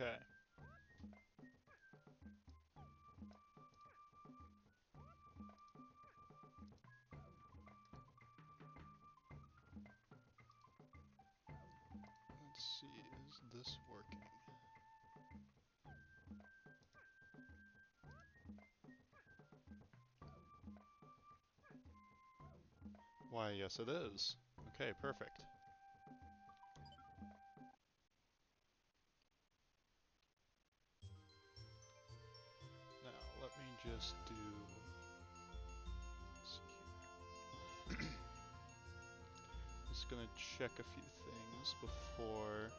Okay. Let's see, is this working? Why, yes it is. Okay, perfect. Now, let me just do... Let's see here. Just gonna check a few things before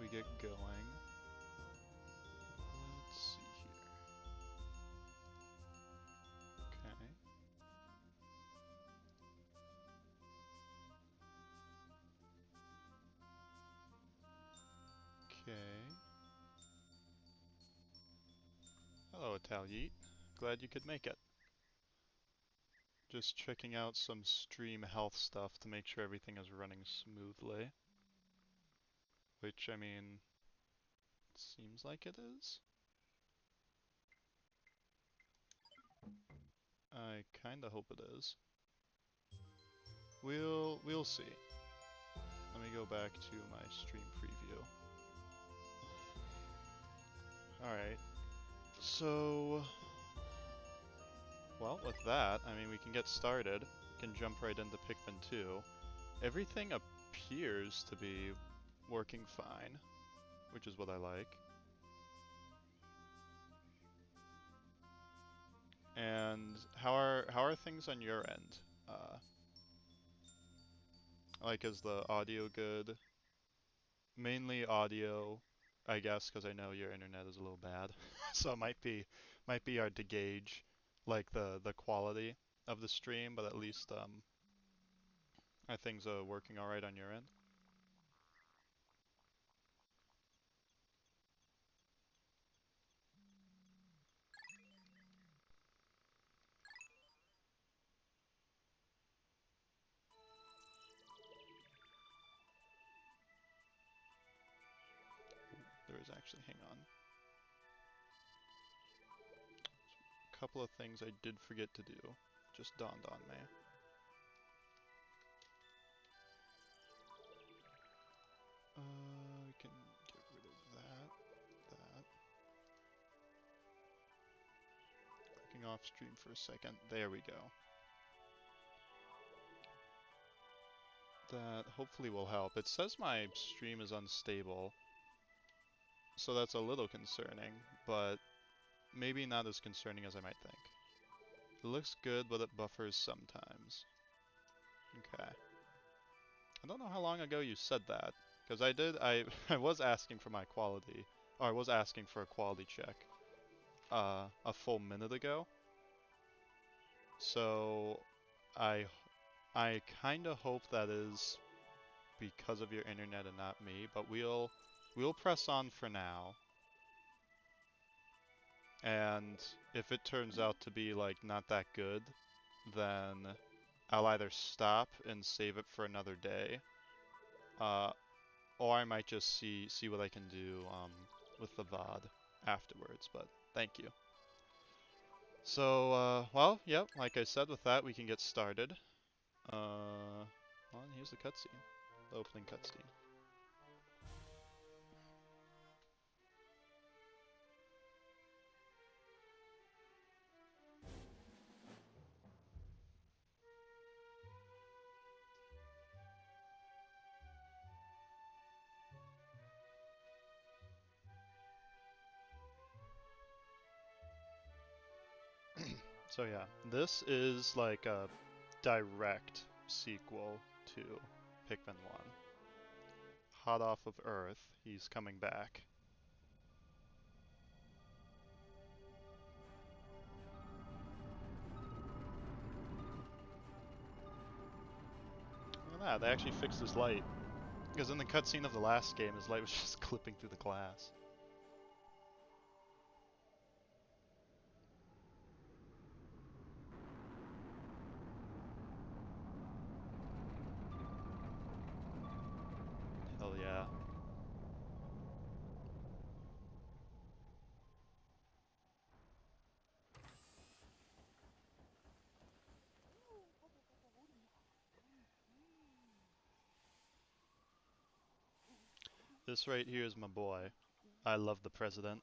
we get going. Let's see here. Okay. Okay. Hello, Italyeet. Glad you could make it. Just checking out some stream health stuff to make sure everything is running smoothly. Which, I mean, seems like it is. I kinda hope it is. We'll see. Let me go back to my stream preview. Alright. So, well, with that, I mean, we can get started. We can jump right into Pikmin 2. Everything appears to be working fine, which is what I like. And how are things on your end? Like, is the audio good? Mainly audio, I guess, because I know your internet is a little bad, so it might be hard to gauge like the quality of the stream, but at least are things working all right on your end? There is actually, hang on, a couple of things I did forget to do, just dawned on me. We can get rid of that. Clicking off stream for a second. There we go. That hopefully will help. It says my stream is unstable, so that's a little concerning, but maybe not as concerning as I might think. It looks good, but it buffers sometimes. Okay. I don't know how long ago you said that, because I was asking for my quality, or I was asking for a quality check, a full minute ago. So, I, I kinda hope that is because of your internet and not me, but we'll press on for now. And if it turns out to be like not that good, then I'll either stop and save it for another day, uh, or I might just see what I can do with the VOD afterwards. But thank you. So, well, yep, like I said, with that we can get started. Well, and here's the cutscene, the opening cutscene. So yeah, this is like a direct sequel to Pikmin 1. Hot off of Earth, he's coming back. Look at that, they actually fixed his light. Because in the cutscene of the last game, his light was just clipping through the glass. Hell yeah. This right here is my boy. I love the president.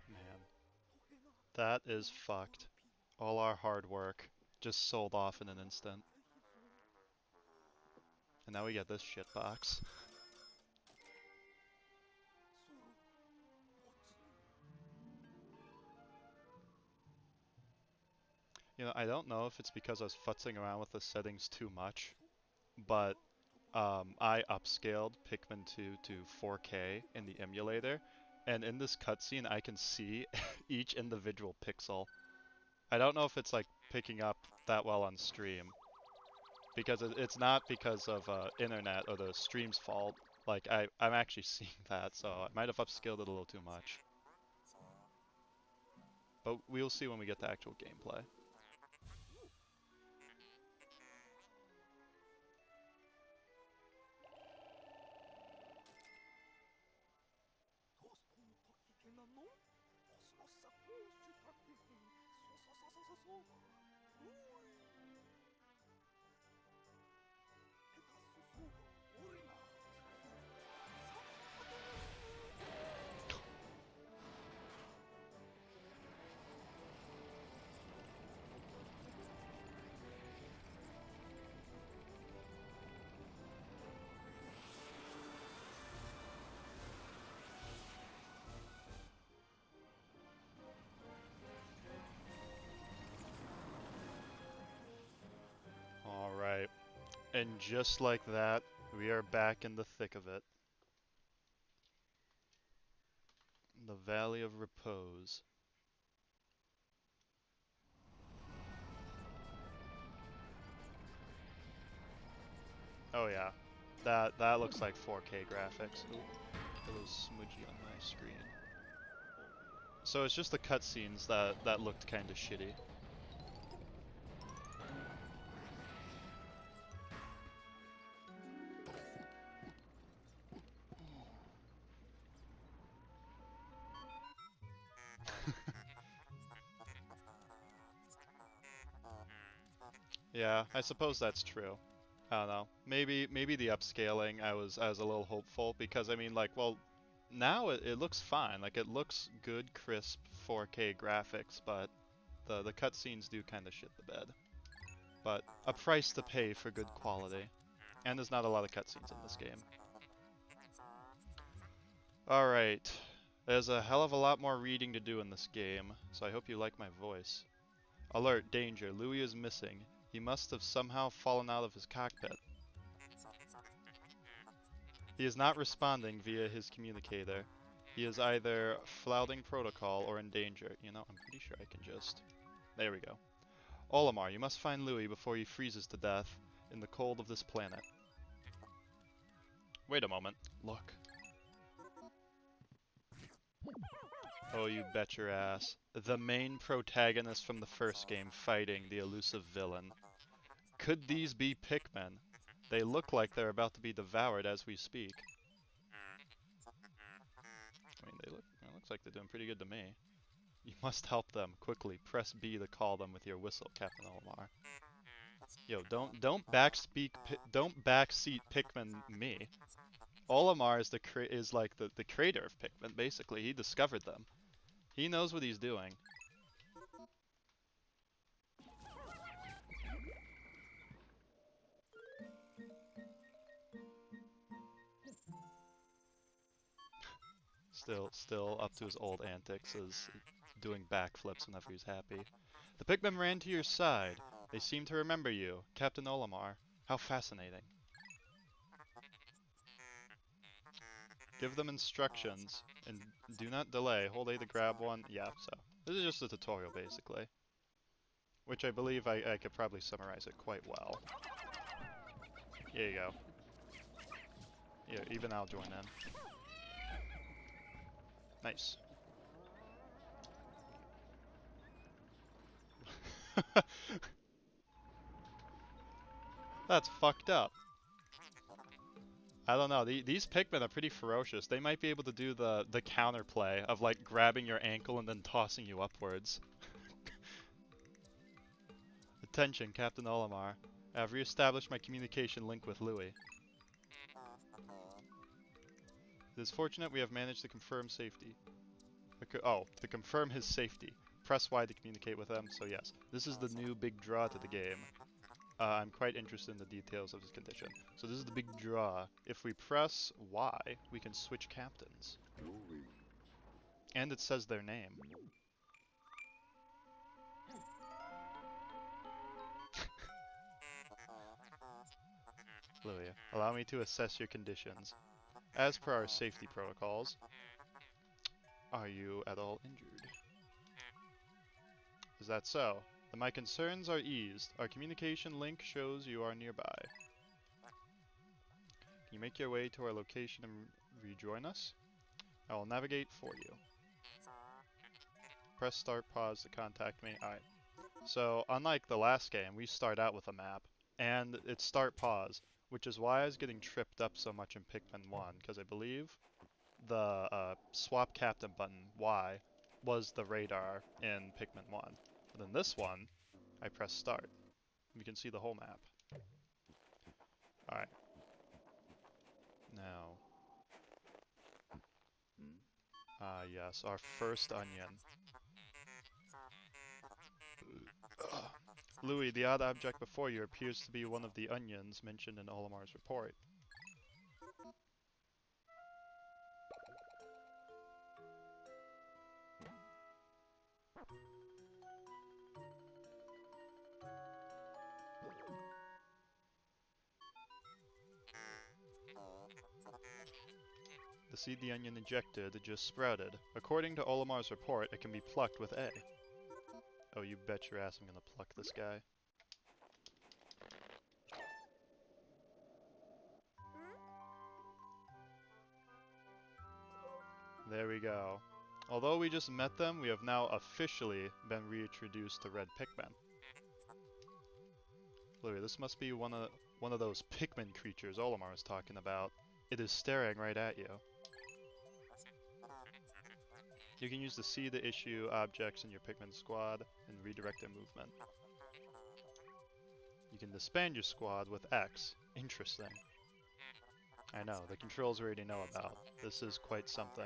Man, that is fucked. All our hard work just sold off in an instant. And now we get this shit box. You know, I don't know if it's because I was futzing around with the settings too much, but I upscaled Pikmin 2 to 4K in the emulator, and in this cutscene I can see each individual pixel. I don't know if it's like picking up that well on stream, because it's not because of internet or the stream's fault. Like I'm actually seeing that, so I might have upscaled it a little too much. But we'll see when we get to actual gameplay. Alright, and just like that, we are back in the thick of it. The Valley of Repose. Oh yeah, that looks like 4K graphics. Ooh, a little smudgy on my screen. So it's just the cutscenes that looked kind of shitty. Yeah, I suppose that's true. I don't know. Maybe the upscaling I was a little hopeful because I mean like well now it looks fine. Like it looks good crisp 4K graphics, but the cutscenes do kind of shit the bed. But a price to pay for good quality. And there's not a lot of cutscenes in this game. Alright. There's a hell of a lot more reading to do in this game, so I hope you like my voice. Alert, danger, Louis is missing. He must have somehow fallen out of his cockpit. He is not responding via his communicator. He is either flouting protocol or in danger. You know, I'm pretty sure I can just... There we go. Olimar, you must find Louis before he freezes to death in the cold of this planet. Wait a moment. Look. Oh, you bet your ass. The main protagonist from the first game fighting the elusive villain. Could these be Pikmin? They look like they're about to be devoured as we speak. I mean, it looks like they're doing pretty good to me. You must help them. Quickly, press B to call them with your whistle, Captain Olimar. Yo, don't backseat Pikmin me. Olimar is is like the creator of Pikmin, basically. He discovered them. He knows what he's doing. Still up to his old antics, is doing backflips whenever he's happy. The Pikmin ran to your side. They seem to remember you, Captain Olimar. How fascinating. Give them instructions, and do not delay. Hold A to grab one. Yeah, so. This is just a tutorial, basically. Which I believe I could probably summarize it quite well. Here you go. Yeah, even I'll join in. Nice. That's fucked up. I don't know. These Pikmin are pretty ferocious. They might be able to do the counterplay of like grabbing your ankle and then tossing you upwards. Attention, Captain Olimar. I have re-established my communication link with Louis. It is fortunate we have managed to confirm safety. To confirm his safety. Press Y to communicate with him, so yes. This is the new big draw to the game. I'm quite interested in the details of his condition. So this is the big draw. If we press Y, we can switch captains. And it says their name. Louis, allow me to assess your conditions. As per our safety protocols, are you at all injured? Is that so? Then my concerns are eased. Our communication link shows you are nearby. Can you make your way to our location and rejoin us? I will navigate for you. Press start pause to contact me. Alright. So, unlike the last game, we start out with a map, and it's start pause, which is why I was getting tripped up so much in Pikmin 1, because I believe the swap captain button, Y, was the radar in Pikmin 1. But in this one, I press start. You can see the whole map. Alright. Now. Yes, our first onion. Louis, the odd object before you appears to be one of the onions mentioned in Olimar's report. The seed the onion injected just sprouted. According to Olimar's report, it can be plucked with A. Oh, you bet your ass I'm gonna pluck this guy. There we go. Although we just met them, we have now officially been reintroduced to red Pikmin. Louis, this must be one of those Pikmin creatures Olimar was talking about. It is staring right at you. You can use the C to issue objects in your Pikmin squad and redirect their movement. You can disband your squad with X. Interesting. I know, the controls we already know about. This is quite something.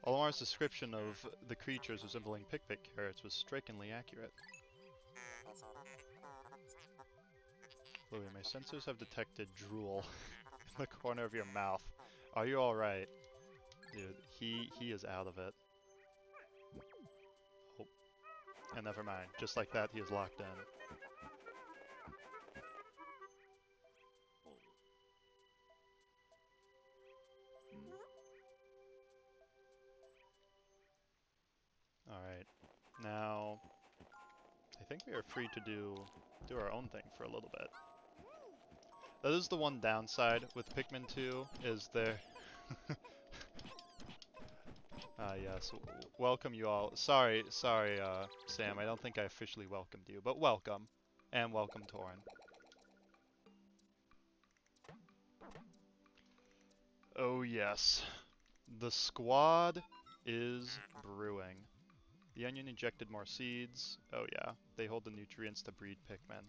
Olimar's description of the creatures resembling Pikmin carrots was strikingly accurate. Louis, my sensors have detected drool in the corner of your mouth. Are you alright? Dude, he is out of it. Oh. And never mind. Just like that, he is locked in. Alright. Now, I think we are free to do our own thing for a little bit. That is the one downside with Pikmin 2, is there... yes, welcome you all. Sorry, Sam, I don't think I officially welcomed you, but welcome. And welcome, Torin. Oh yes. The squad is brewing. The onion injected more seeds. Oh yeah, they hold the nutrients to breed Pikmin.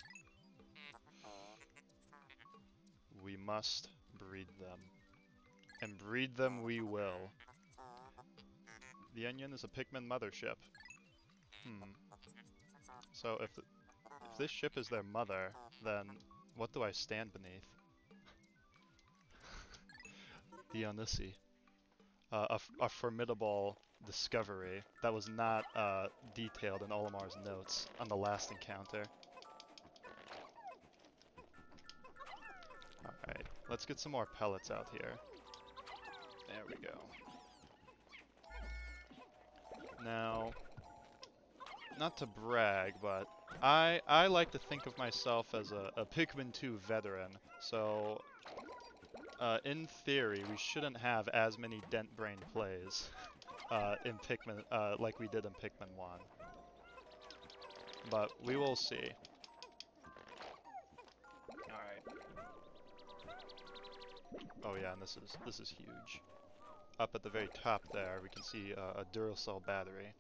We must breed them. And breed them we will. The onion is a Pikmin mothership. So if this ship is their mother, then what do I stand beneath? The Onissi. A formidable discovery that was not detailed in Olimar's notes on the last encounter. Alright, let's get some more pellets out here. There we go. Now, not to brag, but I like to think of myself as a Pikmin 2 veteran, so in theory, we shouldn't have as many dent brain plays in Pikmin, like we did in Pikmin 1. But we will see. Alright. Oh yeah, and this is huge. Up at the very top there, we can see a Duracell battery,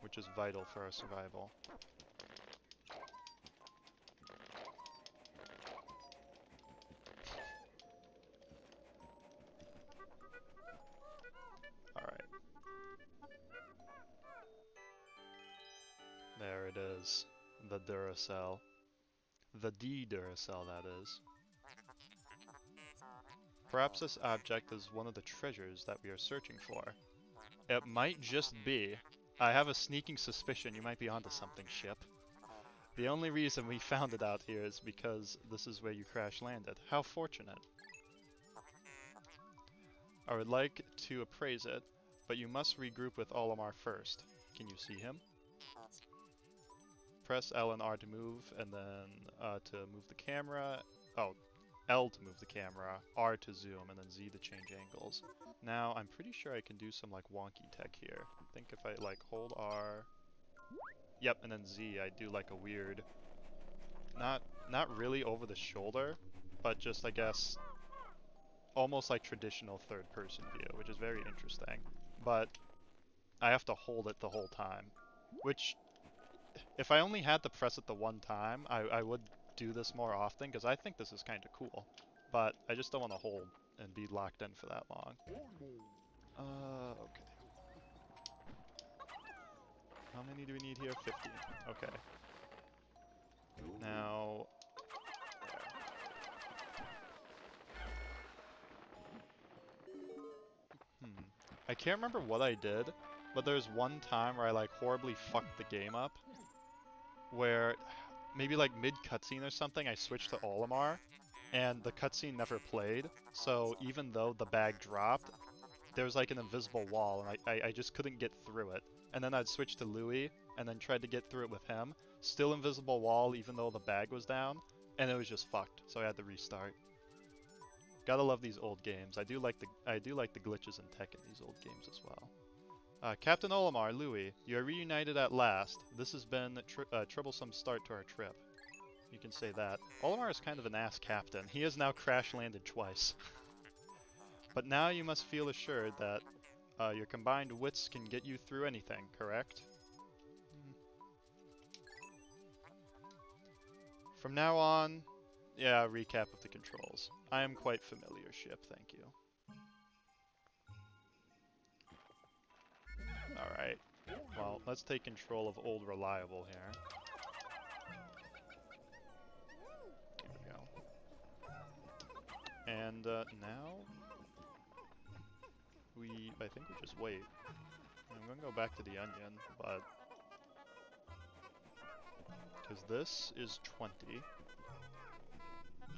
which is vital for our survival. Alright. There it is. The Duracell. The D-Duracell, that is. Perhaps this object is one of the treasures that we are searching for. It might just be. I have a sneaking suspicion you might be onto something, ship. The only reason we found it out here is because this is where you crash landed. How fortunate. I would like to appraise it, but you must regroup with Olimar first. Can you see him? Press L and R to move, and then to move the camera. Oh, L to move the camera, R to zoom, and then Z to change angles. Now, I'm pretty sure I can do some like wonky tech here. I think if I like hold R, yep, and then Z, I do like a weird, not really over the shoulder, but just I guess almost like traditional third-person view, which is very interesting. But I have to hold it the whole time, which if I only had to press it the one time, I would do this more often, because I think this is kind of cool. But I just don't want to hold and be locked in for that long. Okay. How many do we need here? 15. Okay. Now... I can't remember what I did, but there's one time where I like horribly fucked the game up, where maybe like mid-cutscene or something, I switched to Olimar, and the cutscene never played, so even though the bag dropped, there was like an invisible wall, and I just couldn't get through it. And then I'd switch to Louis, and then tried to get through it with him. Still invisible wall, even though the bag was down, and it was just fucked, so I had to restart. Gotta love these old games. I do like the glitches and tech in these old games as well. Captain Olimar, Louis, you are reunited at last. This has been a troublesome start to our trip. You can say that. Olimar is kind of an ass captain. He has now crash-landed twice. But now you must feel assured that your combined wits can get you through anything, correct? From now on, yeah, recap of the controls. I am quite familiar, ship, thank you. Alright, well, let's take control of Old Reliable here. Here we go. And now, I think we just wait. I'm gonna go back to the onion, but... because this is 20.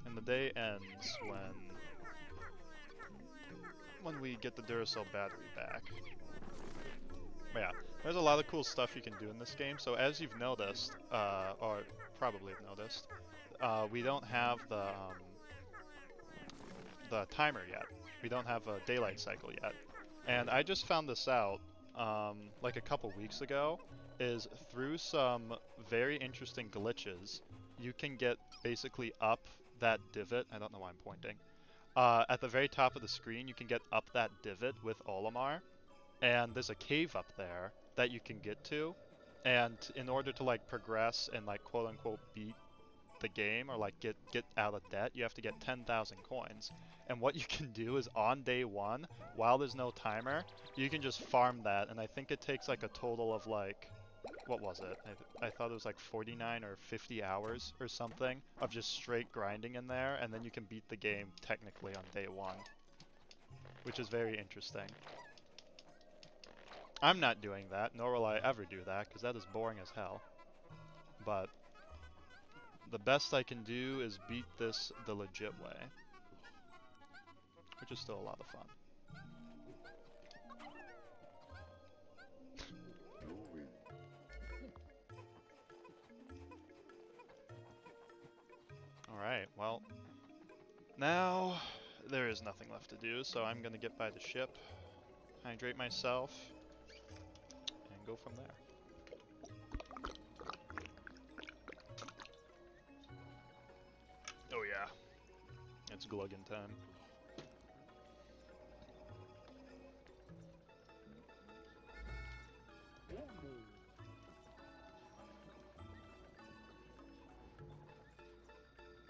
And the day ends when we get the Duracell battery back. But yeah, there's a lot of cool stuff you can do in this game. So as you've noticed, or probably have noticed, we don't have the timer yet. We don't have a daylight cycle yet. And I just found this out like a couple weeks ago, is through some very interesting glitches, you can get basically up that divot. I don't know why I'm pointing. At the very top of the screen, you can get up that divot with Olimar, and there's a cave up there that you can get to, and in order to like progress and like quote unquote beat the game or like get out of debt, you have to get 10,000 coins. And what you can do is on day one, while there's no timer, you can just farm that, and I think it takes like a total of like, what was it? I thought it was like 49 or 50 hours or something of just straight grinding in there, and then you can beat the game technically on day one, which is very interesting. I'm not doing that, nor will I ever do that, because that is boring as hell. But the best I can do is beat this the legit way, which is still a lot of fun. Alright, well, now there's nothing left to do, so I'm gonna get by the ship, hydrate myself, and go from there. Oh yeah, it's Gluggen time.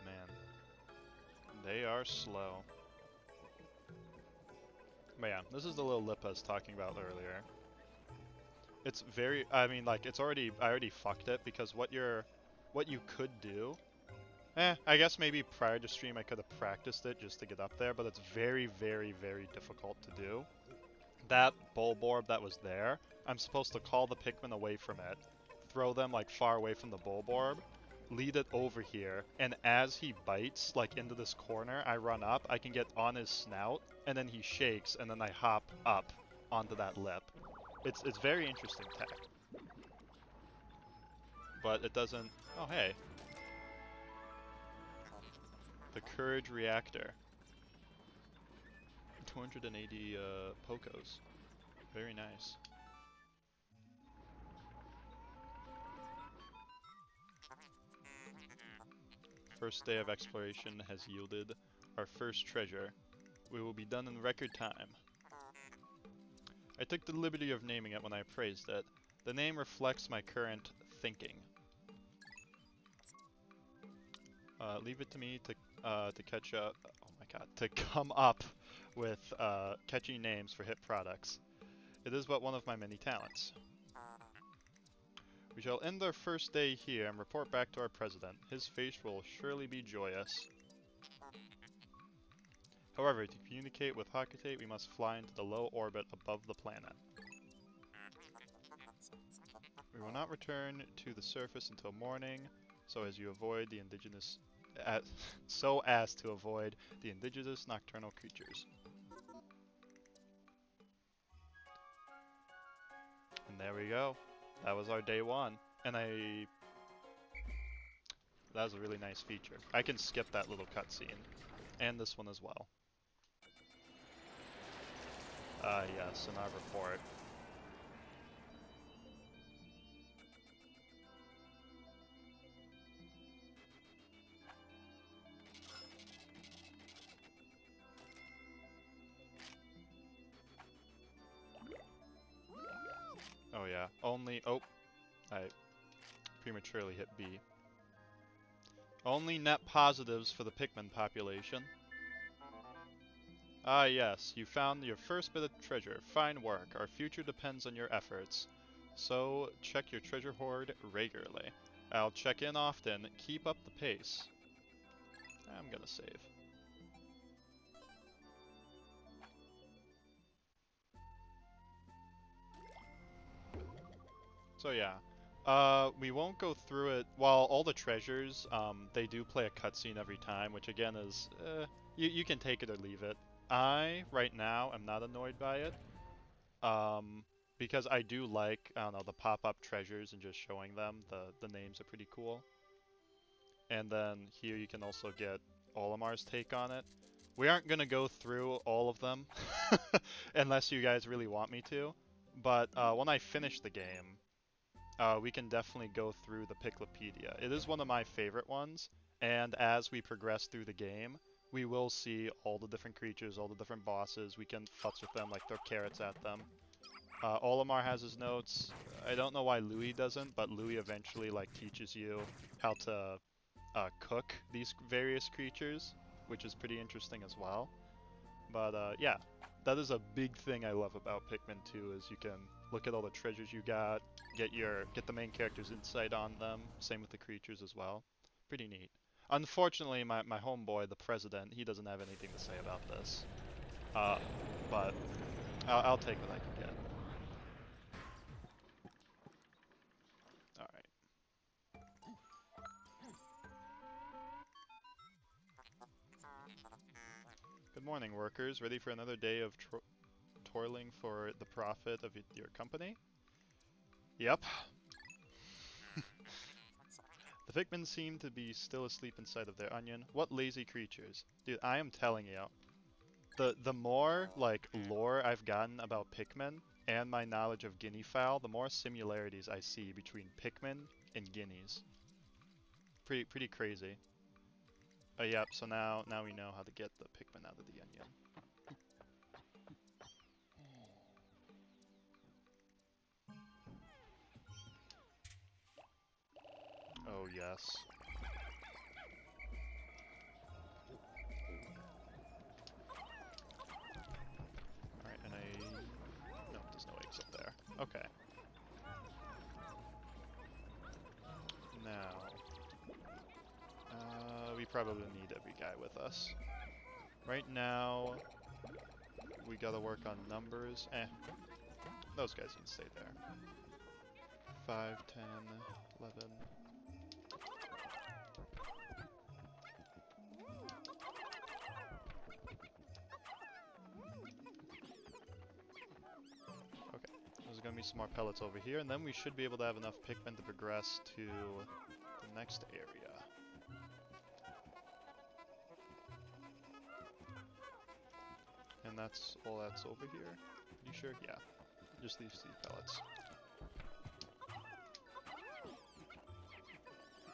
Man, they are slow. But yeah, this is the little lip I was talking about earlier. It's very, I mean, like, it's already, I already fucked it, because what you could do, I guess maybe prior to stream I could have practiced it just to get up there, but it's very, very, very difficult to do. That Bulborb that was there, I'm supposed to call the Pikmin away from it, throw them, like, far away from the Bulborb, lead it over here, and as he bites, like, into this corner, I run up, I can get on his snout, and then he shakes, and then I hop up onto that lip. It's very interesting tech. But it doesn't... Oh, hey. The Courage Reactor. 280 Pokos. Very nice. First day of exploration has yielded our first treasure. We will be done in record time. I took the liberty of naming it when I praised it. The name reflects my current thinking. Leave it to me to catch up. Oh my god, to come up with catchy names for hit products. It is but one of my many talents. We shall end our first day here and report back to our president. His face will surely be joyous. However, to communicate with Hakate, we must fly into the low orbit above the planet. We will not return to the surface until morning, so as to avoid the indigenous nocturnal creatures. And there we go. That was our day one. And that was a really nice feature. I can skip that little cutscene. And this one as well. Yes, in our report. Oh yeah, oh, I prematurely hit B. Only net positives for the Pikmin population. Ah yes, you found your first bit of treasure. Fine work. Our future depends on your efforts. So, check your treasure hoard regularly. I'll check in often. Keep up the pace. I'm gonna save. So yeah. We won't go through it. While all the treasures, they do play a cutscene every time, which again is, you can take it or leave it. I, right now, am not annoyed by it. Because I do like, I don't know, the pop-up treasures and just showing them. The names are pretty cool. And then here you can also get Olimar's take on it. We aren't going to go through all of them, unless you guys really want me to. But when I finish the game, we can definitely go through the Piclopedia. It is one of my favorite ones, and as we progress through the game, we will see all the different creatures, all the different bosses. We can futz with them, like throw carrots at them. Olimar has his notes. I don't know why Louis doesn't, but Louis eventually like teaches you how to cook these various creatures, which is pretty interesting as well. But yeah, that is a big thing I love about Pikmin 2 is you can look at all the treasures you got, get the main character's insight on them. Same with the creatures as well. Pretty neat. Unfortunately, my homeboy, the president, he doesn't have anything to say about this. But I'll take what I can get. Alright. Good morning, workers. Ready for another day of toiling for the profit of your company? Yep. The Pikmin seem to be still asleep inside of their onion. What lazy creatures. Dude, I am telling you. the more like lore I've gotten about Pikmin and my knowledge of guinea fowl, the more similarities I see between Pikmin and guineas. Pretty crazy. Yep. So now we know how to get the Pikmin out of the onion. Oh yes. Alright, and no, there's no eggs up there. Okay. Now, we probably need every guy with us. Right now, we gotta work on numbers. Those guys can stay there. 5, 10, 11. Okay, there's gonna be some more pellets over here, and then we should be able to have enough Pikmin to progress to the next area. And that's all that's over here? You sure? Yeah. Just these pellets.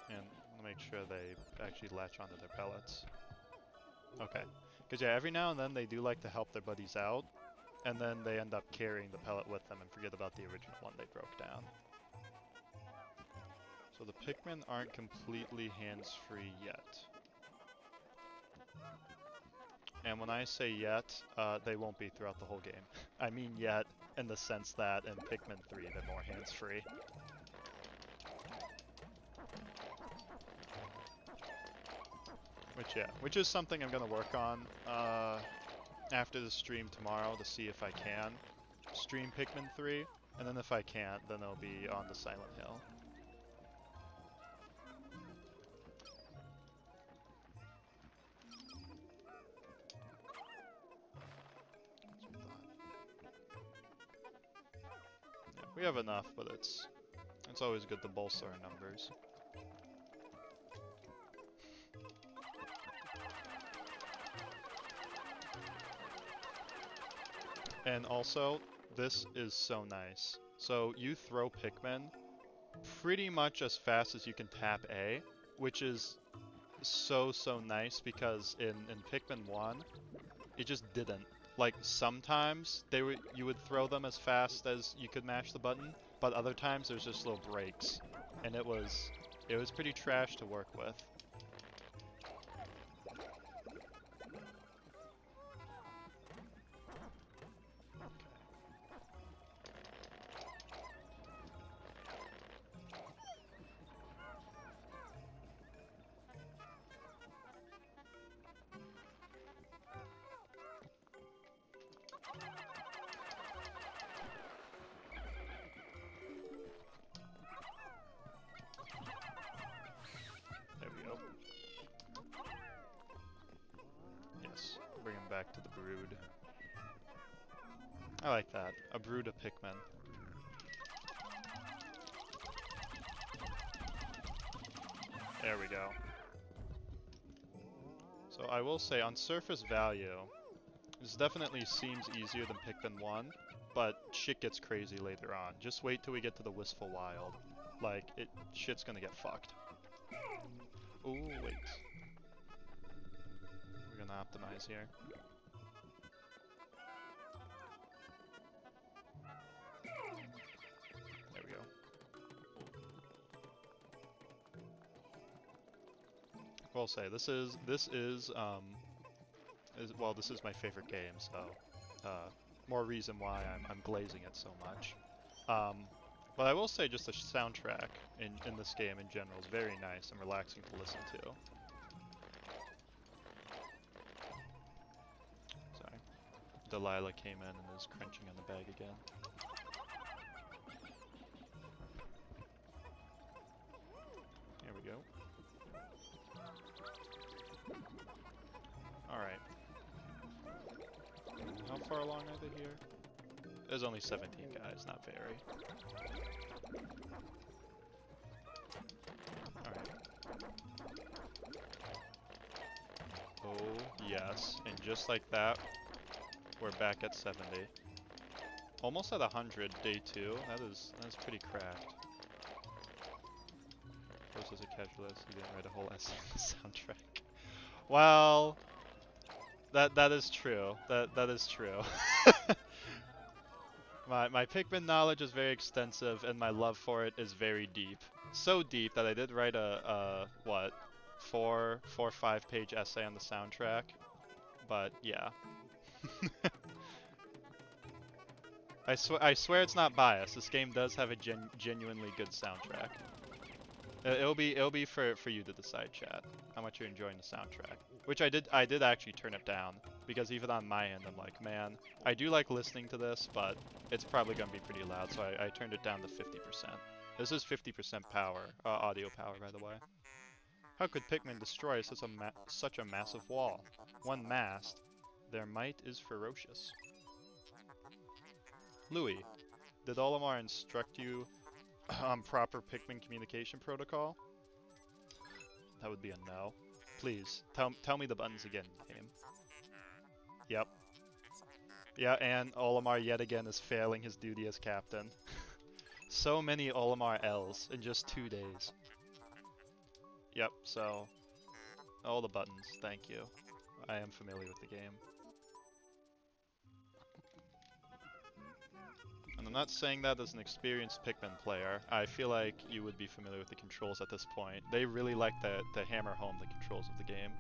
And make sure they actually latch onto their pellets. Okay. Because yeah, every now and then they do like to help their buddies out, and then they end up carrying the pellet with them and forget about the original one they broke down. So the Pikmin aren't completely hands-free yet. And when I say yet, they won't be throughout the whole game. I mean yet in the sense that in Pikmin 3 they're more hands-free. Which is something I'm gonna work on after the stream tomorrow to see if I can stream Pikmin 3, and then if I can't, then it'll be on the Silent Hill. Yeah, we have enough, but it's always good to bolster our numbers. And also, this is so nice. So you throw Pikmin pretty much as fast as you can tap A, which is so nice because in Pikmin 1, it just didn't. Like sometimes you would throw them as fast as you could mash the button, but other times there's just little breaks, and it was pretty trash to work with. Bring him back to the brood. I like that. A brood of Pikmin. There we go. So I will say, on surface value, this definitely seems easier than Pikmin 1, but shit gets crazy later on. Just wait till we get to the Wistful Wild. Like, shit's gonna get fucked. Ooh, wait. We're gonna optimize here. There we go. I will say, this is my favorite game, so more reason why I'm glazing it so much. But I will say, just the soundtrack in this game in general is very nice and relaxing to listen to. Sorry. Delilah came in and is crunching on the bag again. There we go. Alright. How far along are they here? There's only 17 guys, not very. Alright. Oh, yes. And just like that, we're back at 70. Almost at 100, day 2. That is pretty cracked. First as a casualist, he didn't write a whole essay on the soundtrack. Well, that is true. That is true. My Pikmin knowledge is very extensive, and my love for it is very deep. So deep that I did write a what, 5 page essay on the soundtrack. But yeah. I swear it's not biased. This game does have a genuinely good soundtrack. It'll be for you to decide, chat, how much you're enjoying the soundtrack. Which I did actually turn it down, because even on my end I'm like, man, I do like listening to this, but it's probably gonna be pretty loud, so I turned it down to 50%. This is 50% power, audio power, by the way. How could Pikmin destroy such a massive wall? One mast. Their might is ferocious. Louis, did Olimar instruct you on proper Pikmin communication protocol? That would be a no. Please, tell me the buttons again, game. Yep. Yeah, and Olimar yet again is failing his duty as captain. So many Olimar L's in just 2 days. Yep, so... all the buttons, thank you. I am familiar with the game. And I'm not saying that as an experienced Pikmin player. I feel like you would be familiar with the controls at this point. They really like to hammer home the controls of the game.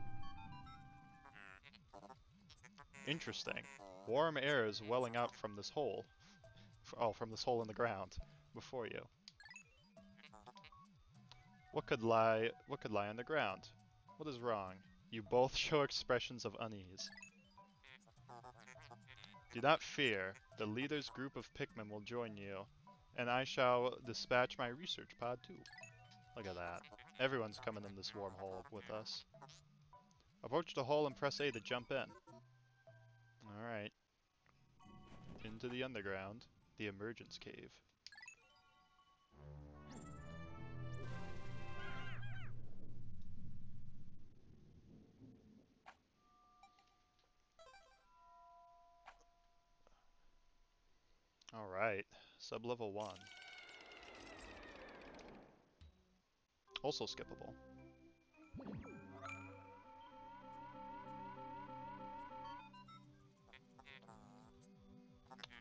Interesting. Warm air is welling out from this hole. From this hole in the ground before you. What could lie underground? What is wrong? You both show expressions of unease. Do not fear. The leader's group of Pikmin will join you, and I shall dispatch my research pod too. Look at that. Everyone's coming in this wormhole with us. Approach the hole and press A to jump in. Alright. Into the underground. The emergence cave. Alright. Sub-level 1. Also skippable.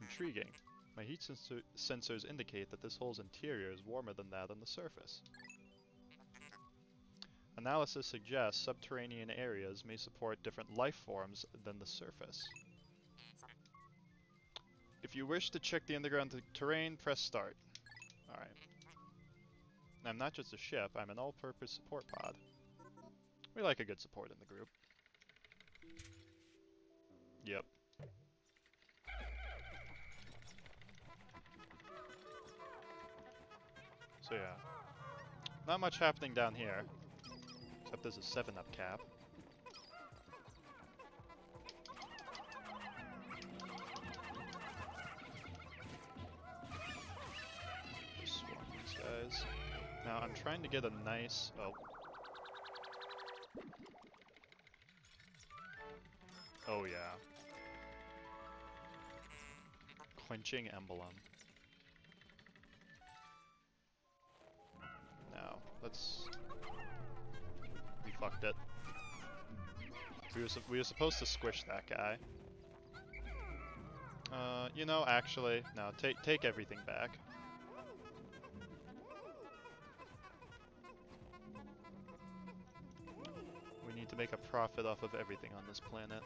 Intriguing. My heat sensors indicate that this hole's interior is warmer than that on the surface. Analysis suggests subterranean areas may support different life forms than the surface. If you wish to check the underground terrain, press start. Alright. I'm not just a ship, I'm an all-purpose support pod. We like a good support in the group. Yep. So yeah. Not much happening down here. Except there's a 7-up cap. Just swarm these guys. Now I'm trying to get a nice... oh. Oh yeah. Quenching Emblem. Now, let's... we fucked it. We were supposed to squish that guy. You know, actually, no, take everything back. We need to make a profit off of everything on this planet.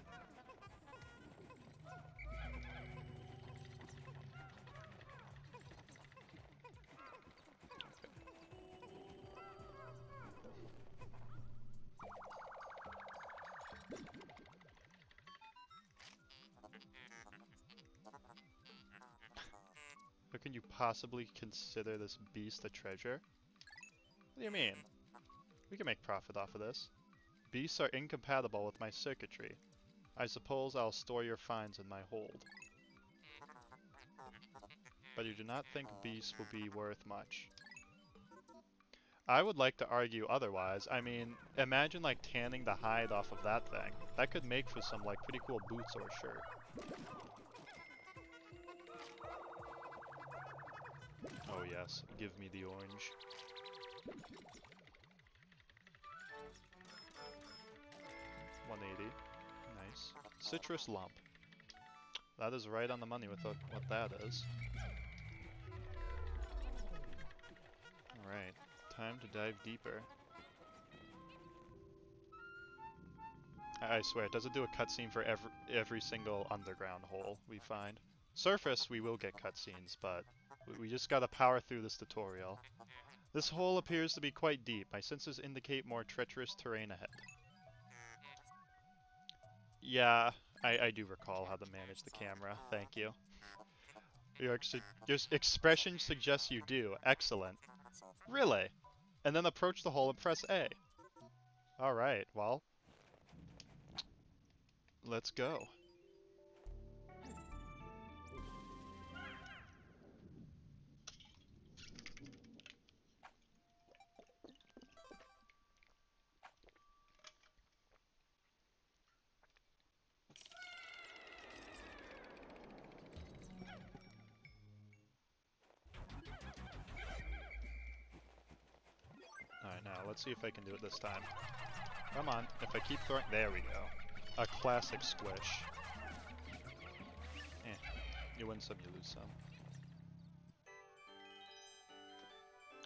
How can you possibly consider this beast a treasure? What do you mean? We can make profit off of this. Beasts are incompatible with my circuitry. I suppose I'll store your finds in my hold. But you do not think beasts will be worth much. I would like to argue otherwise. I mean, imagine like tanning the hide off of that thing. That could make for some like pretty cool boots or a shirt. Oh yes, give me the orange. $180. Nice. Citrus lump. That is right on the money with what that is. Alright, time to dive deeper. I swear, it doesn't do a cutscene for every single underground hole we find. Surface, we will get cutscenes, but we just gotta power through this tutorial. This hole appears to be quite deep. My senses indicate more treacherous terrain ahead. Yeah, I do recall how to manage the camera. Thank you. Your expression suggests you do. Excellent. Really? And then approach the hole and press A. Alright, well. Let's go. Alright, now let's see if I can do it this time. Come on, if I keep throwing... There we go. A classic squish. Eh, you win some, you lose some.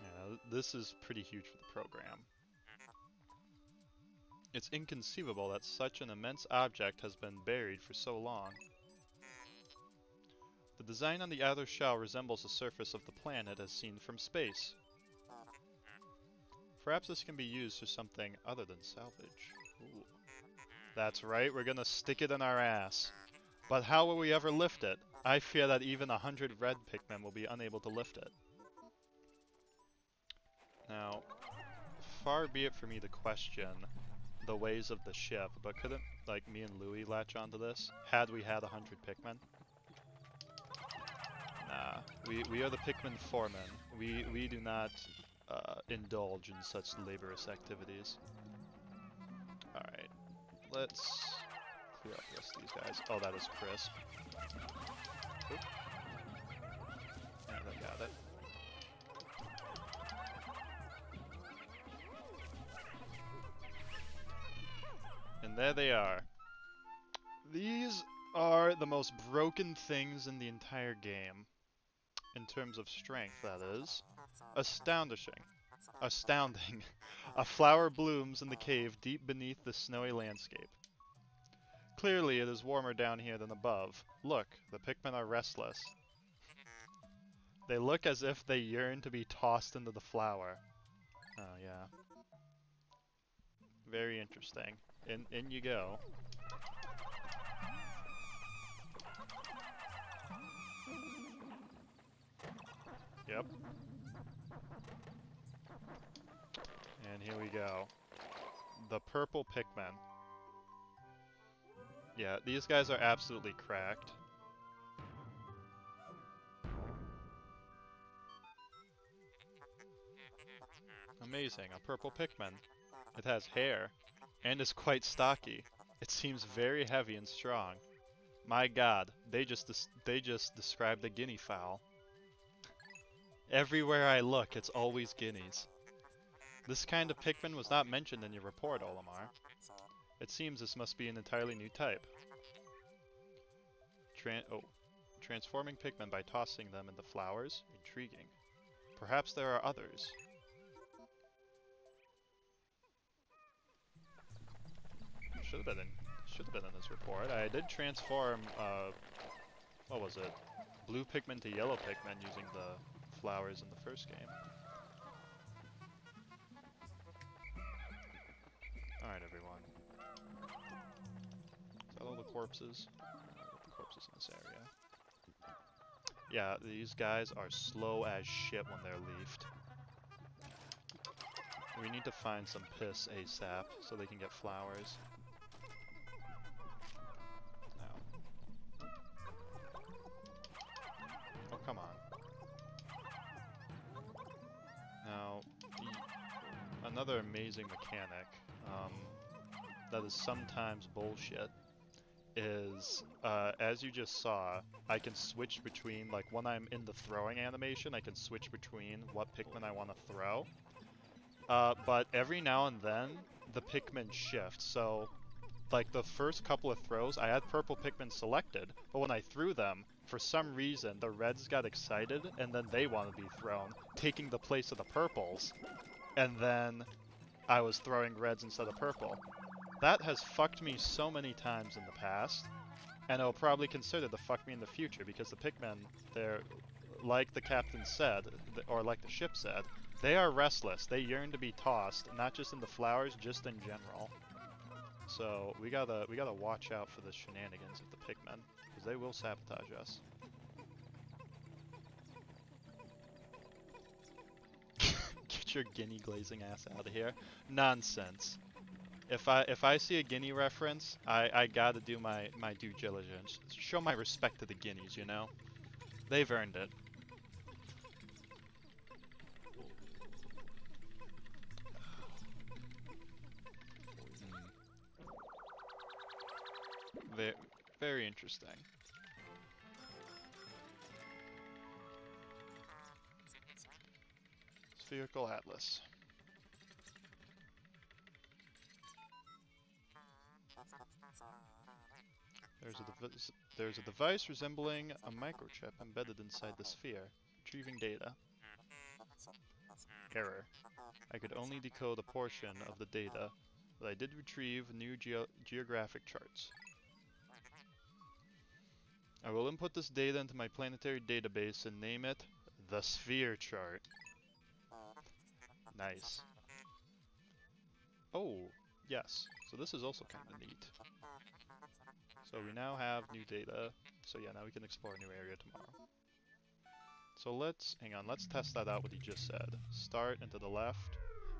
Yeah, this is pretty huge for the program. It's inconceivable that such an immense object has been buried for so long. The design on the outer shell resembles the surface of the planet as seen from space. Perhaps this can be used for something other than salvage. Ooh. That's right, we're gonna stick it in our ass. But how will we ever lift it? I fear that even 100 red Pikmin will be unable to lift it. Now, far be it for me to question the ways of the ship, but couldn't, like, me and Louie latch onto this, had we had 100 Pikmin? Nah, we are the Pikmin foremen. We do not indulge in such laborious activities. Alright, let's clear up the rest of these guys. Oh, that is crisp. Oop. And I got it. And there they are. These are the most broken things in the entire game. In terms of strength, that is. Astounding. A flower blooms in the cave deep beneath the snowy landscape. Clearly it is warmer down here than above. Look, the Pikmin are restless. They look as if they yearn to be tossed into the flower. Oh, yeah. Very interesting. In you go. Yep. And here we go. The purple Pikmin. Yeah, these guys are absolutely cracked. Amazing, a purple Pikmin. It has hair, and is quite stocky. It seems very heavy and strong. My god, they just described the guinea fowl. Everywhere I look, it's always guineas. This kind of Pikmin was not mentioned in your report, Olimar. It seems this must be an entirely new type. Transforming Pikmin by tossing them into flowers? Intriguing. Perhaps there are others. Should have been in this report. I did transform, what was it? Blue Pikmin to yellow Pikmin using the flowers in the first game. Alright, everyone. Is that all the corpses? The corpses in this area. Yeah, these guys are slow as shit when they're leafed. We need to find some piss ASAP so they can get flowers. Now. Oh, come on. Now, another amazing mechanic that is sometimes bullshit is, as you just saw, I can switch between, like, when I'm in the throwing animation, I can switch between what Pikmin I want to throw. But every now and then, the Pikmin shift. So, like, the first couple of throws, I had purple Pikmin selected, but when I threw them, for some reason, the reds got excited, and then they want to be thrown, taking the place of the purples. And then I was throwing reds instead of purple. That has fucked me so many times in the past, and it'll probably consider to fuck me in the future, because the Pikmin, they're, like the captain said, or like the ship said, they are restless. They yearn to be tossed, not just in the flowers, just in general. So we gotta watch out for the shenanigans of the Pikmin, because they will sabotage us. Get your guinea glazing ass out of here. Nonsense. If I see a guinea reference, I gotta do my due diligence. Show my respect to the guineas, you know? They've earned it. Very, very interesting. Spherical Atlas. There's a device resembling a microchip embedded inside the sphere, retrieving data. Error. I could only decode a portion of the data, but I did retrieve new geographic charts. I will input this data into my planetary database and name it the Sphere Chart. Nice. Oh, yes. So this is also kind of neat. So we now have new data. So yeah, now we can explore a new area tomorrow. So hang on, let's test that out what he just said. Start and to the left,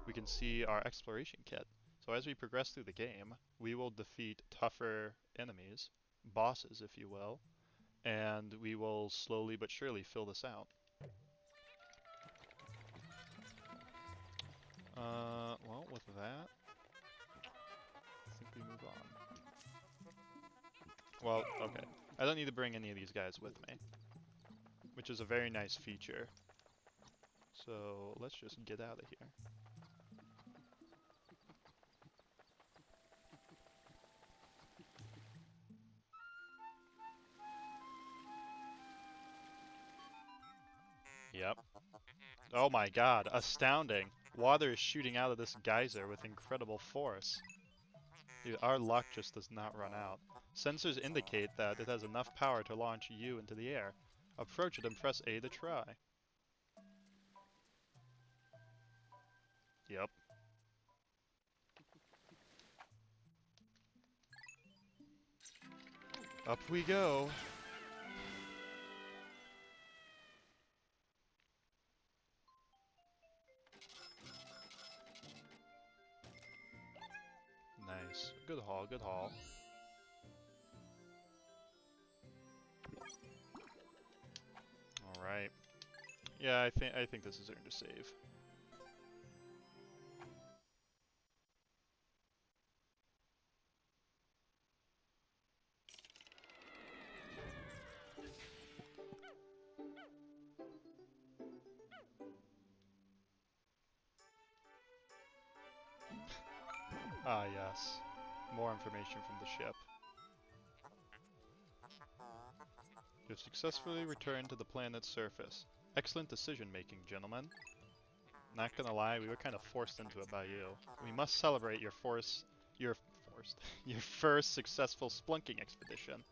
we can see our exploration kit. So as we progress through the game, we will defeat tougher enemies, bosses if you will, and we will slowly but surely fill this out. Well, with that, I think we move on. Well, okay. I don't need to bring any of these guys with me, which is a very nice feature. So let's just get out of here. Yep. Oh my god, astounding. Water is shooting out of this geyser with incredible force. Dude, our luck just does not run out. Sensors indicate that it has enough power to launch you into the air. Approach it and press A to try. Yep. Up we go. Nice. Good haul, good haul. Alright. Yeah, I think this is earned a save. Ah, yes. More information from the ship. You have successfully returned to the planet's surface. Excellent decision-making, gentlemen. Not gonna lie, we were kind of forced into it by you. We must celebrate your your first successful splunking expedition.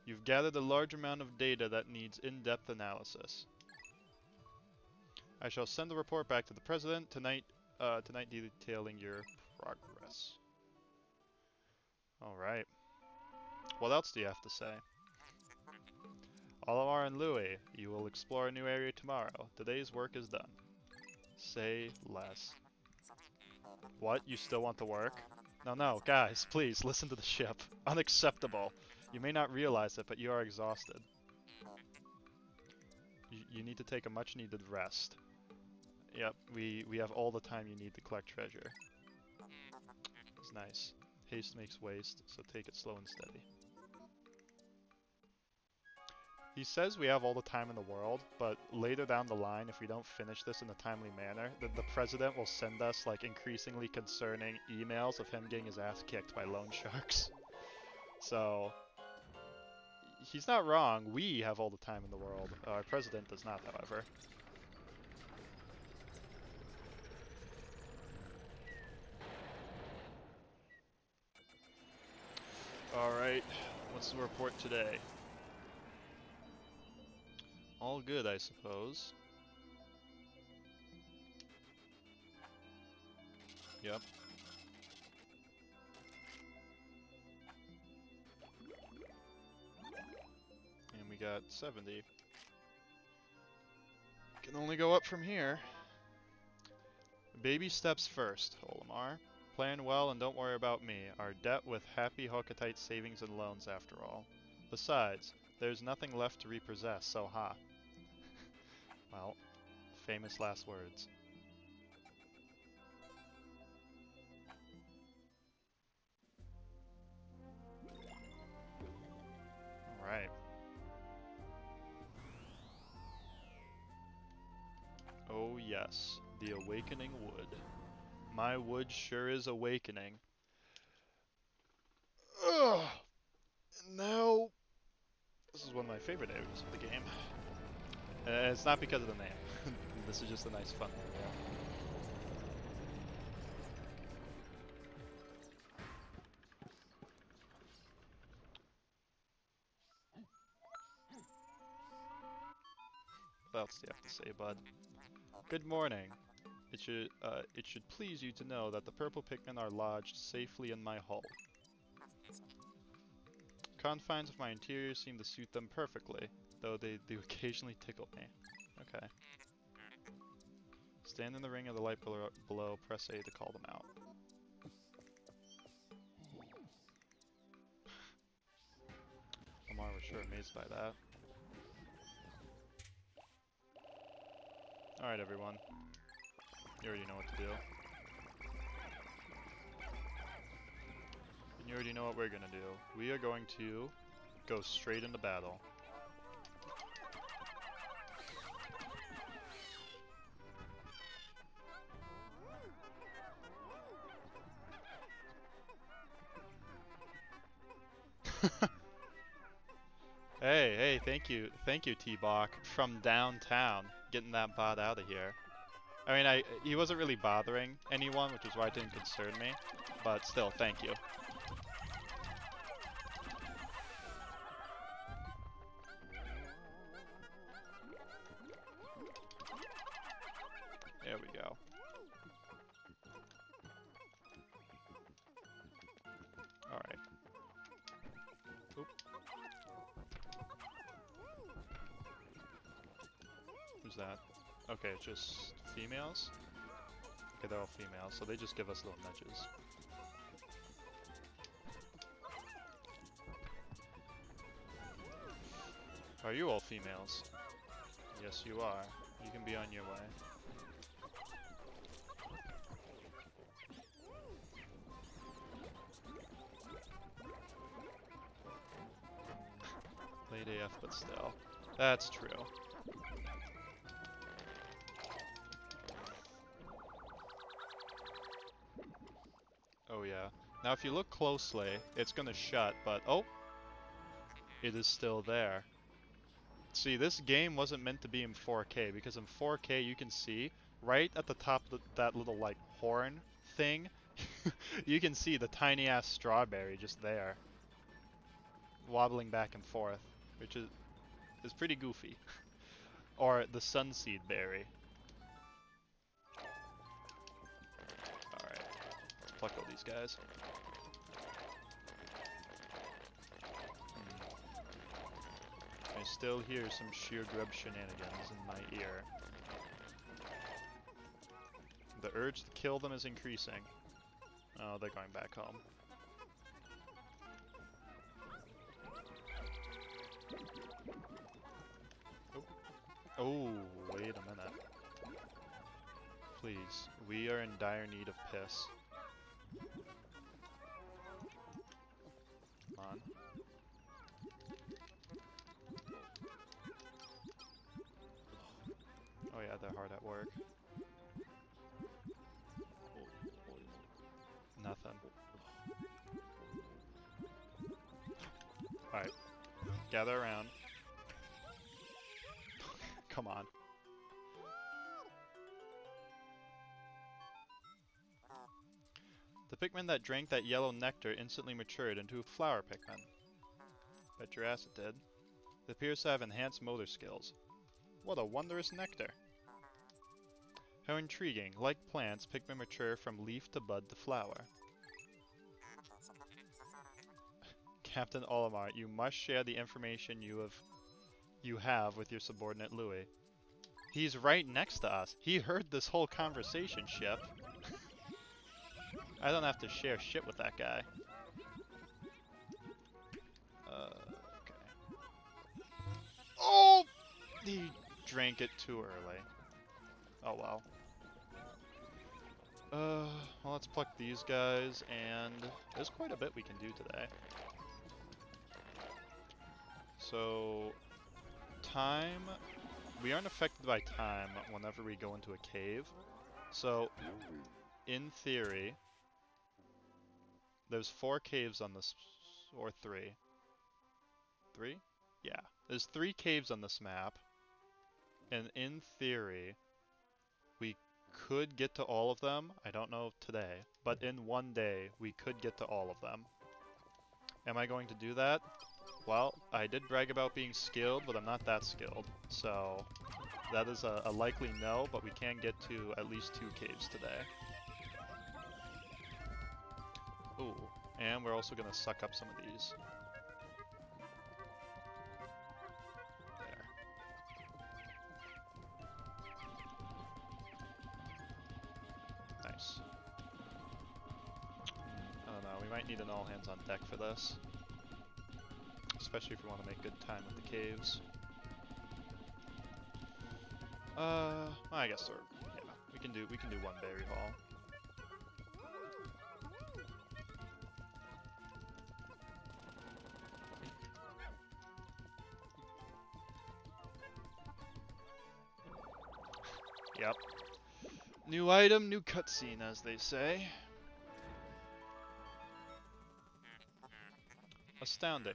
You've gathered a large amount of data that needs in-depth analysis. I shall send the report back to the President tonight detailing your progress. Alright. What else do you have to say? Olimar and Louis, you will explore a new area tomorrow. Today's work is done. Say less. What? You still want to work? No, guys, please, listen to the ship. Unacceptable. You may not realize it, but you are exhausted. You need to take a much-needed rest. Yep, we have all the time you need to collect treasure. It's nice. Haste makes waste, so take it slow and steady. He says we have all the time in the world, but later down the line, if we don't finish this in a timely manner, the president will send us like increasingly concerning emails of him getting his ass kicked by loan sharks. So he's not wrong. We have all the time in the world. Our president does not, however. Alright, what's the report today? All good, I suppose. Yep. And we got 70. Can only go up from here. Baby steps first, Olimar. Plan well and don't worry about me. Our debt with happy Hokatite savings and loans, after all. Besides, there's nothing left to repossess, so ha. Well, famous last words. Alright. Oh yes, the awakening wood. My wood sure is awakening. Ugh! Now, this is one of my favorite areas of the game. It's not because of the name. This is just a nice fun area. What else do you have to say, bud? Good morning. It should please you to know that the purple Pikmin are lodged safely in my hull. Confines of my interior seem to suit them perfectly, though they do occasionally tickle me. Okay. Stand in the ring of the light below, press A to call them out. Lamar was sure amazed by that. Alright everyone. You already know what to do. And you already know what we're gonna do. We are going to go straight into battle. Hey, thank you, T-Bach, from downtown, getting that bot out of here. I mean, he wasn't really bothering anyone, which is why it didn't concern me, but still, thank you. There we go. Alright. Oop. Who's that? Okay, it's just females? Okay, they're all females, so they just give us little nudges. Are you all females? Yes, you are. You can be on your way. Late AF, but still. That's true. Oh yeah. Now if you look closely, it's gonna shut, but oh! It is still there. See, this game wasn't meant to be in 4K, because in 4K you can see, right at the top of that little, like, horn thing, you can see the tiny-ass strawberry just there. Wobbling back and forth, which is pretty goofy. Or the sunseed berry. Alright, let's pluck all these guys. I still hear some sheer grub shenanigans in my ear. The urge to kill them is increasing. Oh, they're going back home. Oh, wait a minute. Please, we are in dire need of piss. yeah, they're hard at work. Nothing. Alright. Gather around. Come on. The Pikmin that drank that yellow nectar instantly matured into a flower Pikmin. Bet your ass it did. It appears to have enhanced motor skills. What a wondrous nectar! How intriguing. Like plants, Pikmin mature from leaf to bud to flower. Captain Olimar, you must share the information you have with your subordinate Louis. He's right next to us. He heard this whole conversation, Ship. I don't have to share shit with that guy. Okay. Oh! He drank it too early. Oh well. Well, let's pluck these guys, and there's quite a bit we can do today. So, time, we aren't affected by time whenever we go into a cave. So, in theory, there's 4 caves on this, or 3. 3? Yeah. There's 3 caves on this map, and in theory, we could get to all of them. I don't know today, but in one day, we could get to all of them. Am I going to do that? Well, I did brag about being skilled, but I'm not that skilled. So, that is a likely no, but we can get to at least 2 caves today. Ooh, and we're also going to suck up some of these. There. Nice. I don't know, we might need an all hands on deck for this. Especially if we want to make good time with the caves. I guess yeah, we can do 1 berry haul. Yep. New item, new cutscene, as they say. Astounding.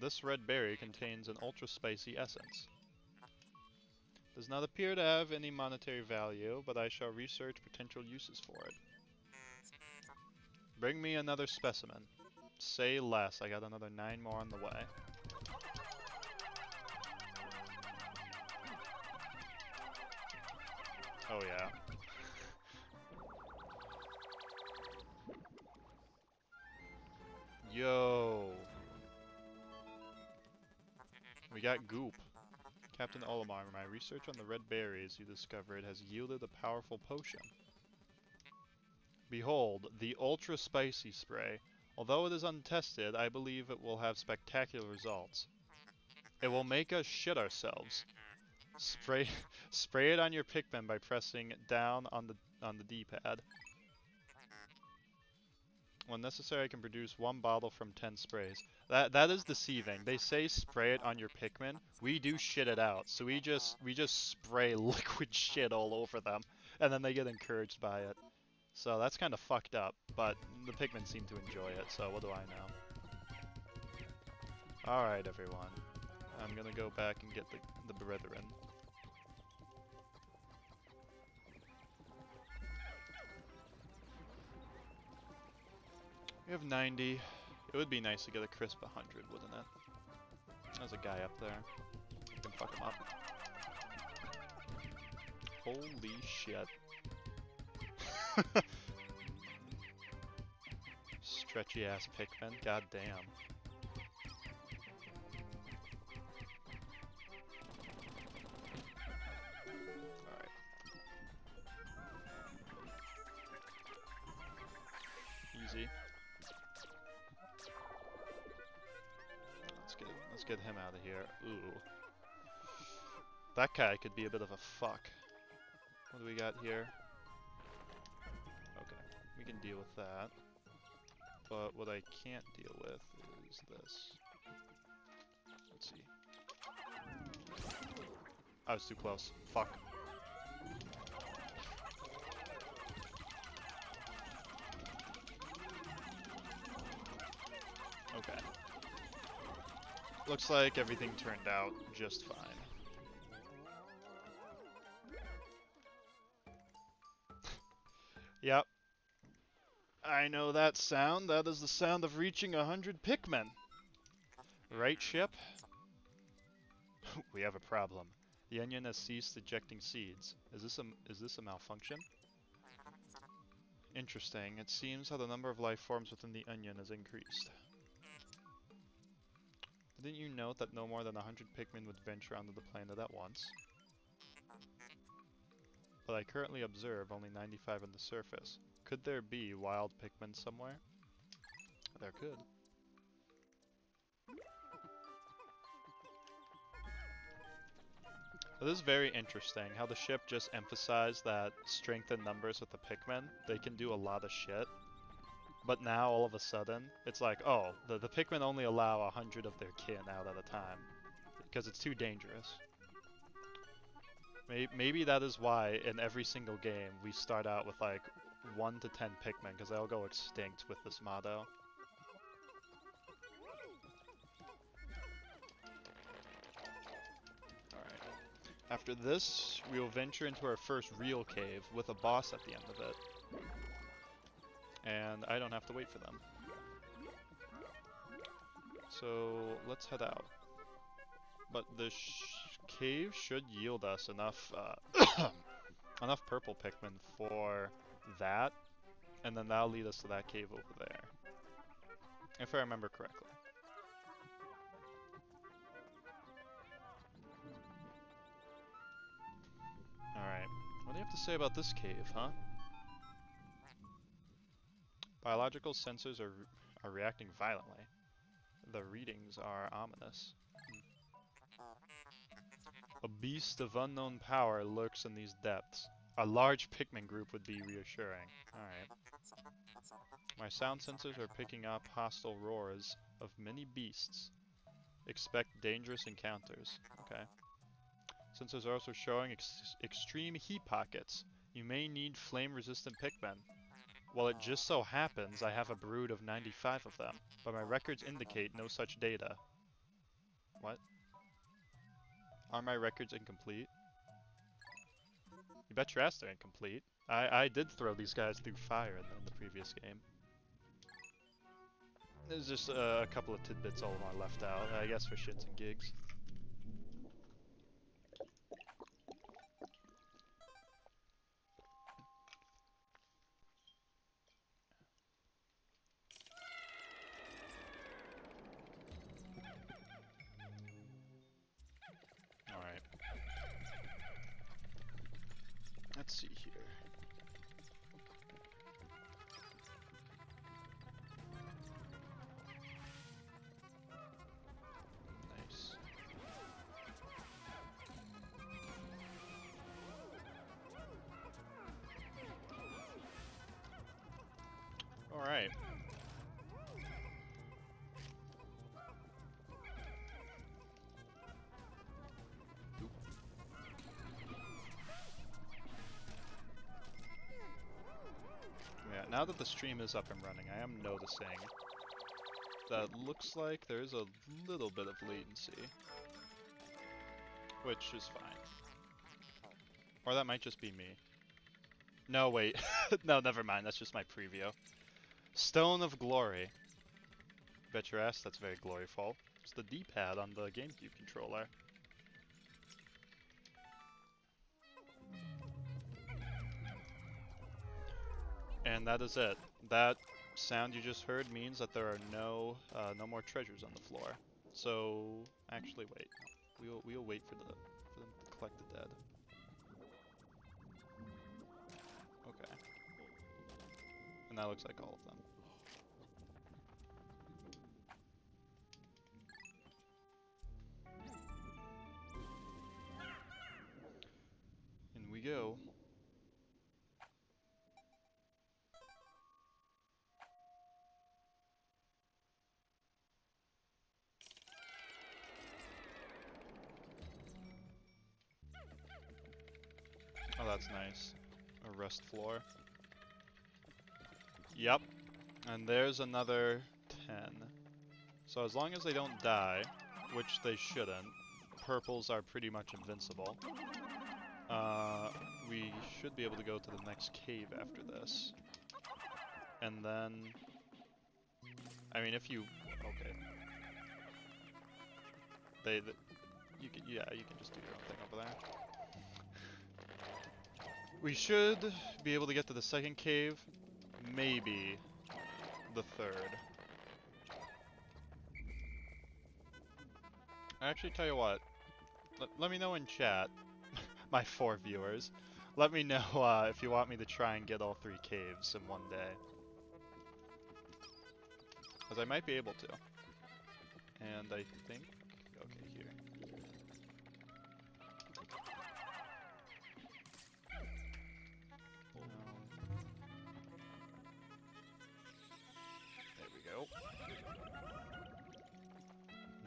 This red berry contains an ultra-spicy essence. Does not appear to have any monetary value, but I shall research potential uses for it. Bring me another specimen. Say less, I got another 9 more on the way. Oh yeah. Yo! We got goop. Captain Olimar, my research on the red berries you discovered has yielded a powerful potion. Behold, the ultra spicy spray. Although it is untested, I believe it will have spectacular results. It will make us shit ourselves. Spray it on your Pikmin by pressing down on the D-pad. When necessary, I can produce 1 bottle from 10 sprays. That is deceiving. They say spray it on your Pikmin. We do shit it out. So we just spray liquid shit all over them, and then they get encouraged by it. So that's kind of fucked up, but the Pikmin seem to enjoy it, so what do I know? Alright, everyone. I'm gonna go back and get the brethren. We have 90. It would be nice to get a crisp 100, wouldn't it? There's a guy up there. You can fuck him up. Holy shit. Stretchy ass Pikmin, god damn. Alright. Easy. Let's get him out of here. Ooh. That guy could be a bit of a fuck. What do we got here? Okay, we can deal with that. But what I can't deal with is this. Let's see. I was too close. Fuck. Okay. Looks like everything turned out just fine. Yep. I know that sound. That is the sound of reaching 100 Pikmin. Right, ship? We have a problem. The onion has ceased ejecting seeds. Is this a malfunction? Interesting. It seems how the number of life forms within the onion has increased. Didn't you note that no more than 100 Pikmin would venture onto the planet at once? But I currently observe only 95 on the surface. Could there be wild Pikmin somewhere? There could. This is very interesting, how the ship just emphasized that strength in numbers with the Pikmin. They can do a lot of shit. But now, all of a sudden, it's like, oh, the Pikmin only allow 100 of their kin out at a time. Because it's too dangerous. Maybe that is why in every single game we start out with like 1 to 10 Pikmin, because they'll go extinct with this motto. Alright. After this, we will venture into our first real cave with a boss at the end of it. And I don't have to wait for them. So let's head out. But the cave should yield us enough enough purple Pikmin for that, and then that'll lead us to that cave over there, if I remember correctly. Alright, what do you have to say about this cave, huh? Biological sensors are reacting violently. The readings are ominous. A beast of unknown power lurks in these depths. A large Pikmin group would be reassuring. Alright. My sound sensors are picking up hostile roars of many beasts. Expect dangerous encounters. Okay. Sensors are also showing extreme heat pockets. You may need flame-resistant Pikmin. Well, it just so happens I have a brood of 95 of them, but my records indicate no such data. What? Are my records incomplete? You bet your ass they're incomplete. I did throw these guys through fire in the previous game. There's just a couple of tidbits all I left out, I guess for shits and gigs. Alright. Let's see here. Nice. Alright. Yeah, now that the stream is up and running, I am noticing that looks like there's a little bit of latency, which is fine. Or that might just be me. No, wait. No, never mind. That's just my preview. Stone of Glory. Bet your ass that's very gloryful. It's the D-pad on the GameCube controller. And that is it. That sound you just heard means that there are no more treasures on the floor. So, actually, wait. We'll wait for them to collect the dead. Okay. And that looks like all of them. In we go. Oh, that's nice. A rust floor. Yep. And there's another 10. So as long as they don't die, which they shouldn't, purples are pretty much invincible. We should be able to go to the next cave after this. And then... I mean, if you... Okay. You can just do your own thing over there. We should be able to get to the second cave, maybe the third. Actually, tell you what, let me know in chat, my 4 viewers. Let me know if you want me to try and get all 3 caves in one day. Because I might be able to. And I think... Okay, here. There we go.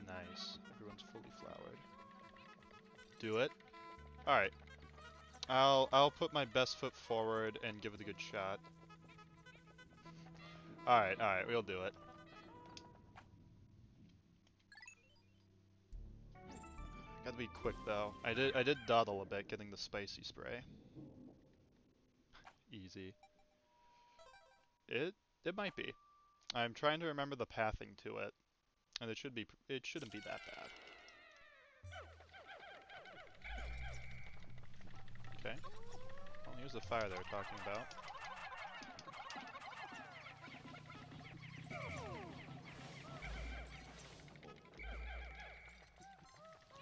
Nice. Everyone's fully flowered. Do it. Alright. I'll put my best foot forward and give it a good shot. Alright, we'll do it. Gotta be quick though. I did dawdle a bit getting the spicy spray. Easy. It might be. I'm trying to remember the pathing to it, and it shouldn't be that bad. Okay. Well, here's the fire they were talking about.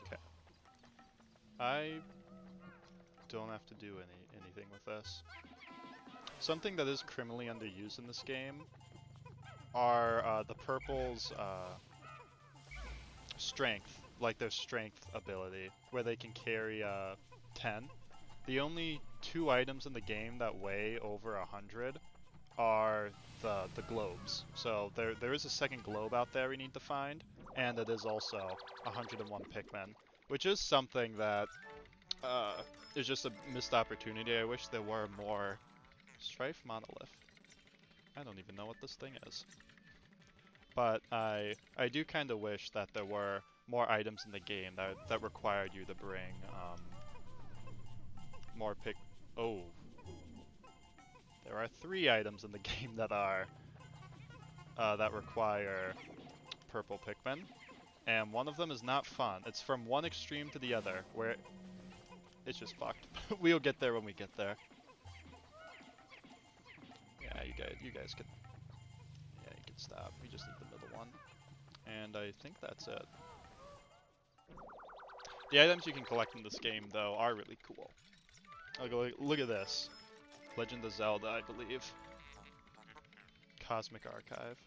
Okay. I don't have to do anything with this. Something that is criminally underused in this game are the purple's strength, like their strength ability, where they can carry 10. The only 2 items in the game that weigh over 100 are the globes. So there is a second globe out there we need to find, and it is also 101 Pikmin, which is something that is just a missed opportunity. I wish there were more. Strife Monolith. I don't even know what this thing is. But I do kind of wish that there were more items in the game that required you to bring more pick. Oh, there are 3 items in the game that are that require purple Pikmin, and one of them is not fun. It's from one extreme to the other, where it's just fucked. We'll get there when we get there. Yeah, you guys can. Yeah, you can stop. We just need the middle one, and I think that's it. The items you can collect in this game, though, are really cool. Look at this. Legend of Zelda, I believe. Cosmic Archive.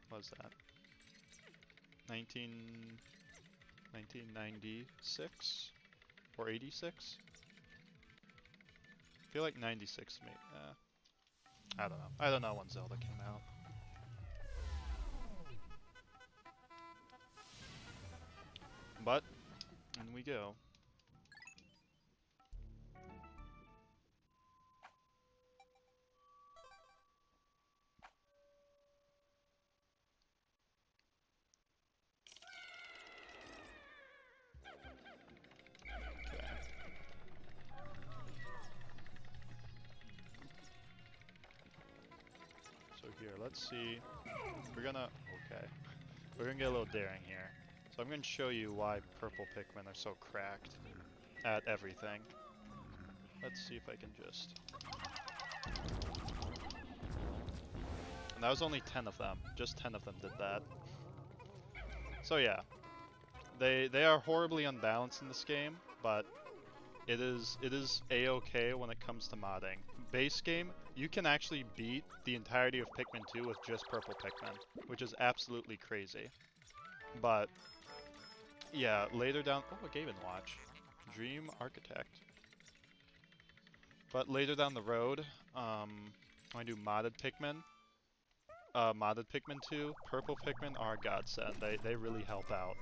What was that? 1996? Or 86? I feel like 96 me. I don't know. I don't know when Zelda came out. But, in we go. Here, let's see. We're gonna get a little daring here. So I'm gonna show you why purple Pikmin are so cracked at everything. Let's see if I can just... And that was only 10 of them. Just 10 of them did that. So yeah. They are horribly unbalanced in this game, but it is a-okay when it comes to modding. Base game, you can actually beat the entirety of Pikmin 2 with just purple Pikmin, which is absolutely crazy. But yeah, later down... Oh, a Game & Watch. Dream Architect. But later down the road, when I do modded Pikmin, modded Pikmin 2, purple Pikmin are a godsend. They really help out,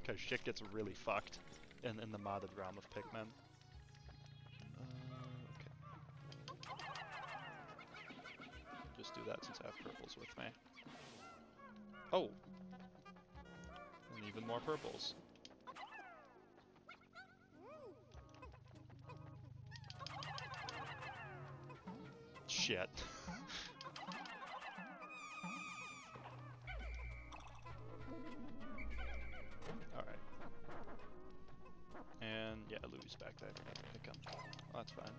because shit gets really fucked in the modded realm of Pikmin. Okay. Just do that since I have purples with me. Oh! And even more purples. Shit. Alright. And yeah, Louie's back there. I forgot to pick him. Oh, that's fine.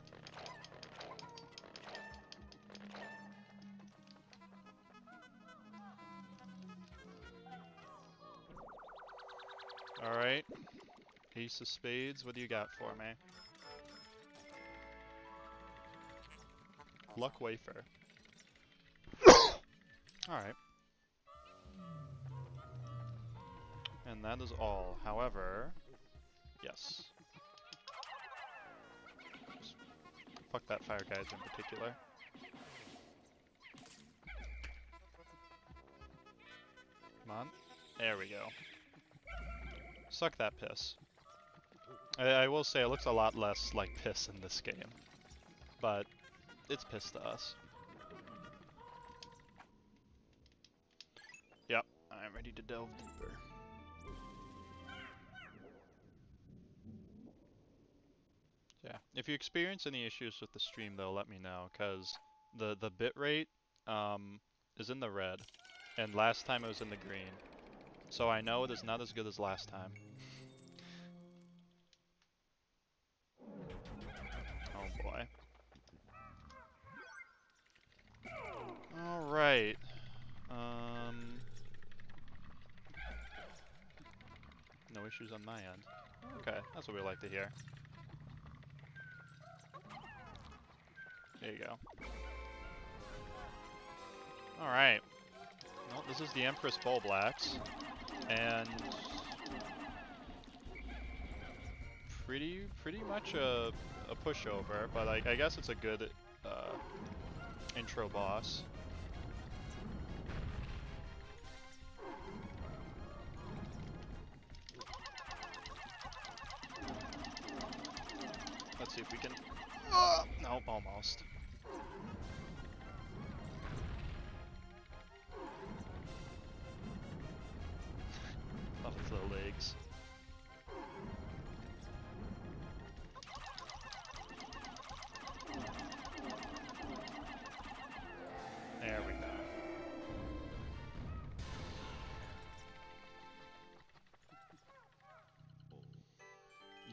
Alright. Ace of spades, what do you got for me? Luck wafer. Alright. And that is all. However, yes. Just fuck that fire guys in particular. Come on. There we go. Suck that piss. I will say it looks a lot less like piss in this game. But it's piss to us. Yep, I'm ready to delve deeper. Yeah, if you experience any issues with the stream though, let me know, cause the bitrate is in the red, and last time it was in the green. So I know it is not as good as last time. Oh boy. Alright. No issues on my end. Okay, that's what we like to hear. There you go. Alright. Well, this is the Empress Bull Blacks. And pretty much a pushover, but I guess it's a good intro boss. Let's see if we can... nope, almost. Off its little legs. There we go.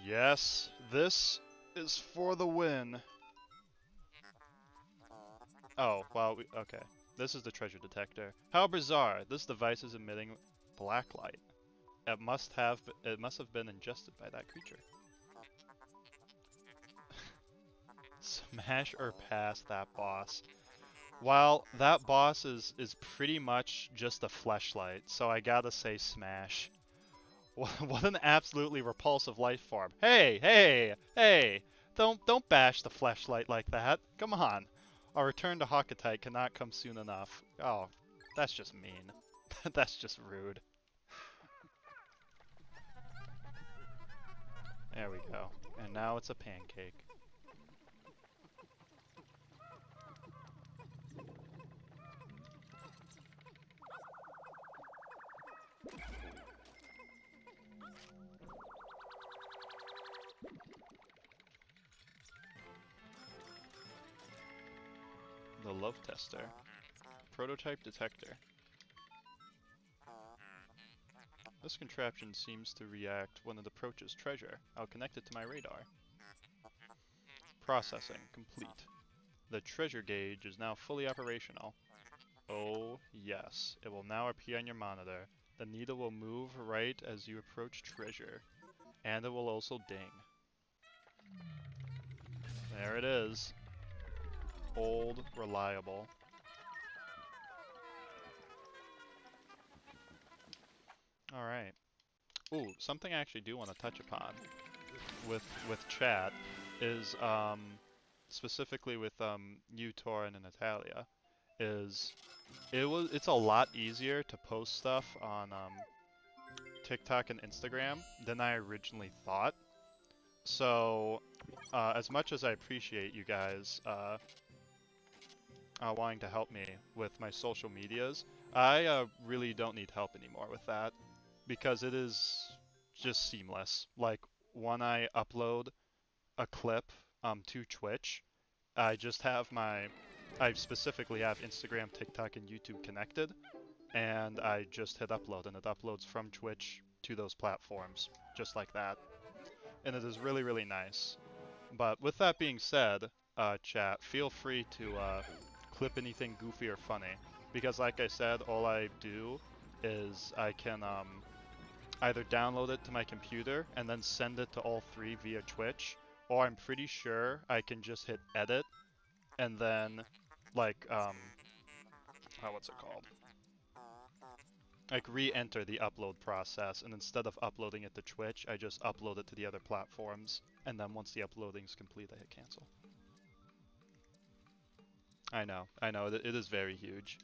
Yes, this is for the win. Oh, well, okay. This is the treasure detector. How bizarre! This device is emitting black light. It must have been ingested by that creature. Smash or pass that boss. Well, that boss is pretty much just a fleshlight, so I gotta say smash. What an absolutely repulsive life form. Hey, hey, hey! Don't bash the fleshlight like that. Come on. Our return to Hawkatite cannot come soon enough. Oh, that's just mean. That's just rude. There we go. And now it's a pancake. The love tester. Prototype detector. This contraption seems to react when it approaches treasure. I'll connect it to my radar. Processing complete. The treasure gauge is now fully operational. Oh yes, it will now appear on your monitor. The needle will move right as you approach treasure. And it will also ding. There it is. Old, reliable. Alright. Ooh, something I actually do want to touch upon with chat is specifically with you, Torin, and Natalia, is it's a lot easier to post stuff on TikTok and Instagram than I originally thought. So as much as I appreciate you guys wanting to help me with my social medias. I really don't need help anymore with that because it is just seamless. Like when I upload a clip to Twitch, I just have I specifically have Instagram, TikTok, and YouTube connected, and I just hit upload, and it uploads from Twitch to those platforms, just like that. And it is really, really nice. But with that being said, chat, feel free to clip anything goofy or funny, because like I said, all I do is I can either download it to my computer and then send it to all three via Twitch, or I'm pretty sure I can just hit edit and then like what's it called? Like re-enter the upload process, and instead of uploading it to Twitch, I just upload it to the other platforms, and then once the uploading is complete, I hit cancel. I know, it is very huge.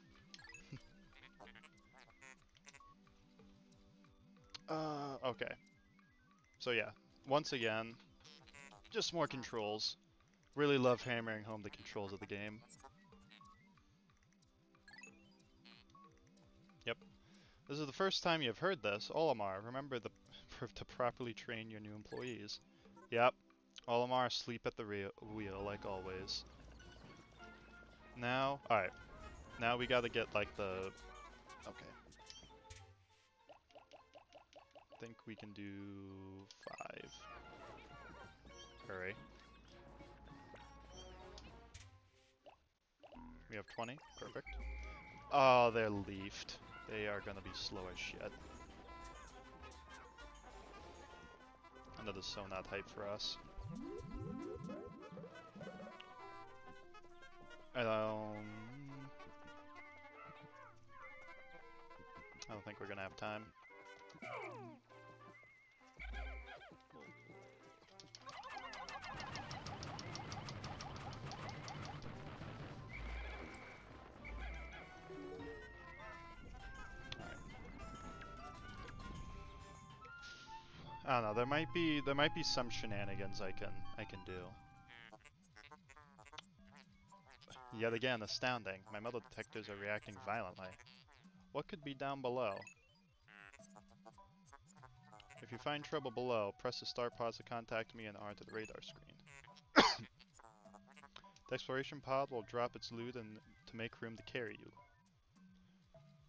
Okay. So yeah, once again, just more controls. Really love hammering home the controls of the game. Yep. This is the first time you've heard this. Olimar, remember to properly train your new employees. Yep. Olimar, sleep at the wheel, like always. Now, alright. Now we gotta get, like, the... Okay. I think we can do 5. Hurry. We have 20. Perfect. Oh, they're leafed. They are gonna be slow as shit. And that is so not hype for us. I don't think we're gonna have time. I don't know. There might be some shenanigans I can do. Yet again, astounding. My metal detectors are reacting violently. What could be down below? If you find trouble below, press the start pause to contact me and R to the radar screen. The exploration pod will drop its loot and to make room to carry you.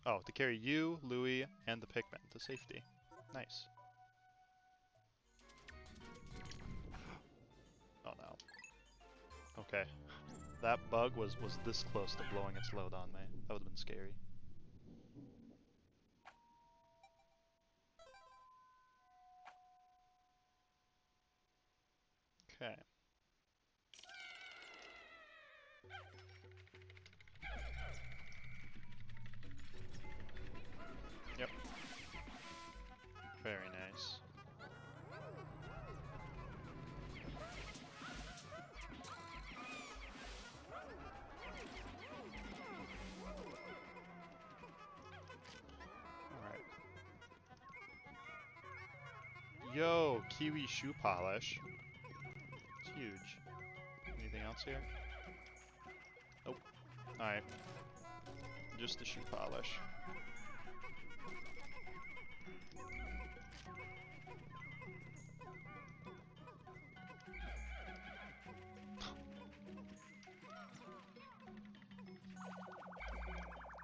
Oh, to carry you, Louie, and the Pikmin to safety. Nice. Oh no. Okay. That bug was this close to blowing its load on me. That would have been scary. Okay. Yep. Very nice. Alright. Yo, kiwi shoe polish. It's huge. Anything else here? Nope. Alright. Just the shoe polish.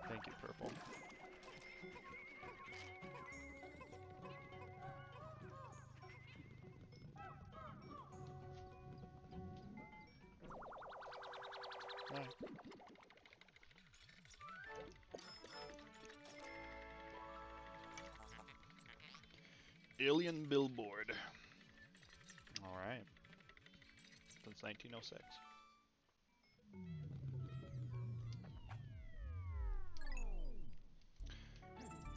Thank you, Purple. Alright. Alien billboard. Alright. Since 1906.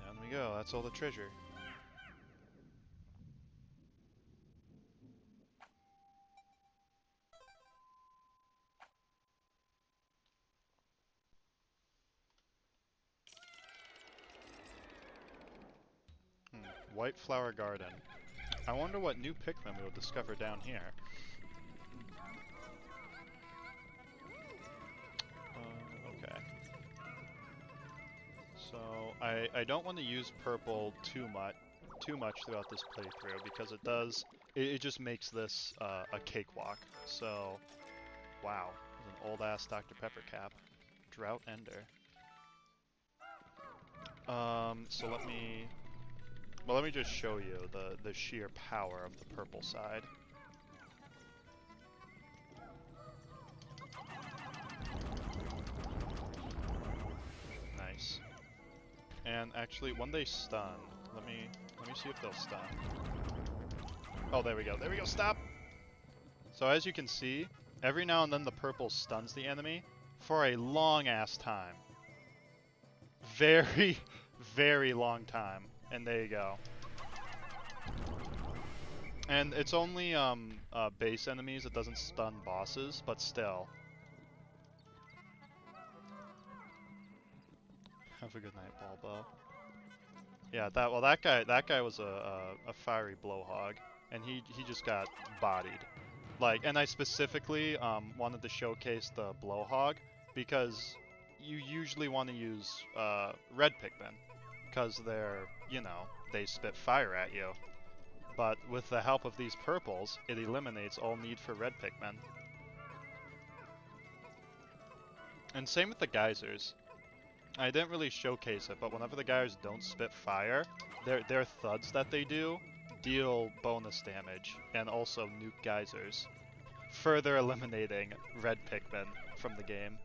Down we go. That's all the treasure. White Flower Garden. I wonder what new Pikmin we'll discover down here. I don't want to use purple too much throughout this playthrough because it just makes this a cakewalk. So, wow, there's an old ass Dr. Pepper cap, Drought Ender. So let me just show you the sheer power of the purple side. Nice. And actually, when they stun, let me see if they'll stun. Oh, there we go. There we go. Stop. So as you can see, every now and then the purple stuns the enemy for a long ass time. Very, very long time. And there you go. And it's only base enemies, it doesn't stun bosses, but still. Have a good night, Balbo. Yeah, that guy was a fiery blowhog, and he just got bodied. Like, and I specifically wanted to showcase the blowhog because you usually want to use red Pikmin because they're, you know, they spit fire at you. But with the help of these purples, it eliminates all need for red Pikmin. And same with the geysers. I didn't really showcase it, but whenever the geysers don't spit fire, their thuds that they do deal bonus damage and also nuke geysers, further eliminating red Pikmin from the game.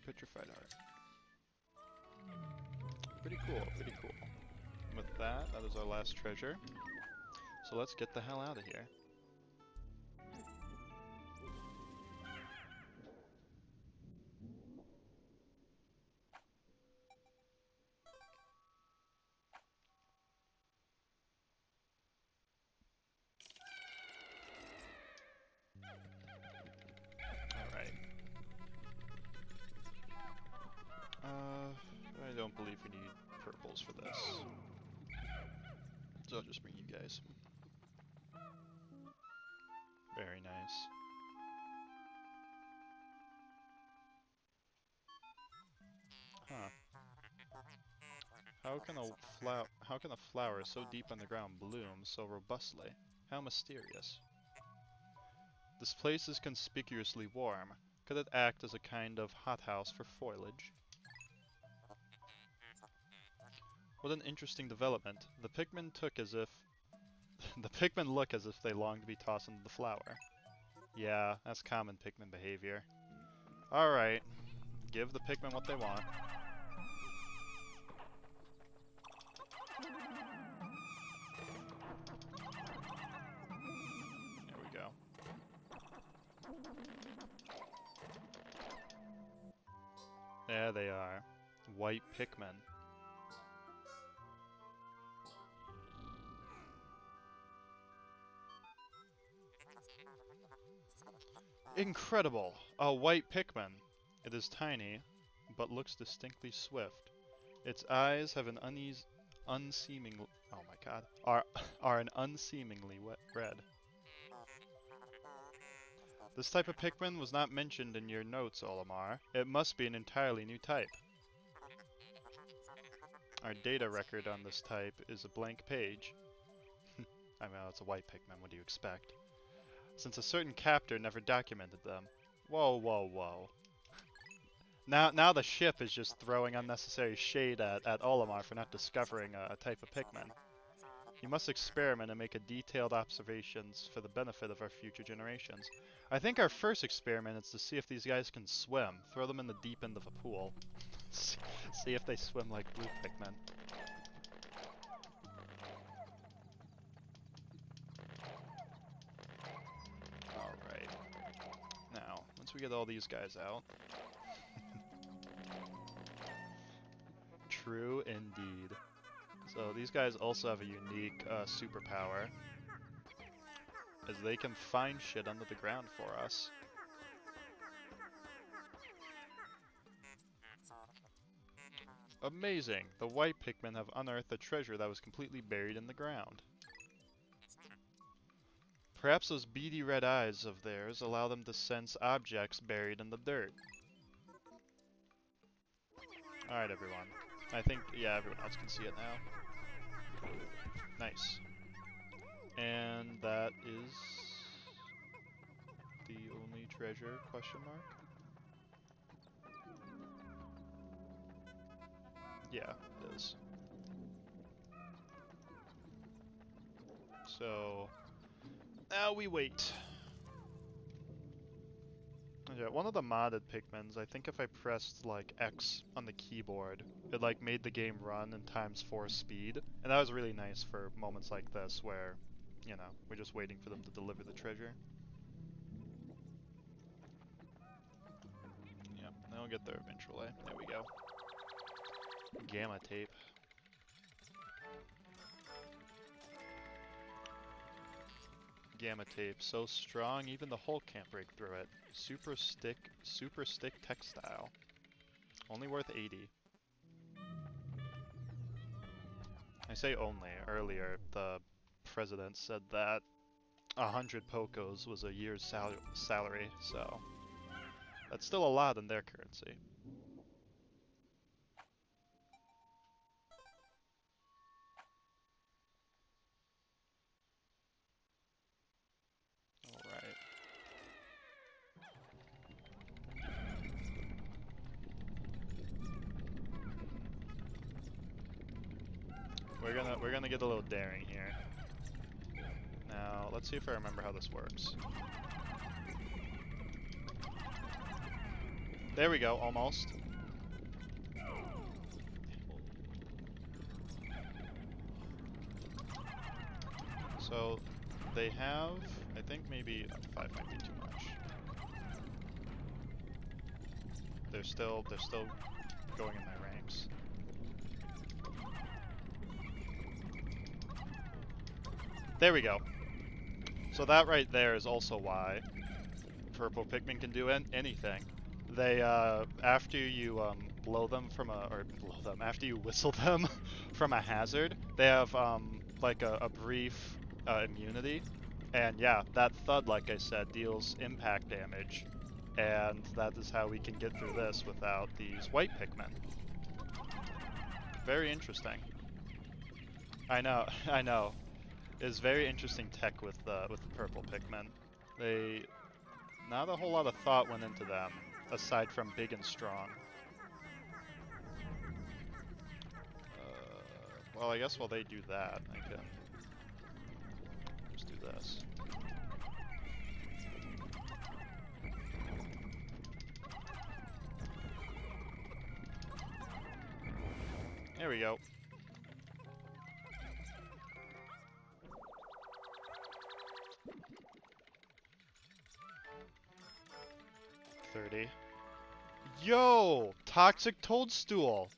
Petrified heart. Pretty cool, pretty cool. With that is our last treasure. So let's get the hell out of here. Alright. I don't believe we need purples for this. So I'll just bring you guys. Very nice. Huh. How can a flower so deep on the ground bloom so robustly? How mysterious. This place is conspicuously warm. Could it act as a kind of hothouse for foliage? What an interesting development. The Pikmin took as if the Pikmin look as if they long to be tossed into the flower. Yeah, that's common Pikmin behavior. Alright. Give the Pikmin what they want. There we go. There they are. White Pikmin. Incredible! A white Pikmin. It is tiny, but looks distinctly swift. Its eyes have an unseeming. Oh my god. Are an unseemingly red. This type of Pikmin was not mentioned in your notes, Olimar. It must be an entirely new type. Our data record on this type is a blank page. I mean, it's a white Pikmin, what do you expect? Since a certain captor never documented them. Whoa, whoa, whoa. Now the ship is just throwing unnecessary shade at Olimar for not discovering a type of Pikmin. You must experiment and make a detailed observations for the benefit of our future generations. I think our first experiment is to see if these guys can swim. Throw them in the deep end of a pool. See if they swim like blue Pikmin. Alright. Now, once we get all these guys out... True indeed. So these guys also have a unique superpower, as they can find shit under the ground for us. Amazing! The white Pikmin have unearthed a treasure that was completely buried in the ground. Perhaps those beady red eyes of theirs allow them to sense objects buried in the dirt. Alright, everyone. I think, yeah, everyone else can see it now. Nice. And that is the only treasure, question mark? Yeah, it is. So, now we wait. Yeah, one of the modded Pikmins, I think if I pressed like X on the keyboard, it like made the game run in ×4 speed. And that was really nice for moments like this where, you know, we're just waiting for them to deliver the treasure. Yep, they'll get there eventually. There we go. Gamma tape. Gamma tape, so strong even the Hulk can't break through it. Super stick textile. Only worth 80. I say only. Earlier, the president said that 100 Pocos was a year's salary, so that's still a lot in their currency. Alright. We're gonna get a little daring here. Now, let's see if I remember how this works. There we go, almost. So, they have, I think maybe 5 might be too much. They're still going in their ranks. There we go. So that right there is also why purple Pikmin can do anything. They, after you, blow them from after you whistle them from a hazard, they have, like a brief, immunity. And yeah, that thud, like I said, deals impact damage. And that is how we can get through this without these white Pikmin. Very interesting. I know, I know. It's very interesting tech with the purple Pikmin. Not a whole lot of thought went into them, aside from big and strong. Well, I guess while they do that, I can just do this. There we go. $30. Yo! Toxic Toadstool!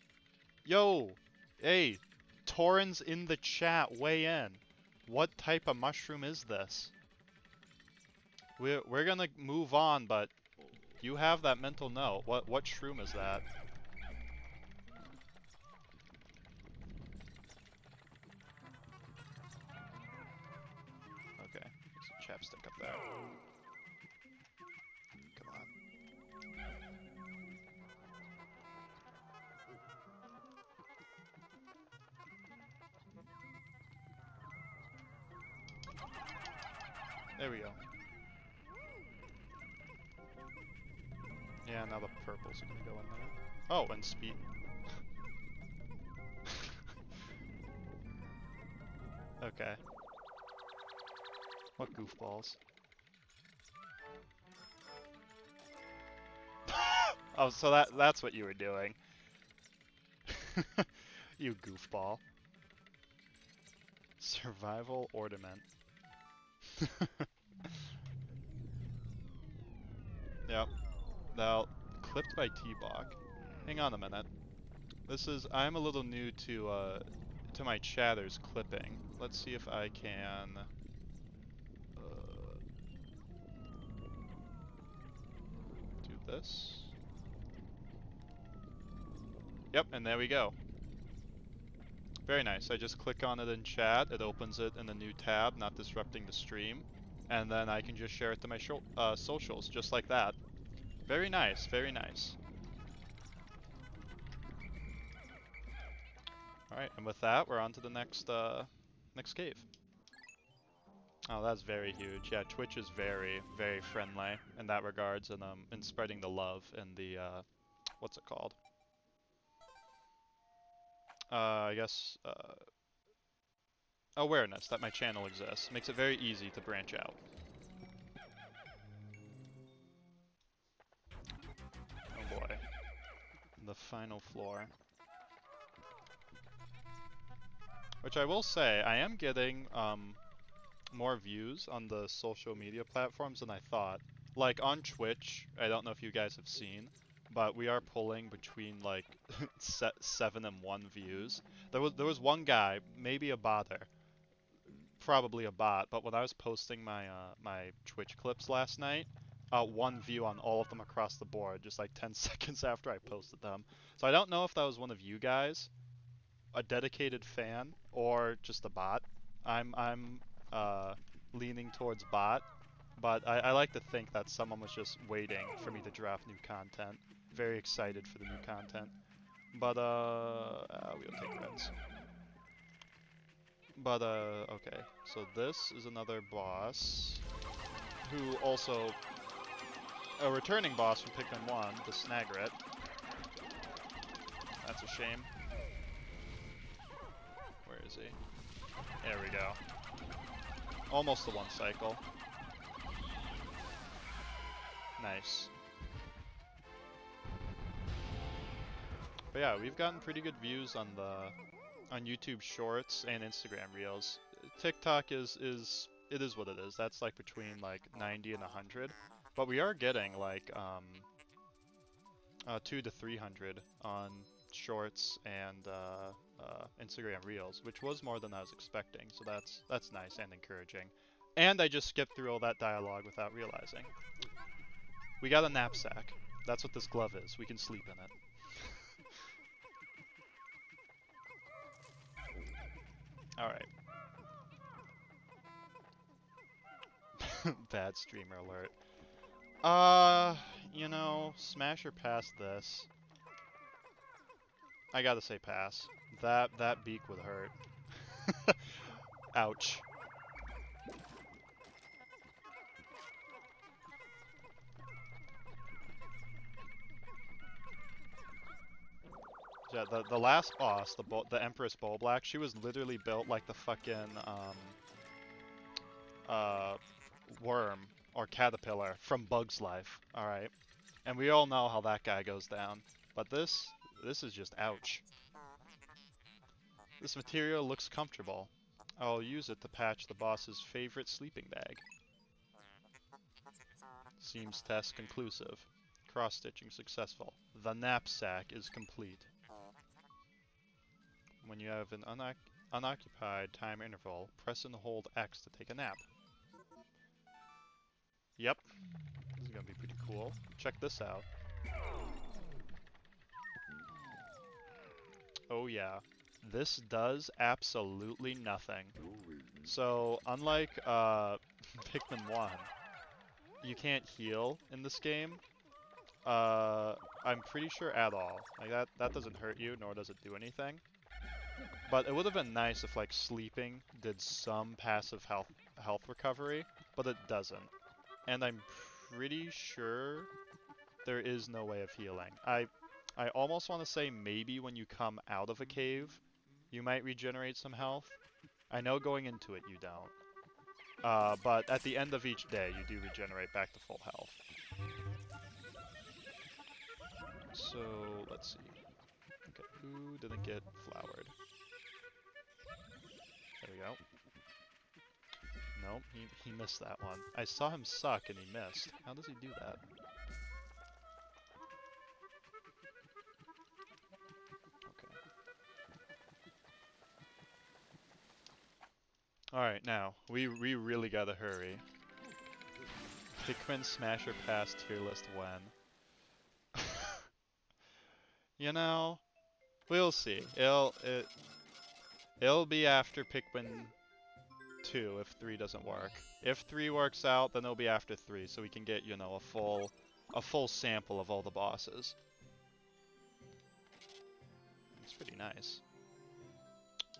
Yo! Hey! Torrens in the chat, weigh in. What type of mushroom is this? We're gonna move on, but you have that mental note. What shroom is that? Okay, some chapstick up there. Come on. There we go. Yeah, now the purples are gonna go in there. Oh, and speed. Okay. What goofballs. Oh, so that's what you were doing. You goofball. Survival ornament. Yep. Now, clipped by T-Bach. Hang on a minute. I'm a little new to my chatters clipping. Let's see if I can, do this. Yep, and there we go. Very nice. I just click on it in chat. It opens it in a new tab, not disrupting the stream. and then I can just share it to my socials, just like that. Very nice, very nice. Alright, and with that, we're on to the next cave. Oh, that's very huge. Yeah, Twitch is very, very friendly in that regards, and in spreading the love and the what's it called? I guess awareness that my channel exists. Makes it very easy to branch out. Oh boy, the final floor. Which I will say, I am getting more views on the social media platforms than I thought. Like on Twitch, I don't know if you guys have seen, but we are pulling between like 7 and 1 views. There was one guy, maybe a botter, probably a bot, but when I was posting my Twitch clips last night, 1 view on all of them across the board, just like 10 seconds after I posted them. So I don't know if that was one of you guys, a dedicated fan, or just a bot. I'm leaning towards bot, but I like to think that someone was just waiting for me to drop new content. Very excited for the new content. But we'll take reds. But okay. So this is another boss who also a returning boss from Pikmin 1, the Snagret. That's a shame. Where is he? There we go. Almost the 1 cycle. Nice. But yeah, we've gotten pretty good views on YouTube Shorts and Instagram Reels. TikTok is it is what it is. That's like between like 90 and 100. But we are getting like 2 to 300 on Shorts and Instagram Reels, which was more than I was expecting. So that's nice and encouraging. And I just skipped through all that dialogue without realizing. We got a knapsack. That's what this glove is. We can sleep in it. Alright. Bad streamer alert. You know, smash or pass this. I gotta say pass. That beak would hurt. Ouch. Yeah, the last boss, the Empress Bullblack, she was literally built like the fucking worm or caterpillar from Bug's Life. All right, and we all know how that guy goes down. But this is just ouch. This material looks comfortable. I'll use it to patch the boss's favorite sleeping bag. Seems test conclusive. Cross-stitching successful. The knapsack is complete. When you have an unoccupied time interval, press and hold X to take a nap. Yep. This is gonna be pretty cool. Check this out. Oh yeah. This does absolutely nothing. So, unlike Pikmin 1, you can't heal in this game. I'm pretty sure at all. Like that doesn't hurt you, nor does it do anything. But it would have been nice if like sleeping did some passive health recovery, but it doesn't. And I'm pretty sure there is no way of healing. I almost want to say maybe when you come out of a cave, you might regenerate some health. I know going into it you don't. But at the end of each day, you do regenerate back to full health. So, let's see. Okay, who didn't get flowered? There we go. Nope, he missed that one. I saw him suck and he missed. How does he do that? Okay. Alright, now, we really gotta hurry. Pikmin Smasher Pass tier list when? You know, we'll see. It'll be after Pikmin 2 if 3 doesn't work. If 3 works out, then it'll be after 3, so we can get, you know, a full sample of all the bosses. It's pretty nice.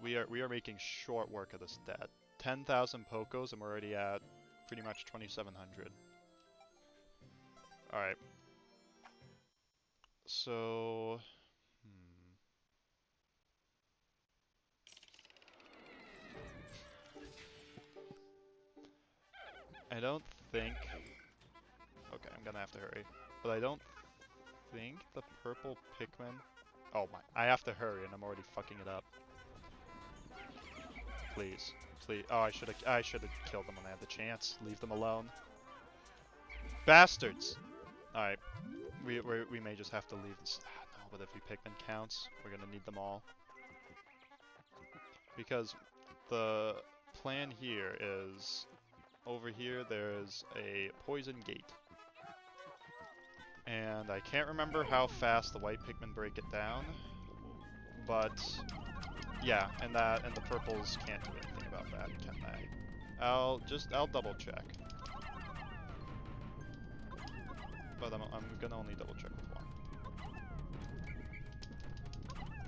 We are making short work of this debt. 10,000 Pokos and we're already at pretty much 2,700. Alright. So... I don't think... Okay, I'm gonna have to hurry. But I don't think the purple Pikmin... Oh my, I have to hurry and I'm already fucking it up. Please. Please. Oh, I should have killed them when I had the chance. Leave them alone. Bastards! Alright. We may just have to leave this... no, but every Pikmin counts. We're gonna need them all. Because the plan here is... Over here, there's a poison gate. And I can't remember how fast the white Pikmin break it down. But... yeah, and the purples can't do anything about that, can they? I'll double check. But I'm gonna only double check with one.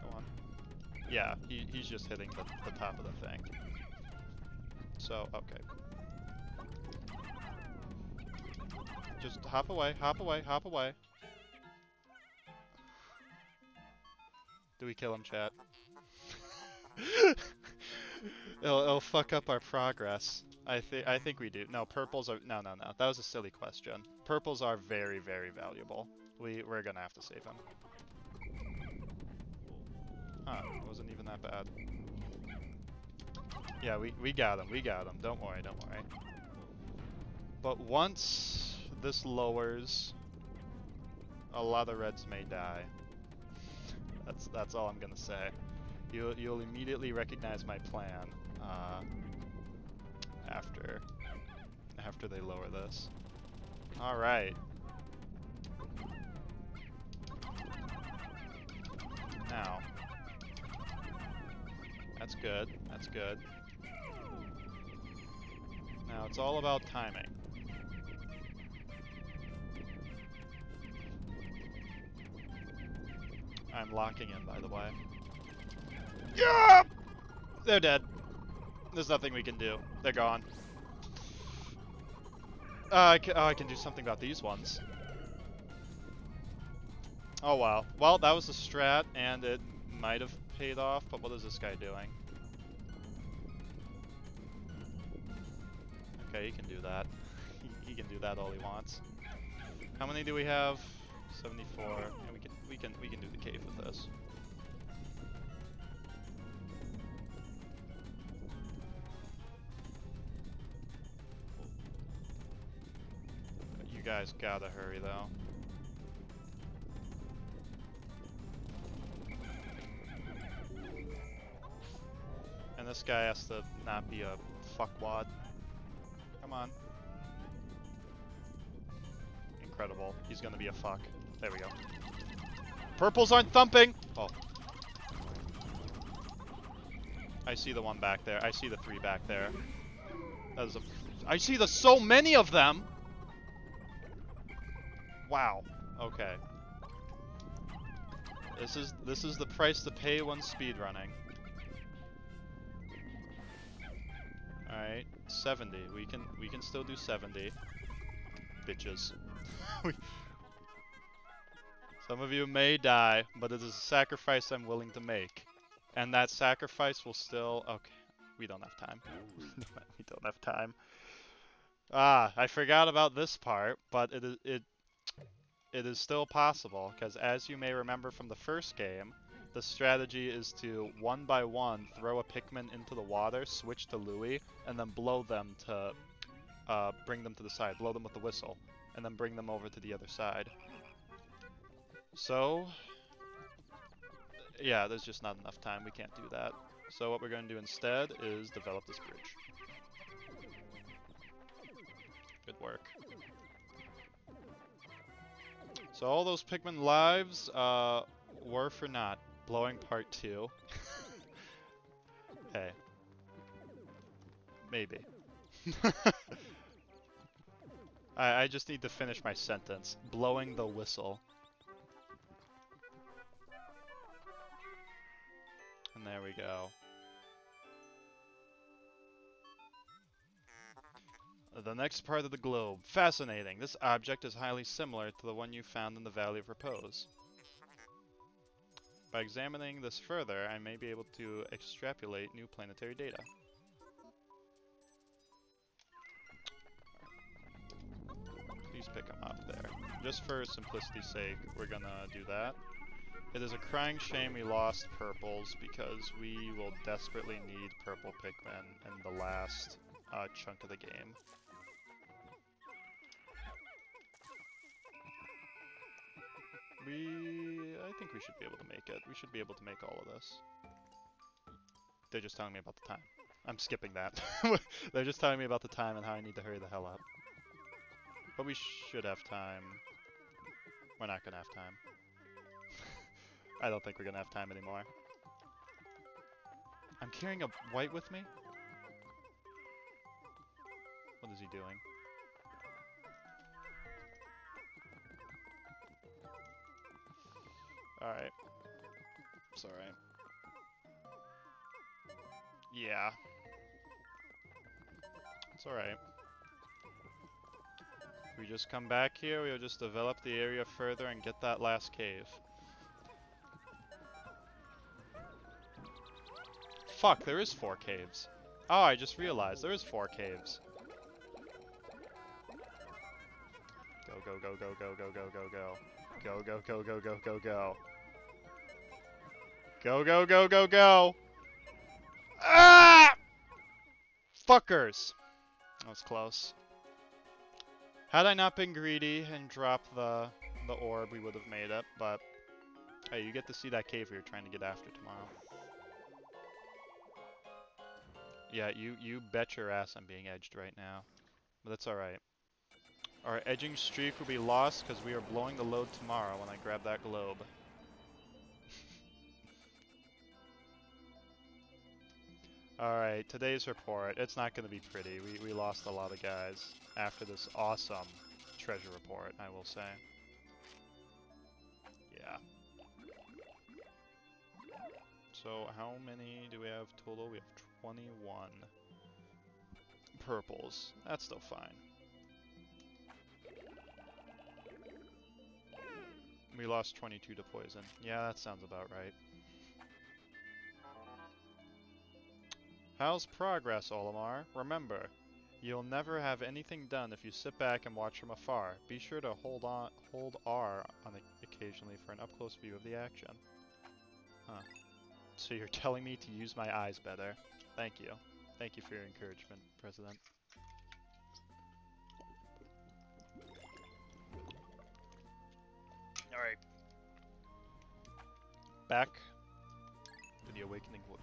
Go on. Yeah, he's just hitting the top of the thing. So, okay. Just hop away, hop away, hop away. Do we kill him, chat? it'll fuck up our progress. I think we do. No, purples are... No. That was a silly question. Purples are very, very valuable. We're gonna have to save him. Huh, it wasn't even that bad. Yeah, we got him. We got him. Don't worry, don't worry. But once this lowers, a lot of reds may die. That's all I'm gonna say. You'll immediately recognize my plan after they lower this. All right. Now, that's good. That's good. Now it's all about timing. I'm locking in, by the way. Yeah! They're dead. There's nothing we can do. They're gone. I can do something about these ones. Oh wow. Well, that was a strat, and it might have paid off, but what is this guy doing? Okay, he can do that. He can do that all he wants. How many do we have? 74. Yeah, we can do the cave with this. You guys gotta hurry though. And this guy has to not be a fuckwad. Come on. Incredible. He's gonna be a fuck. There we go. Purples aren't thumping! Oh. I see the one back there. I see the 3 back there. That is a... I see the so many of them! Wow. Okay. This is the price to pay when speedrunning. Alright, 70. We can still do 70. Bitches. Some of you may die, but it is a sacrifice I'm willing to make. And that sacrifice will still... Okay, we don't have time. We don't have time. Ah, I forgot about this part, but it is still possible, because as you may remember from the first game, the strategy is to, one by one, throw a Pikmin into the water, switch to Louie, and then blow them to bring them to the side. Blow them with the whistle, and then bring them over to the other side. So, yeah, there's just not enough time. We can't do that. So what we're going to do instead is develop this bridge. Good work. So all those Pikmin lives were for naught. Blowing part 2. Hey. Maybe. I just need to finish my sentence. Blowing the whistle. And there we go. The next part of the globe. Fascinating. This object is highly similar to the one you found in the Valley of Repose. By examining this further, I may be able to extrapolate new planetary data. Please pick him up there. Just for simplicity's sake, we're gonna do that. It is a crying shame we lost purples because we will desperately need purple Pikmin in the last chunk of the game. I think we should be able to make it. We should be able to make all of this. They're just telling me about the time. I'm skipping that. They're just telling me about the time and how I need to hurry the hell up. But we should have time. We're not gonna have time. I don't think we're gonna have time anymore. I'm carrying a white with me? What is he doing? Alright. It's alright. Yeah. It's alright. If we just come back here, we'll just develop the area further and get that last cave. Fuck, there is 4 caves. Oh, I just realized there is 4 caves. Go, go, go, go, go, go, go, go, go. Go, go, go, go, go, go, go. Go, go, go, go, go! Ah! Fuckers! That was close. Had I not been greedy and dropped the orb, we would have made it, but... Hey, you get to see that cave we were trying to get after tomorrow. Yeah, you bet your ass I'm being edged right now. But that's alright. Our edging streak will be lost because we are blowing the load tomorrow when I grab that globe. Alright, today's report. It's not going to be pretty. We lost a lot of guys after this awesome treasure report, I will say. Yeah. So how many do we have total? We have 21 purples. That's still fine. We lost 22 to poison. Yeah, that sounds about right. How's progress, Olimar? Remember, you'll never have anything done if you sit back and watch from afar. Be sure to hold R on occasionally for an up-close view of the action. Huh. So you're telling me to use my eyes better. Thank you. Thank you for your encouragement, President. Alright. Back to the Awakening Wood.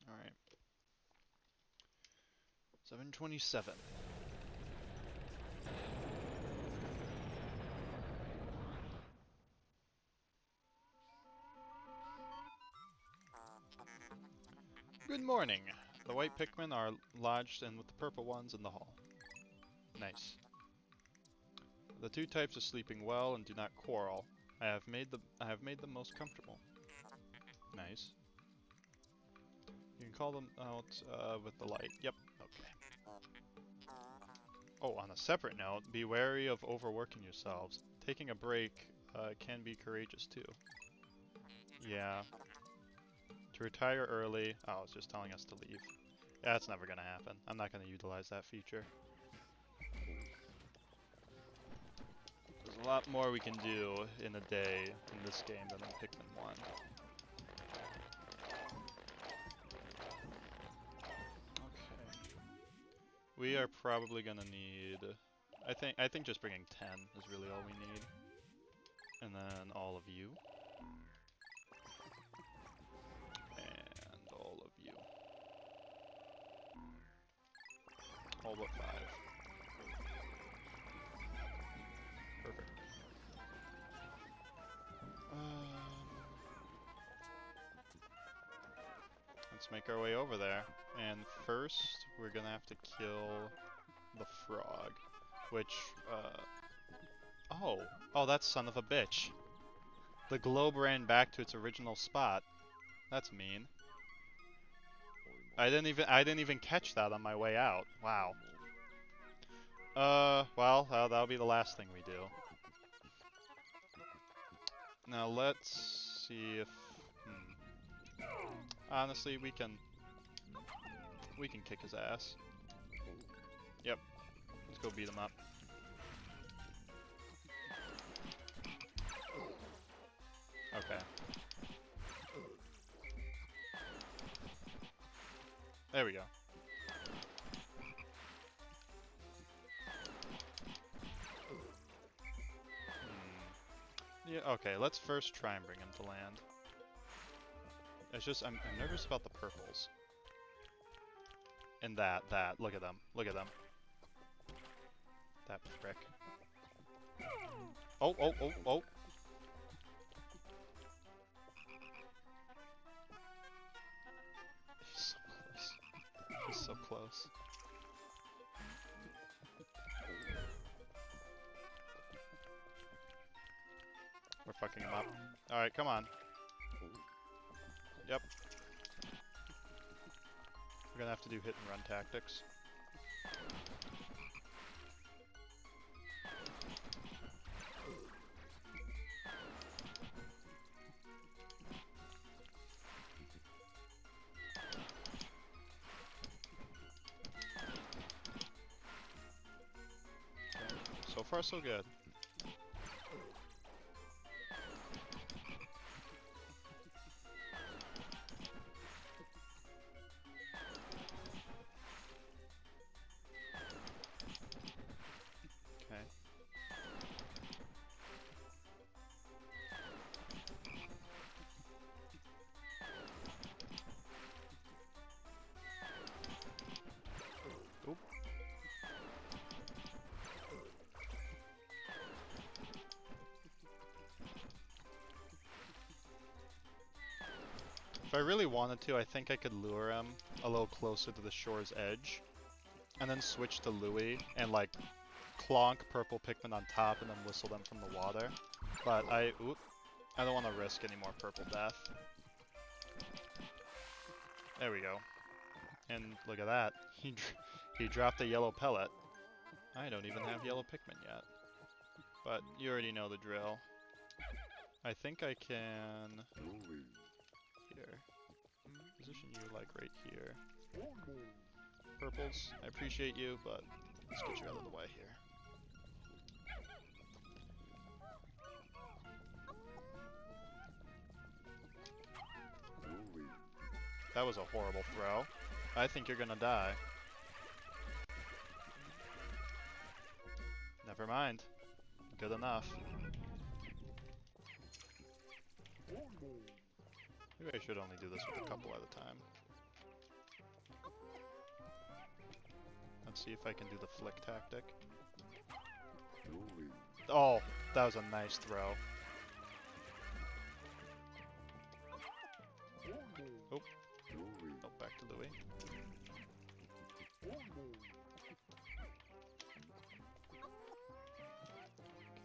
Alright. 727. Good morning. The white Pikmin are lodged in with the purple ones in the hall. Nice. The 2 types are sleeping well and do not quarrel. I have made them most comfortable. Nice. You can call them out with the light. Yep. Okay. Oh, on a separate note, be wary of overworking yourselves. Taking a break can be courageous too. Yeah. To retire early. Oh, it's just telling us to leave. Yeah, that's never gonna happen. I'm not gonna utilize that feature. There's a lot more we can do in a day in this game than in Pikmin 1. Okay. We are probably gonna need... I think just bringing 10 is really all we need. And then all of you. And all of you. All but 5. Perfect. Let's let's make our way over there. And first, we're gonna have to kill the frog, which, oh, that son of a bitch. The globe ran back to its original spot. That's mean. I didn't even catch that on my way out. Wow. Well, that'll be the last thing we do. Now let's see if, honestly, we can kick his ass. Yep. Let's go beat him up. Okay. There we go. Yeah, okay, let's first try and bring him to land. It's just, I'm nervous about the purples. And that, look at them, look at them. That prick. Oh. He's so close. He's so close. We're fucking him up. Alright, come on. Yep. We're gonna have to do hit and run tactics. Okay. So far, so good. If I really wanted to, I think I could lure him a little closer to the shore's edge, and then switch to Louis and like clonk purple Pikmin on top and then whistle them from the water. But I don't want to risk any more purple death. There we go. And look at that. He dropped a yellow pellet. I don't even have yellow Pikmin yet. But you already know the drill. I think I can... Here. Position you like right here. Purples, I appreciate you, but let's get you out of the way here. That was a horrible throw. I think you're gonna die. Never mind. Good enough. Maybe I should only do this with a couple at a time. Let's see if I can do the flick tactic. Oh, that was a nice throw. Oh. Oh, back to Louis.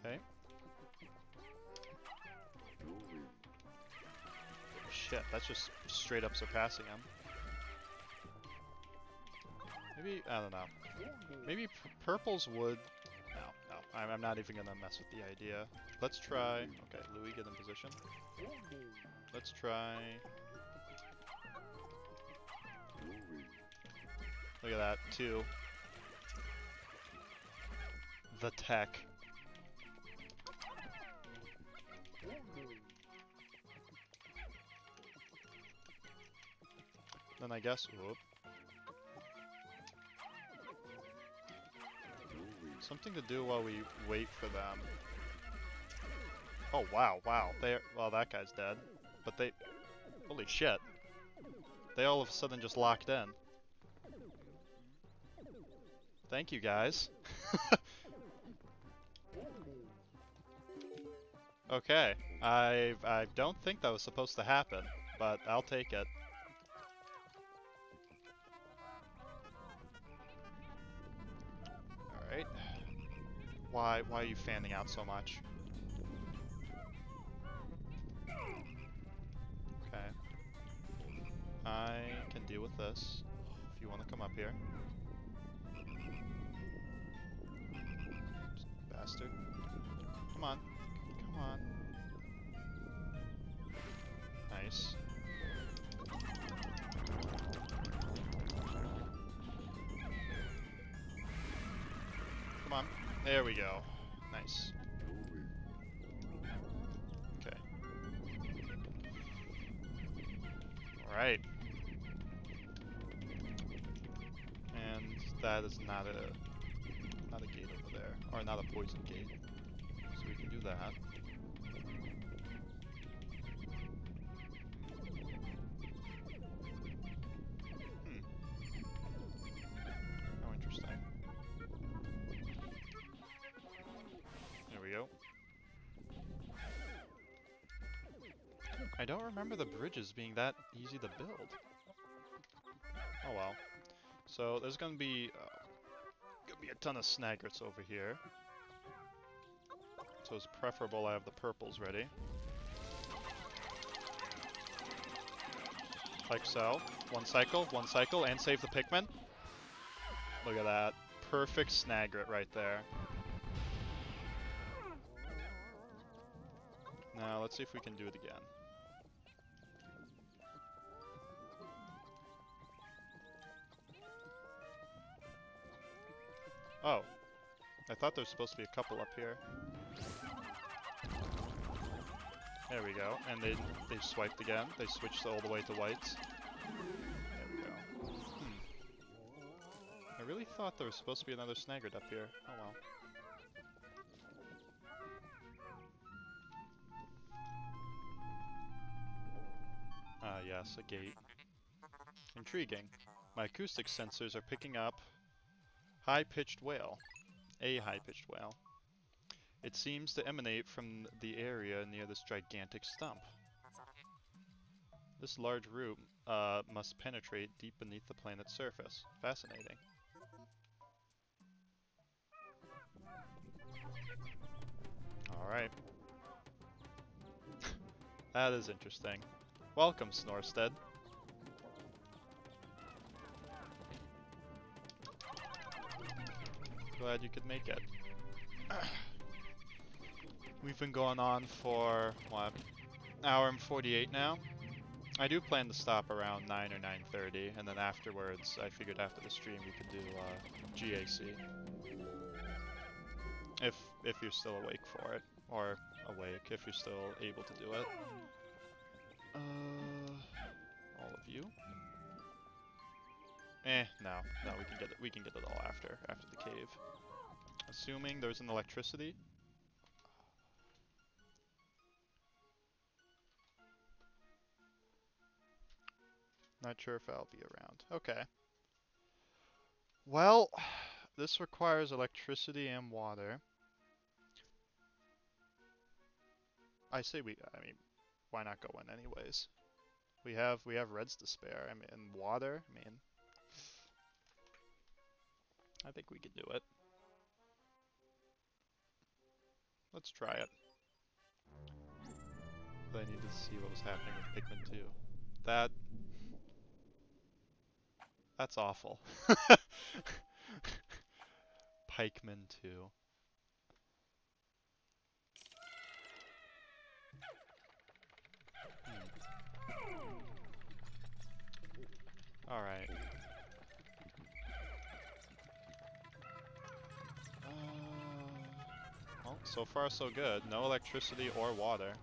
Okay. Shit, that's just straight up surpassing him. Maybe, I don't know. Maybe purples would... No, I'm not even gonna mess with the idea. Let's try... Okay, Louis, get in position. Let's try... Look at that, 2. The tech. Then I guess, whoop. Something to do while we wait for them. Oh wow, well that guy's dead. But they, holy shit. They all of a sudden just locked in. Thank you guys. Okay, I don't think that was supposed to happen, but I'll take it. Why are you fanning out so much? Okay. I can deal with this. If you want to come up here. Bastard. Come on. Come on. Nice. Come on. There we go. Nice. Okay. Alright. And that is not a gate over there. Or not a poison gate. So we can do that. How interesting. There we go. I don't remember the bridges being that easy to build. Oh well. So there's gonna be a ton of snaggerts over here. So it's preferable I have the purples ready. Like so. One cycle, and save the Pikmin. Look at that. Perfect snaggert right there. Now let's see if we can do it again. Oh. I thought there was supposed to be a couple up here. There we go. And they swiped again. They switched all the way to whites. There we go. I really thought there was supposed to be another snaggert up here. Oh well. Ah yes, a gate. Intriguing. My acoustic sensors are picking up high-pitched wail. A high-pitched wail. It seems to emanate from the area near this gigantic stump. This large root must penetrate deep beneath the planet's surface. Fascinating. Alright. That is interesting. Welcome, Snorstead. Glad you could make it. We've been going on for, what, hour and 48 now? I do plan to stop around 9 or 9:30, and then afterwards, I figured after the stream we could do GAC. If you're still awake for it, or awake, if you're still able to do it. All of you? No, we can get it all after the cave. Assuming there's an electricity. Not sure if I'll be around. Okay. Well, this requires electricity and water. I mean, why not go in anyways? We have reds to spare. I mean, and water. I mean, I think we could do it. Let's try it. But I needed to see what was happening with Pikmin 2. That's awful. Pikmin 2. Alright. Well, so far so good. No electricity or water.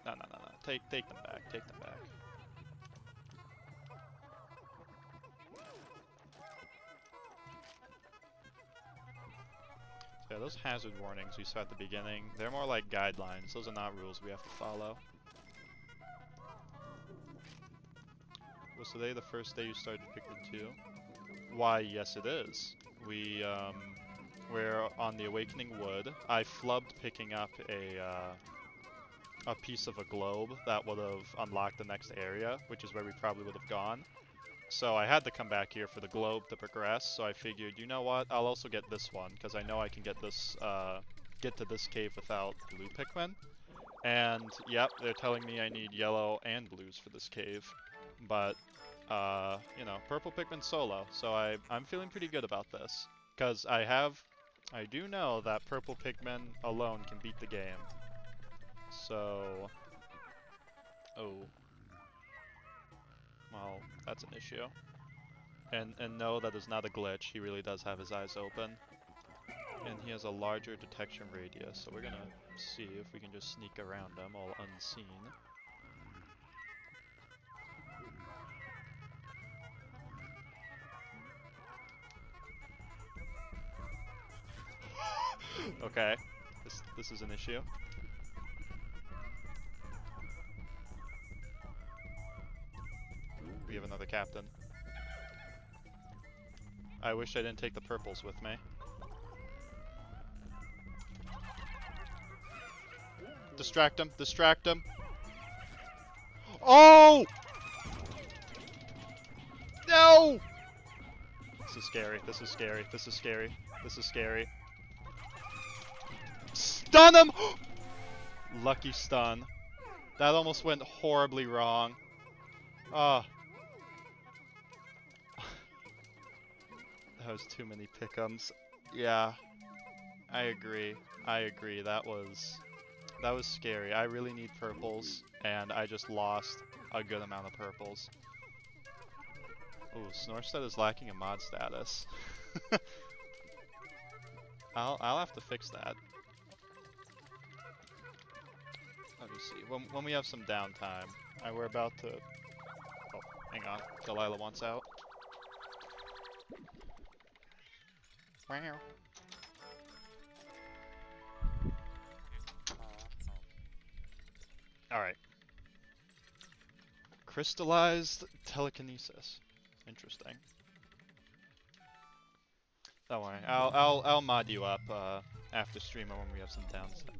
No. Take them back. Take them back. Yeah, those hazard warnings we saw at the beginning, they're more like guidelines. Those are not rules we have to follow. Was today the first day you started Pikmin 2? Why, yes it is. We're on the Awakening Wood. I flubbed picking up a piece of a globe that would have unlocked the next area, which is where we probably would have gone. So I had to come back here for the globe to progress, so I figured, you know what, I'll also get this one, because I know I can get this, get to this cave without blue Pikmin. And, yep, they're telling me I need yellow and blues for this cave. But, you know, purple Pikmin solo, so I'm feeling pretty good about this. Because I do know that purple Pikmin alone can beat the game. So, oh. Well, that's an issue. And no, that is not a glitch. He really does have his eyes open. And he has a larger detection radius, so we're gonna see if we can just sneak around him all unseen. Okay, this is an issue. We have another captain. I wish I didn't take the purples with me. Distract him, distract him. Oh! No! This is scary, this is scary, this is scary, this is scary. Stun him! Lucky stun. That almost went horribly wrong. Ah. That was too many pick'ems. Yeah. I agree. I agree. That was scary. I really need purples, and I just lost a good amount of purples. Ooh, Snorstead is lacking a mod status. I'll have to fix that. Let me see. When we have some downtime, we're about to. Oh, hang on. Delilah wants out. Wow. Alright. Crystallized telekinesis. Interesting. Don't worry. I'll mod you up after stream or when we have some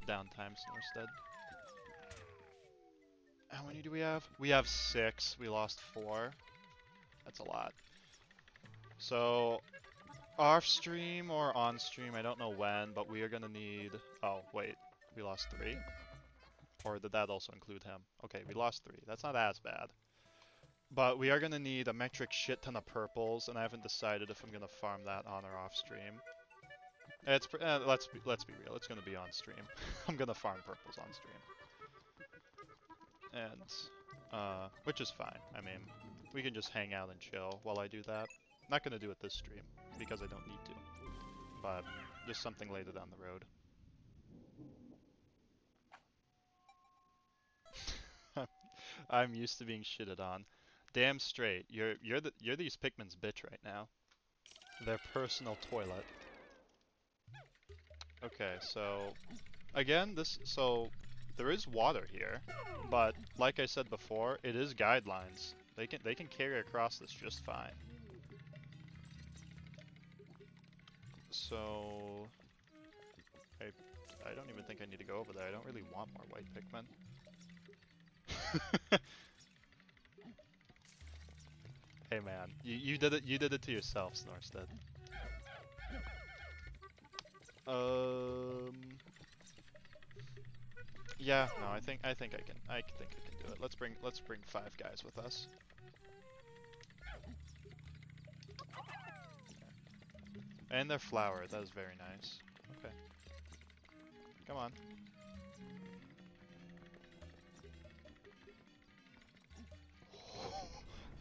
downtime, Snorstead. How many do we have? We have 6. We lost 4. That's a lot. So, off stream or on stream, I don't know when, but we are gonna need. Oh wait, we lost 3. Or did that also include him? Okay, we lost 3. That's not as bad. But we are gonna need a metric shit ton of purples, and I haven't decided if I'm gonna farm that on or off stream. It's let's be real. It's gonna be on stream. I'm gonna farm purples on stream. And which is fine. I mean, we can just hang out and chill while I do that. Not gonna do it this stream because I don't need to. But just something later down the road. I'm used to being shitted on. Damn straight. You're these Pikmin's bitch right now. Their personal toilet. Okay, so again, there is water here, but like I said before, it is guidelines. They can carry across this just fine. So I don't even think I need to go over there. I don't really want more white Pikmin. Hey man, you did it to yourself, Snorstead. Yeah, no, I think I can do it. Let's bring 5 guys with us. And they're flowered. That is very nice. Okay. Come on.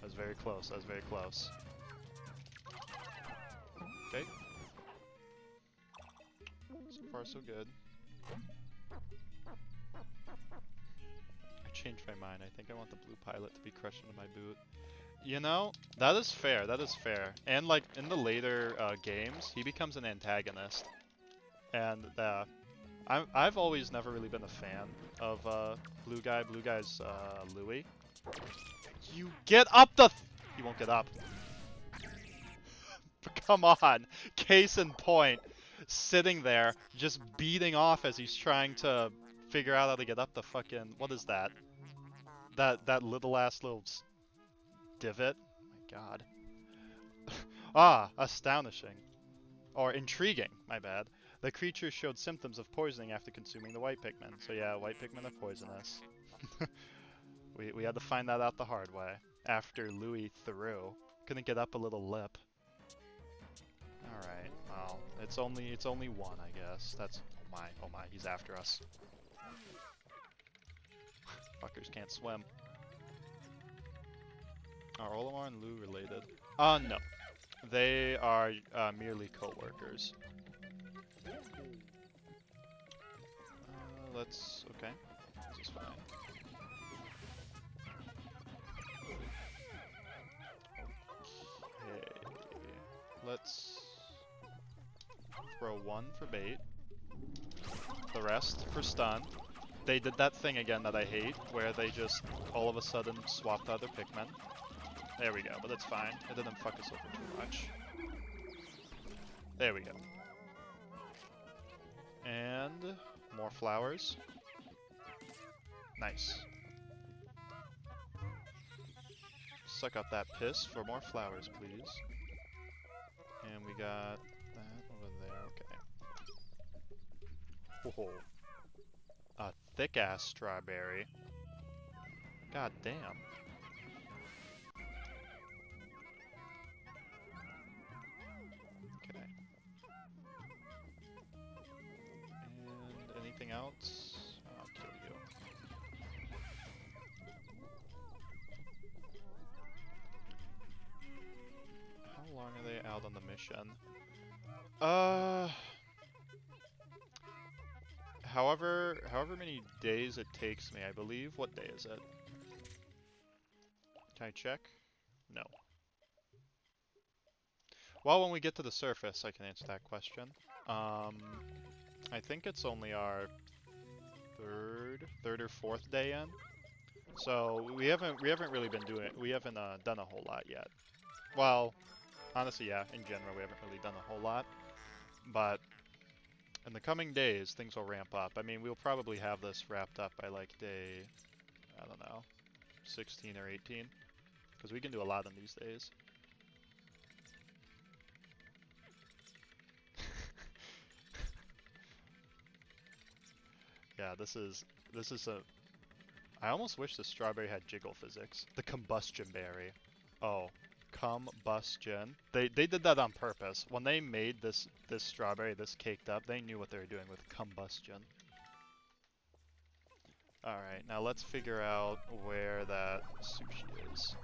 That was very close. That was very close. Okay. So far, so good. I changed my mind. I think I want the blue pilot to be crushed into my boot. You know, that is fair. That is fair. And like in the later games, he becomes an antagonist. And I've always never really been a fan of Blue Guy. Blue Guy's Louis. You get up the. You won't get up. Come on. Case in point. Sitting there, just beating off as he's trying to figure out how to get up the fucking, what is that? That little ass little divot? My god. Ah, astonishing. Or intriguing, my bad. The creature showed symptoms of poisoning after consuming the white Pikmin. So yeah, white Pikmin are poisonous. we had to find that out the hard way. After Louis threw. Couldn't get up a little lip. Alright, well, it's only one, I guess. That's, oh my, he's after us. Fuckers can't swim. Are Olimar and Lou related? No. They are merely co-workers. Okay. This is fine. Okay. Let's throw one for bait. The rest for stun. They did that thing again that I hate, where they just all of a sudden swapped other Pikmin. There we go, but that's fine. It didn't fuck us over too much. There we go. And more flowers. Nice. Suck up that piss for more flowers, please. And we got that over there, okay. Whoa. A thick-ass strawberry. God damn. Okay. And anything else? I'll kill you. How long are they out on the mission? However many days it takes me, I believe. What day is it? Can I check? No. Well, when we get to the surface, I can answer that question. I think it's only our third or fourth day in. So we haven't really been doing it. We haven't done a whole lot yet. Well, honestly, yeah. In general, we haven't really done a whole lot. But in the coming days, things will ramp up. I mean, we'll probably have this wrapped up by like day, I don't know, 16 or 18. Because we can do a lot in these days. Yeah, this is a... I almost wish the strawberry had jiggle physics. The combustion berry. Oh, combustion. They did that on purpose. When they made this strawberry this caked up, they knew what they were doing with combustion. Alright, now let's figure out where that sushi is.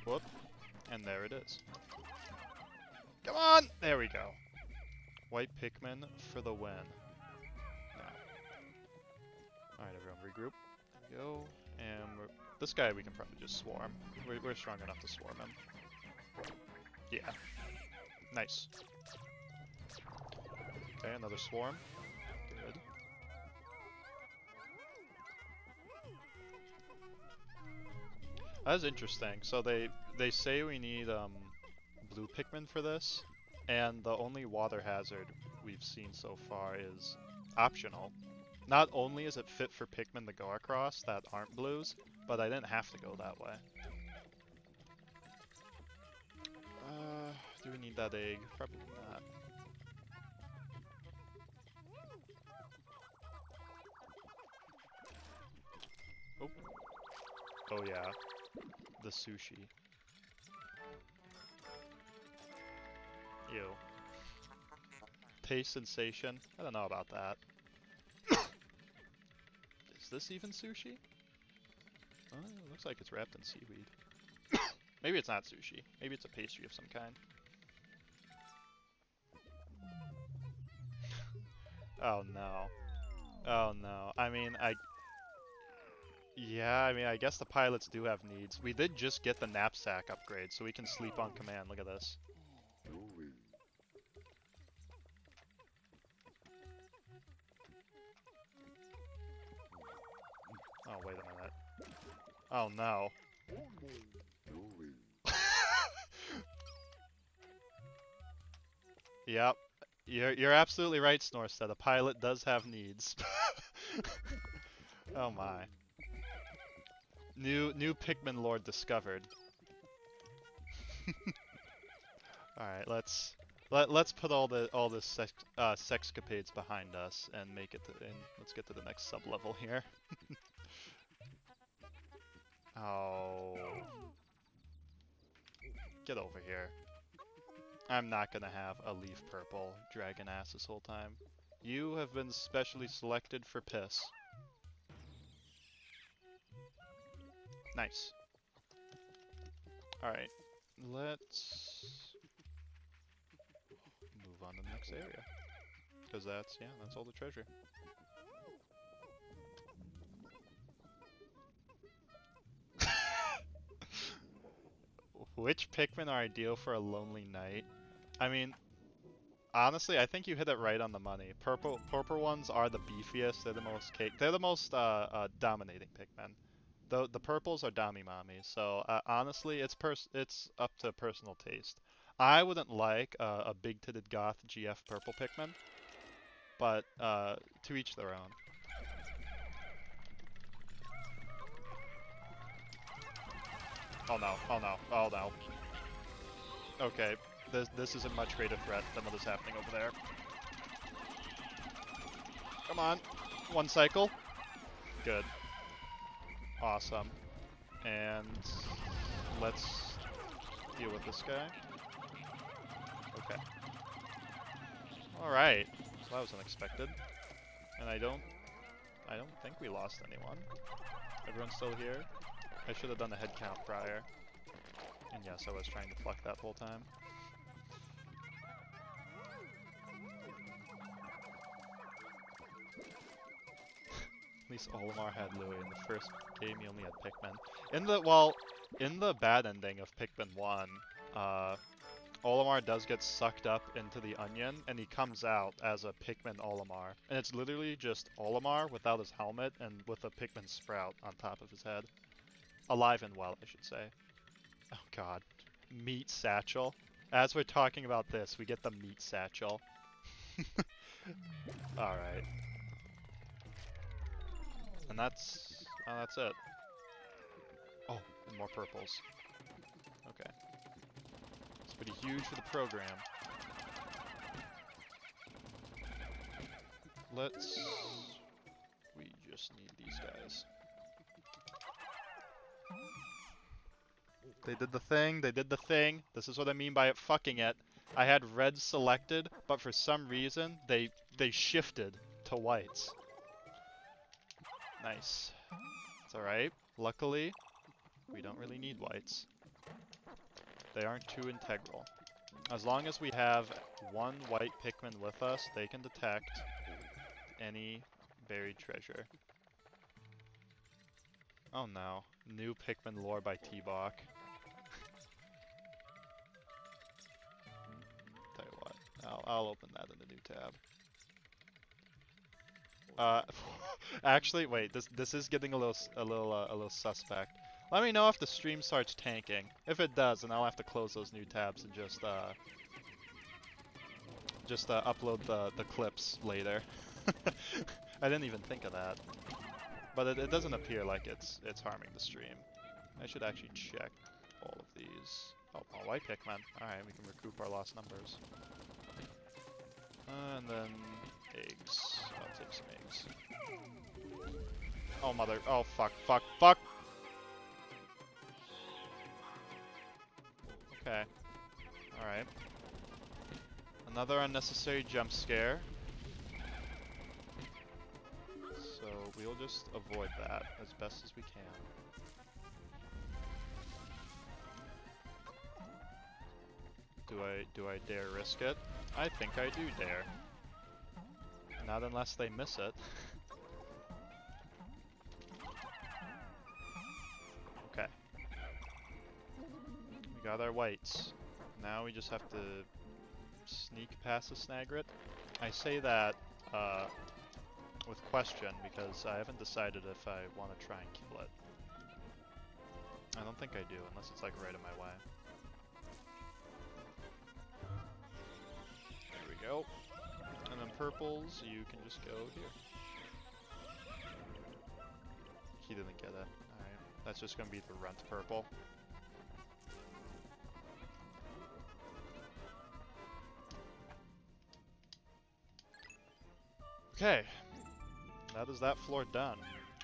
Whoop. And there it is. Come on! There we go. White Pikmin for the win. Alright, everyone, regroup. There we go. And this guy we can probably just swarm. We're strong enough to swarm him. Yeah. Nice. Okay, another swarm. Good. That's interesting. So they say we need blue Pikmin for this, and the only water hazard we've seen so far is optional. Not only is it fit for Pikmin to go across that aren't blues, but I didn't have to go that way. Do we need that egg? Probably not. Oh. Oh yeah. The sushi. Ew. Taste sensation? I don't know about that. Is this even sushi? It looks like it's wrapped in seaweed. Maybe it's not sushi. Maybe it's a pastry of some kind. Oh no. Oh no. I mean, yeah, I mean, I guess the pilots do have needs. We did just get the knapsack upgrade, so we can sleep on command. Look at this. Oh, wait a minute. Oh no. Yep. You're absolutely right, Snorstead. A pilot does have needs. Oh my. New Pikmin lord discovered. Alright, let's put all the sexcapades behind us and make it to, and let's get to the next sub level here. Oh. Get over here. I'm not gonna have a leaf purple dragon ass this whole time. You have been specially selected for piss. Nice. Alright. Let's move on to the next area. Because that's all the treasure. Which Pikmin are ideal for a lonely night? I mean, honestly, I think you hit it right on the money. Purple ones are the beefiest. They're the most They're the most dominating Pikmin. The purples are Dami Mommy. So honestly, it's up to personal taste. I wouldn't like a big-titted goth GF purple Pikmin, but to each their own. Oh no! Oh no! Oh no! Okay, this is a much greater threat than what is happening over there. Come on, one cycle. Good. Awesome. And let's deal with this guy. Okay. Alright. So that was unexpected. And I don't think we lost anyone. Everyone's still here. I should have done a head count prior. And yes, I was trying to pluck that whole time. At least Olimar had Louie. In the first game, he only had Pikmin. In the bad ending of Pikmin 1, Olimar does get sucked up into the onion, and he comes out as a Pikmin Olimar. And it's literally just Olimar without his helmet and with a Pikmin sprout on top of his head. Alive and well, I should say. Oh god. Meat satchel. As we're talking about this, we get the meat satchel. Alright. And that's it. Oh, and more purples. Okay. It's pretty huge for the program. We just need these guys. They did the thing, they did the thing. This is what I mean by it fucking it. I had red selected, but for some reason, they shifted to whites. Nice. It's alright. Luckily, we don't really need whites. They aren't too integral. As long as we have one white Pikmin with us, they can detect any buried treasure. Oh no. New Pikmin lore by T-Bach. Tell you what, I'll open that in a new tab. Actually, wait. This is getting a little suspect. Let me know if the stream starts tanking. If it does, then I'll have to close those new tabs and just upload the clips later. I didn't even think of that. But it doesn't appear like it's harming the stream. I should actually check all of these. Oh, white Pikmin. Alright, we can recoup our lost numbers. And then eggs. I'll take some eggs. Oh mother. Oh fuck. Okay. Alright. Another unnecessary jump scare. So we'll just avoid that as best as we can. Do I dare risk it? I think I do dare. Not unless they miss it. Okay. We got our whites. Now we just have to sneak past the Snagret. I say that with question because I haven't decided if I want to try and kill it. I don't think I do, unless it's like right in my way. There we go. And then purples, you can just go here. He didn't get it. Alright. That's just gonna be the rent purple. Okay. That is that floor done.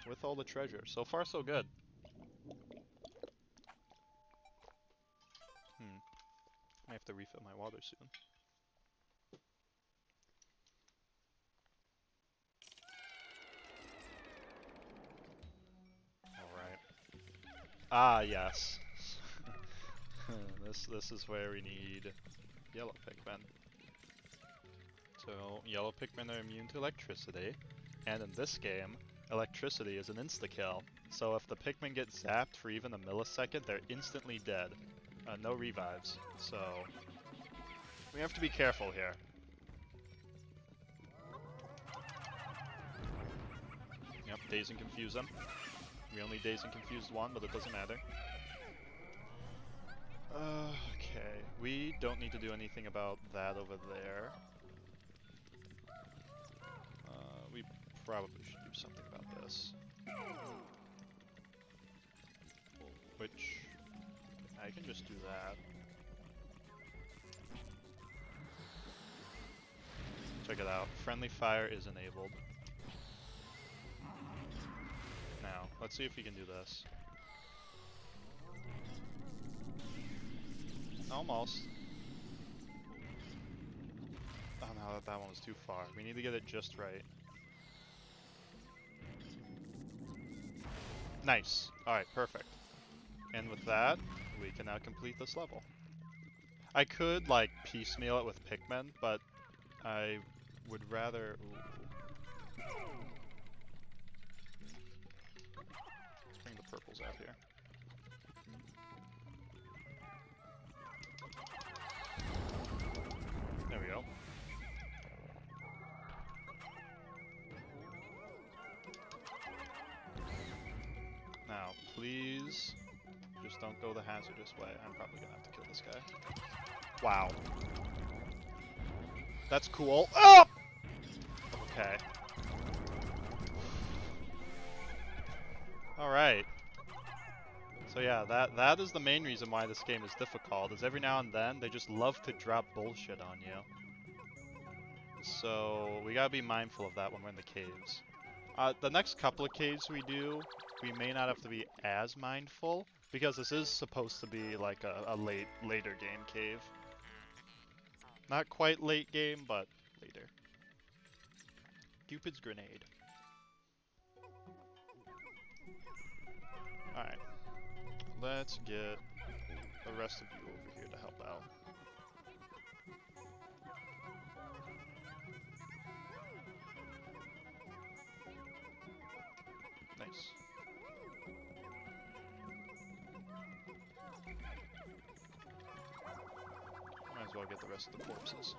With all the treasure. So far, so good. I have to refill my water soon. Alright. Ah, yes. This is where we need yellow Pikmin. So, yellow Pikmin are immune to electricity, and in this game, electricity is an insta-kill. So if the Pikmin get zapped for even a millisecond, they're instantly dead. No revives. So, we have to be careful here. Yep, daze and confuse them. We only daze and confused one, but it doesn't matter. Okay, we don't need to do anything about that over there. We probably should do something about this. Which, I can just do that. Check it out. Friendly fire is enabled. Now, let's see if we can do this. Almost. Oh no, that one was too far. We need to get it just right. Nice. Alright, perfect. And with that, we can now complete this level. I could, like, piecemeal it with Pikmin, but I would rather... Ooh. Let's bring the purples out here. There we go. Now, please, just don't go the hazardous way. I'm probably gonna have to kill this guy. Wow. That's cool. Oh! Okay. Alright. So yeah, that is the main reason why this game is difficult, is every now and then they just love to drop bullshit on you. So we gotta be mindful of that when we're in the caves. The next couple of caves we do, we may not have to be as mindful, because this is supposed to be like a later game cave. Not quite late game, but later. Cupid's grenade. Alright. Let's get the rest of you over here to help out. Nice. Might as well get the rest of the corpses.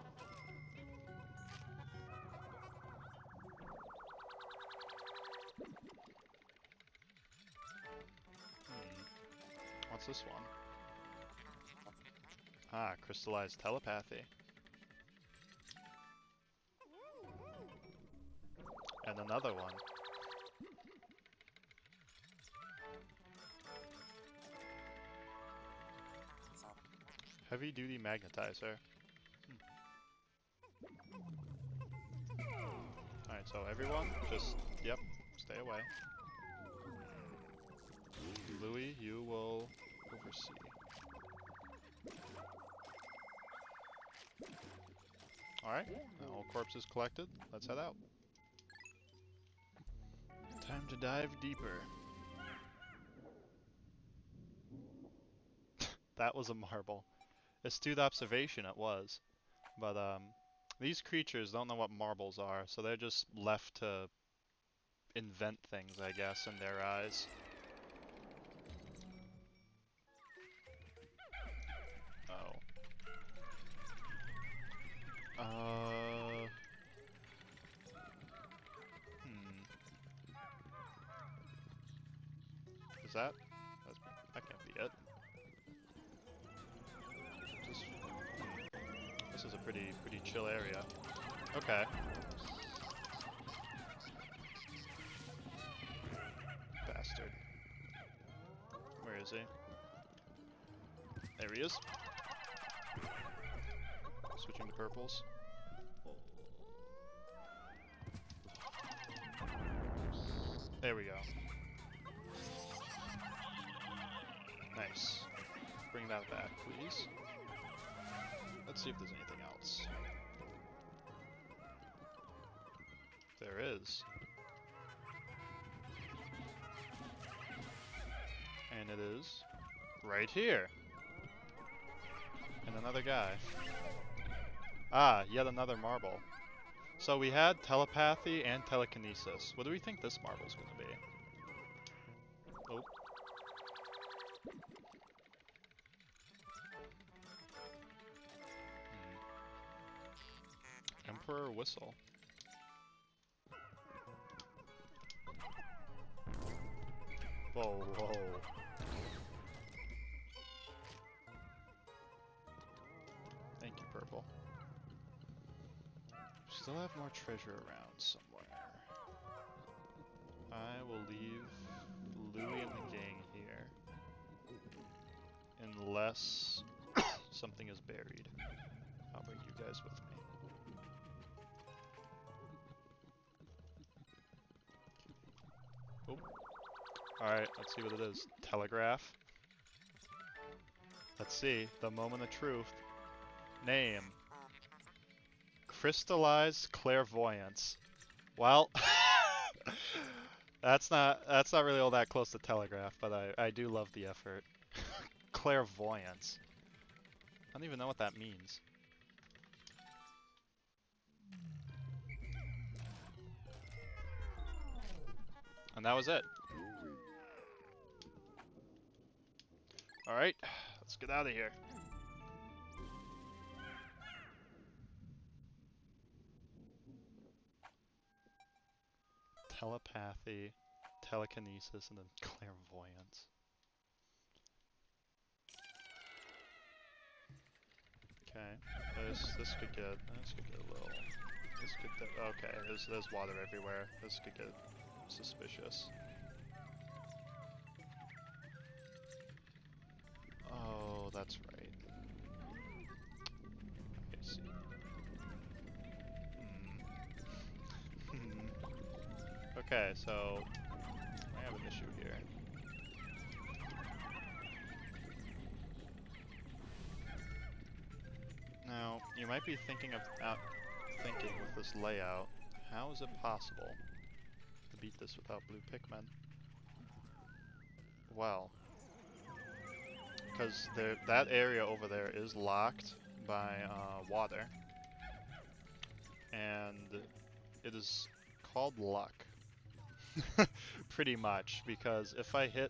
What's this one? Ah, crystallized telepathy. And another one. Heavy duty magnetizer. Alright, so everyone, just, yep, stay away. Louis, you will oversee. Alright, all corpses collected. Let's head out. Time to dive deeper. That was a marble. Astute observation it was. But, these creatures don't know what marbles are, so they're just left to invent things, I guess, in their eyes. Oh. Is that? That can't be it. This is a pretty chill area. Okay. Bastard. is he? There he is. Switching to purples. There we go. Nice. Bring that back, please. Let's see if there's anything else. There is. And it is right here. And another guy. Ah, yet another marble. So we had telepathy and telekinesis. What do we think this marble's gonna be? Oh. Emperor Whistle. Whoa, whoa. Thank you, Purple. Still have more treasure around somewhere. I will leave Louie and the gang here. Unless something is buried. I'll bring you guys with me. Oh. Alright, let's see what it is. Telegraph. Let's see. The moment of truth. Name. Crystallized clairvoyance. Well, that's not really all that close to telegraph, but I do love the effort. Clairvoyance. I don't even know what that means. And that was it. Alright, let's get out of here. Telepathy, telekinesis, and then clairvoyance. Okay, this could get a little. Okay, there's water everywhere. This could get suspicious. Oh, that's right. I see. Okay, so I have an issue here. Now, you might be thinking with this layout, how is it possible to beat this without blue Pikmin? Well, because that area over there is locked by water, and it is called luck. Pretty much, because if I hit...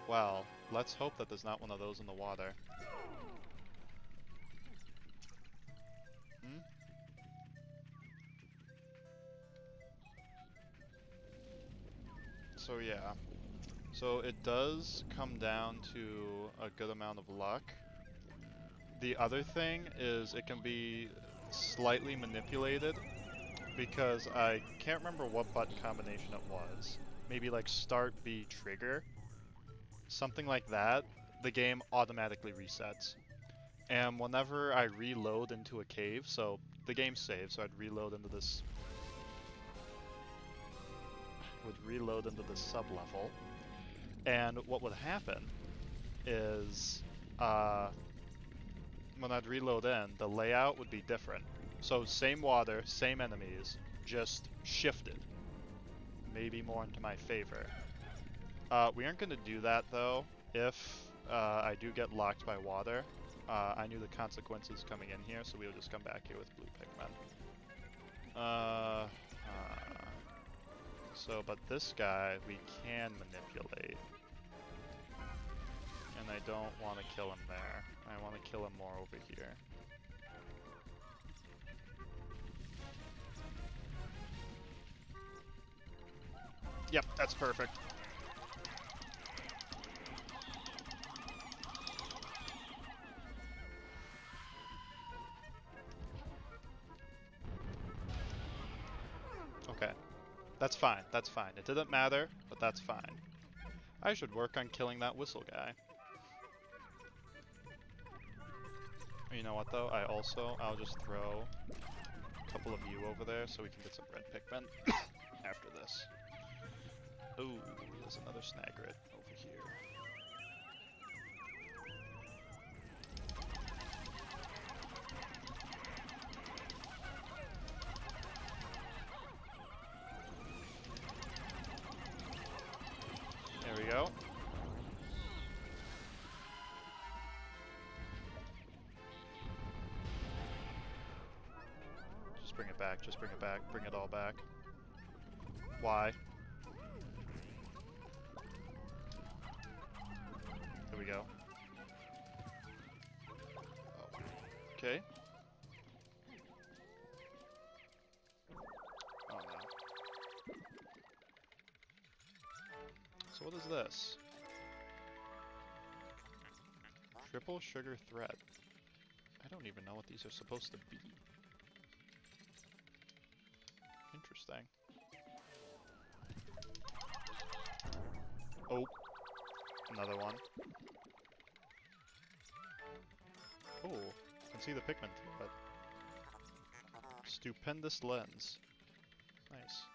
Well, let's hope that there's not one of those in the water. So yeah. So it does come down to a good amount of luck. The other thing is it can be slightly manipulated, because I can't remember what button combination it was. Maybe like start B trigger. Something like that. The game automatically resets. And whenever I reload into a cave, so the game saves, so I'd reload into this... sub-level. And what would happen is, when I'd reload in, the layout would be different. So same water, same enemies, just shifted. Maybe more into my favor. We aren't going to do that though. If I do get locked by water, I knew the consequences coming in here, so we'll just come back here with blue Pikmin. But this guy we can manipulate. And I don't want to kill him there. I want to kill him more over here. Yep, that's perfect. Okay. That's fine. That's fine. It didn't matter, but that's fine. I should work on killing that whistle guy. You know what though? I'll just throw a couple of you over there so we can get some red Pikmin after this. Ooh, there's another Snagrit over here. There we go. Just bring it back, just bring it back, bring it all back. Why? There we go. Oh. Okay. Oh no. So what is this? Triple sugar thread. I don't even know what these are supposed to be. Interesting. Oh, another one. Oh, I can see the Pikmin through it. Stupendous lens. Nice.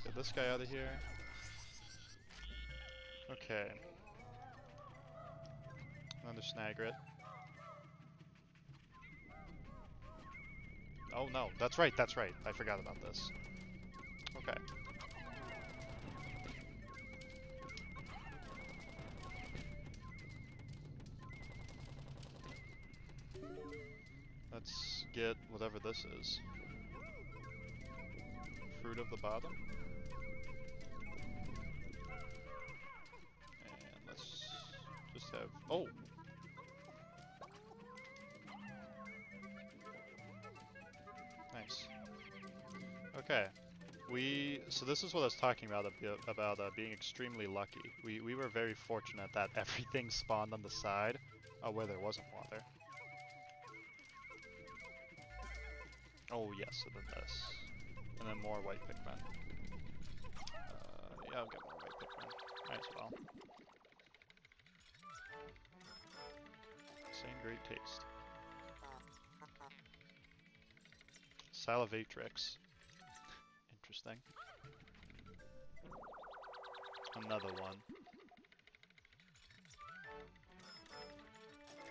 Get this guy out of here. Okay. Another Snagrit. Oh no, that's right, that's right. I forgot about this. Okay. Let's get whatever this is. Fruit of the bottom. And let's just have... Oh! Nice. Okay. So this is what I was talking about being extremely lucky. We were very fortunate that everything spawned on the side where there wasn't water. Oh yes, and then this. And then more white Pikmin. Yeah, I'll get more white Pikmin. Might as well. Same great taste. Salivatrix. Interesting. Another one.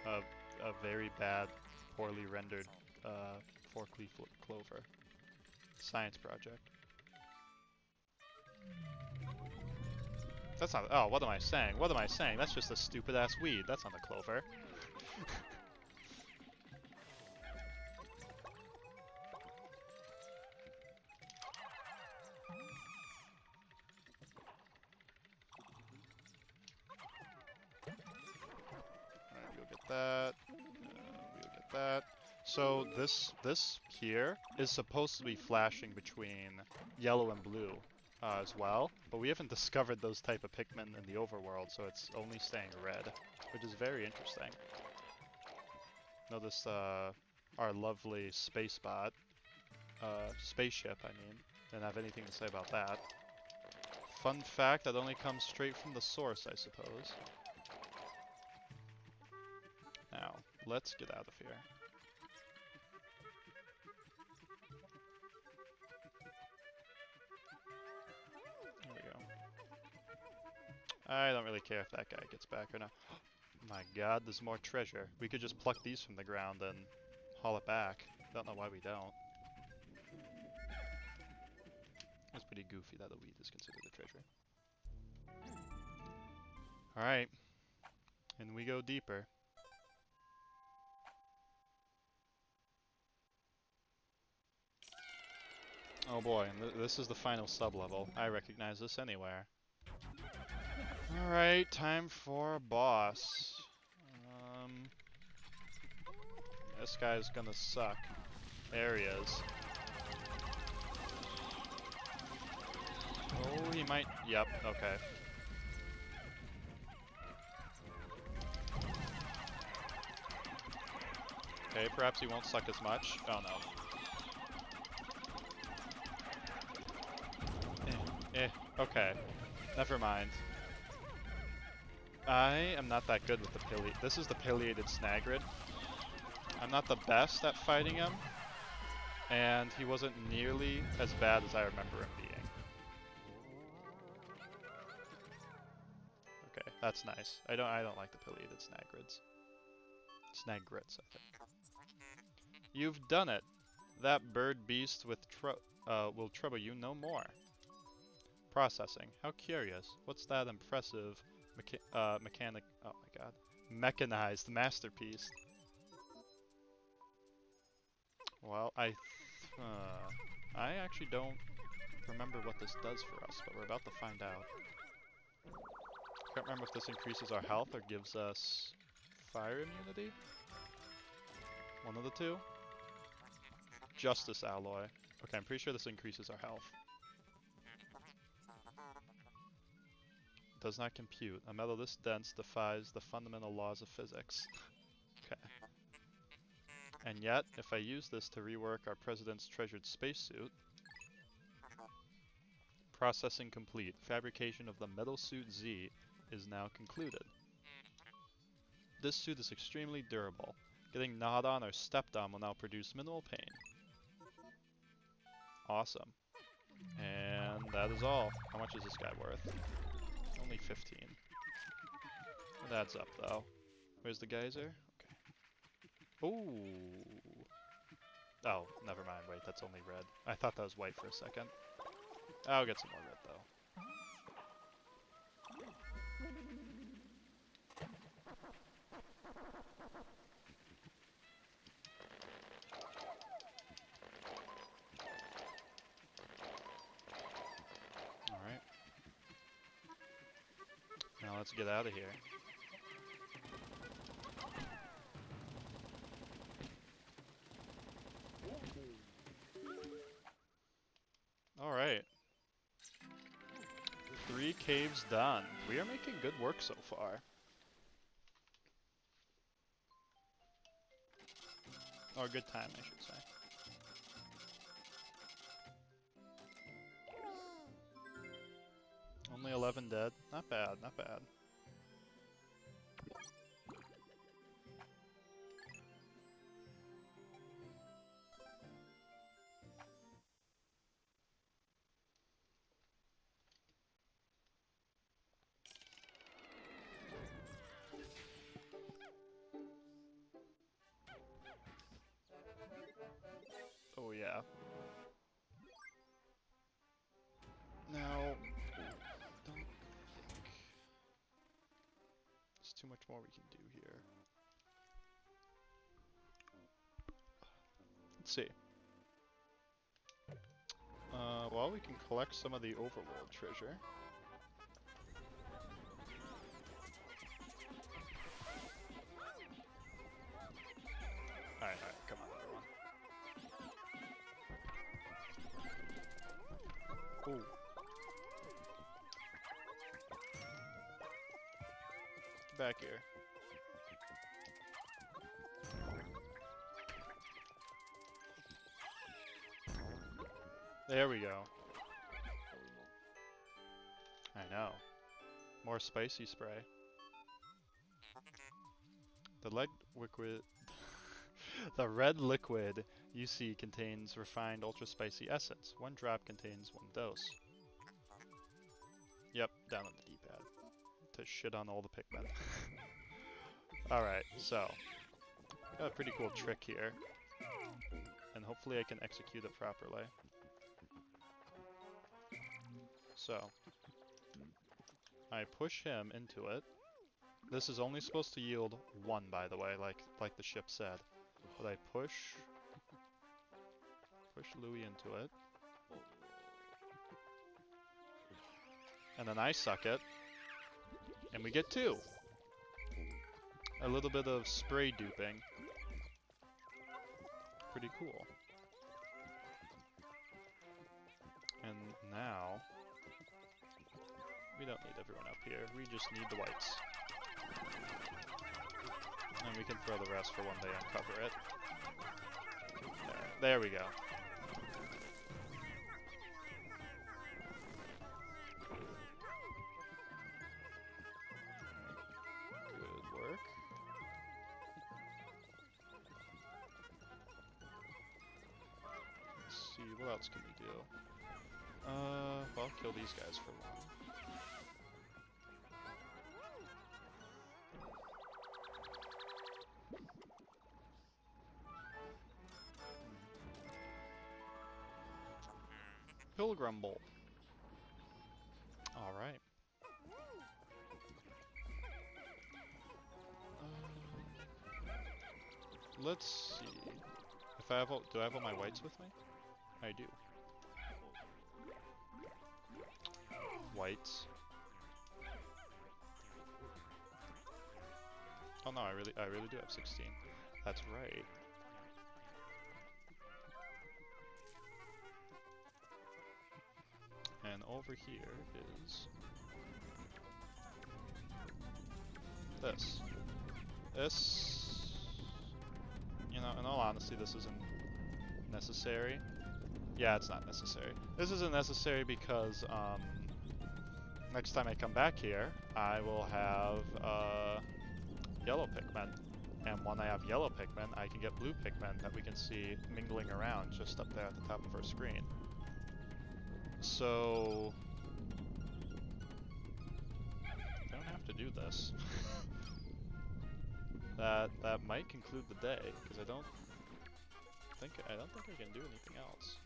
A very bad, poorly rendered four-leaf clover. Science project. That's not... Oh, what am I saying? What am I saying? That's just a stupid-ass weed. That's not a clover. Alright, you'll get that. We'll get that. So this here is supposed to be flashing between yellow and blue as well, but we haven't discovered those type of Pikmin in the overworld, so it's only staying red, which is very interesting. Notice our lovely space bot, spaceship, I mean, didn't have anything to say about that. Fun fact, that only comes straight from the source, I suppose. Now, let's get out of here. There we go. I don't really care if that guy gets back or not. My god, there's more treasure. We could just pluck these from the ground and haul it back. Don't know why we don't. It's pretty goofy that a weed is considered a treasure. Alright. And we go deeper. Oh boy, and this is the final sub-level. I recognize this anywhere. Alright, time for a boss. This guy's gonna suck. There he is. Oh, he might... Yep, okay. Okay, Okay, perhaps he won't suck as much. Oh no. Okay. Never mind. I am not that good with the This is the pileated Snagrid. I'm not the best at fighting him, and he wasn't nearly as bad as I remember him being. Okay, that's nice. I don't like the pileated Snagrids. Snagrits, I think. You've done it. That bird beast with will trouble you no more. Processing. How curious. What's that impressive mechanic? Oh my god. Mechanized masterpiece. Well, I actually don't remember what this does for us, but we're about to find out. Can't remember if this increases our health or gives us fire immunity. One of the two. Justice alloy. Okay, I'm pretty sure this increases our health. Does not compute. A metal this dense defies the fundamental laws of physics. Okay. And yet, if I use this to rework our president's treasured spacesuit, processing complete. Fabrication of the metal suit Z is now concluded. This suit is extremely durable. Getting gnawed on or stepped on will now produce minimal pain. Awesome. And that is all. How much is this guy worth? Only 15. It adds up though. Where's the geyser? Okay. Ooh. Oh, never mind. Wait, that's only red. I thought that was white for a second. I'll get some more red though. Alright. Now let's get out of here. Alright. 3 caves done. We are making good work so far. Or good time, I should say. Only 11 dead. Not bad, not bad. Oh yeah. Now, don't think there's too much more we can do here. Let's see. Well, we can collect some of the overworld treasure. Alright, come on everyone. Ooh. Back here. There we go. I know. More spicy spray. The the red liquid you see contains refined ultra spicy essence. 1 drop contains 1 dose. Yep, down on the D-pad. To shit on all the Pikmin. Alright, so. Got a pretty cool trick here. And hopefully I can execute it properly. So. I push him into it. This is only supposed to yield 1, by the way, like the ship said. But I push Louis into it. And then I suck it. And we get 2. A little bit of spray duping. Pretty cool. And now, we don't need everyone up here. We just need the whites. And we can throw the rest for when they uncover it. There we go. Good work. Let's see, what else can we do? Well, kill these guys for one. Pilgrim Bolt. Alright. Let's see. If I have all, do I have all my whites with me? I do. Whites. Oh no, I really do have 16. That's right. And over here is this. This, you know, in all honesty, this isn't necessary. Yeah, it's not necessary. This isn't necessary because, next time I come back here, I will have, yellow Pikmin. And when I have yellow Pikmin, I can get blue Pikmin that we can see mingling around just up there at the top of our screen. So, I don't have to do this. That might conclude the day, because I don't think I can do anything else.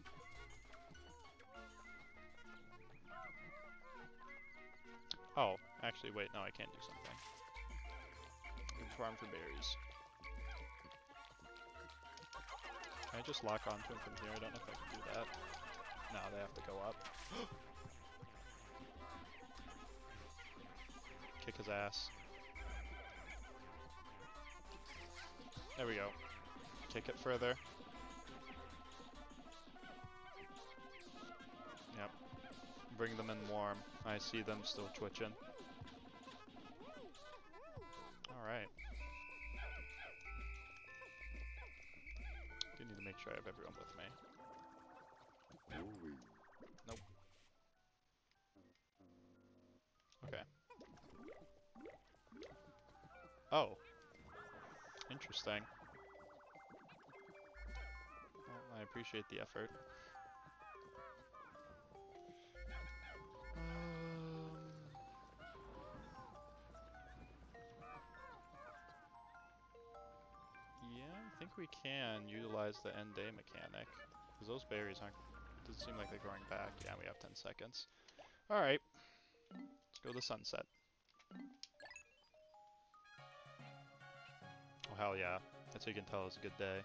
Oh, actually, wait, no, I can't do something. Farm for berries. Can I just lock onto him from here? I don't know if I can do that. No, they have to go up. Kick his ass. There we go. Kick it further. Yep. Bring them in warm. I see them still twitching. Alright. Do need to make sure I have everyone with me. Nope. Okay. Oh. Interesting. Well, I appreciate the effort. Yeah, I think we can utilize the end day mechanic. Because those berries aren't... doesn't seem like they're growing back. Yeah, we have 10 seconds. Alright. Let's go to sunset. Oh, hell yeah. That's how you can tell it's a good day.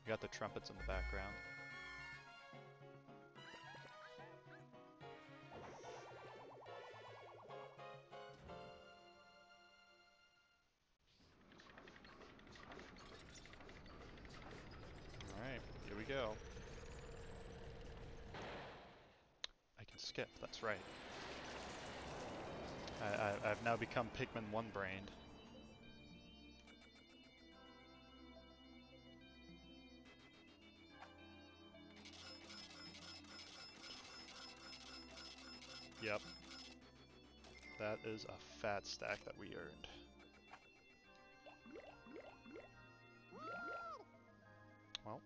We got the trumpets in the background. Alright, here we go. I can skip, that's right. I've now become Pikmin one-brained. Yep. That is a fat stack that we earned. Well.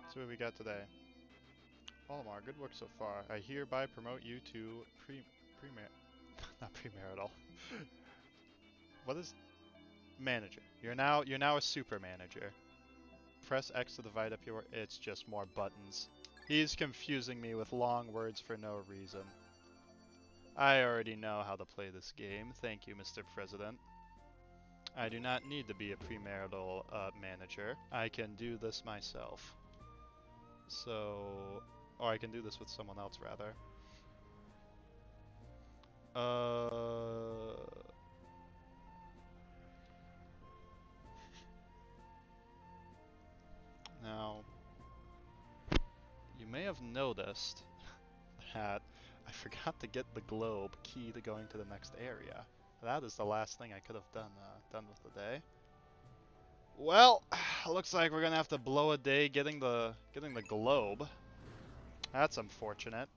Let's see what we got today. Olimar, good work so far. I hereby promote you to not premarital. What is manager? You're now a super manager. Press X to divide up your... It's just more buttons. He's confusing me with long words for no reason. I already know how to play this game. Thank you, Mr. President. I do not need to be a premarital manager. I can do this myself. So... Or I can do this with someone else, rather. Now, you may have noticed that I forgot to get the globe key to going to the next area. That is the last thing I could have done with the day. Well, looks like we're gonna have to blow a day getting the globe. That's unfortunate.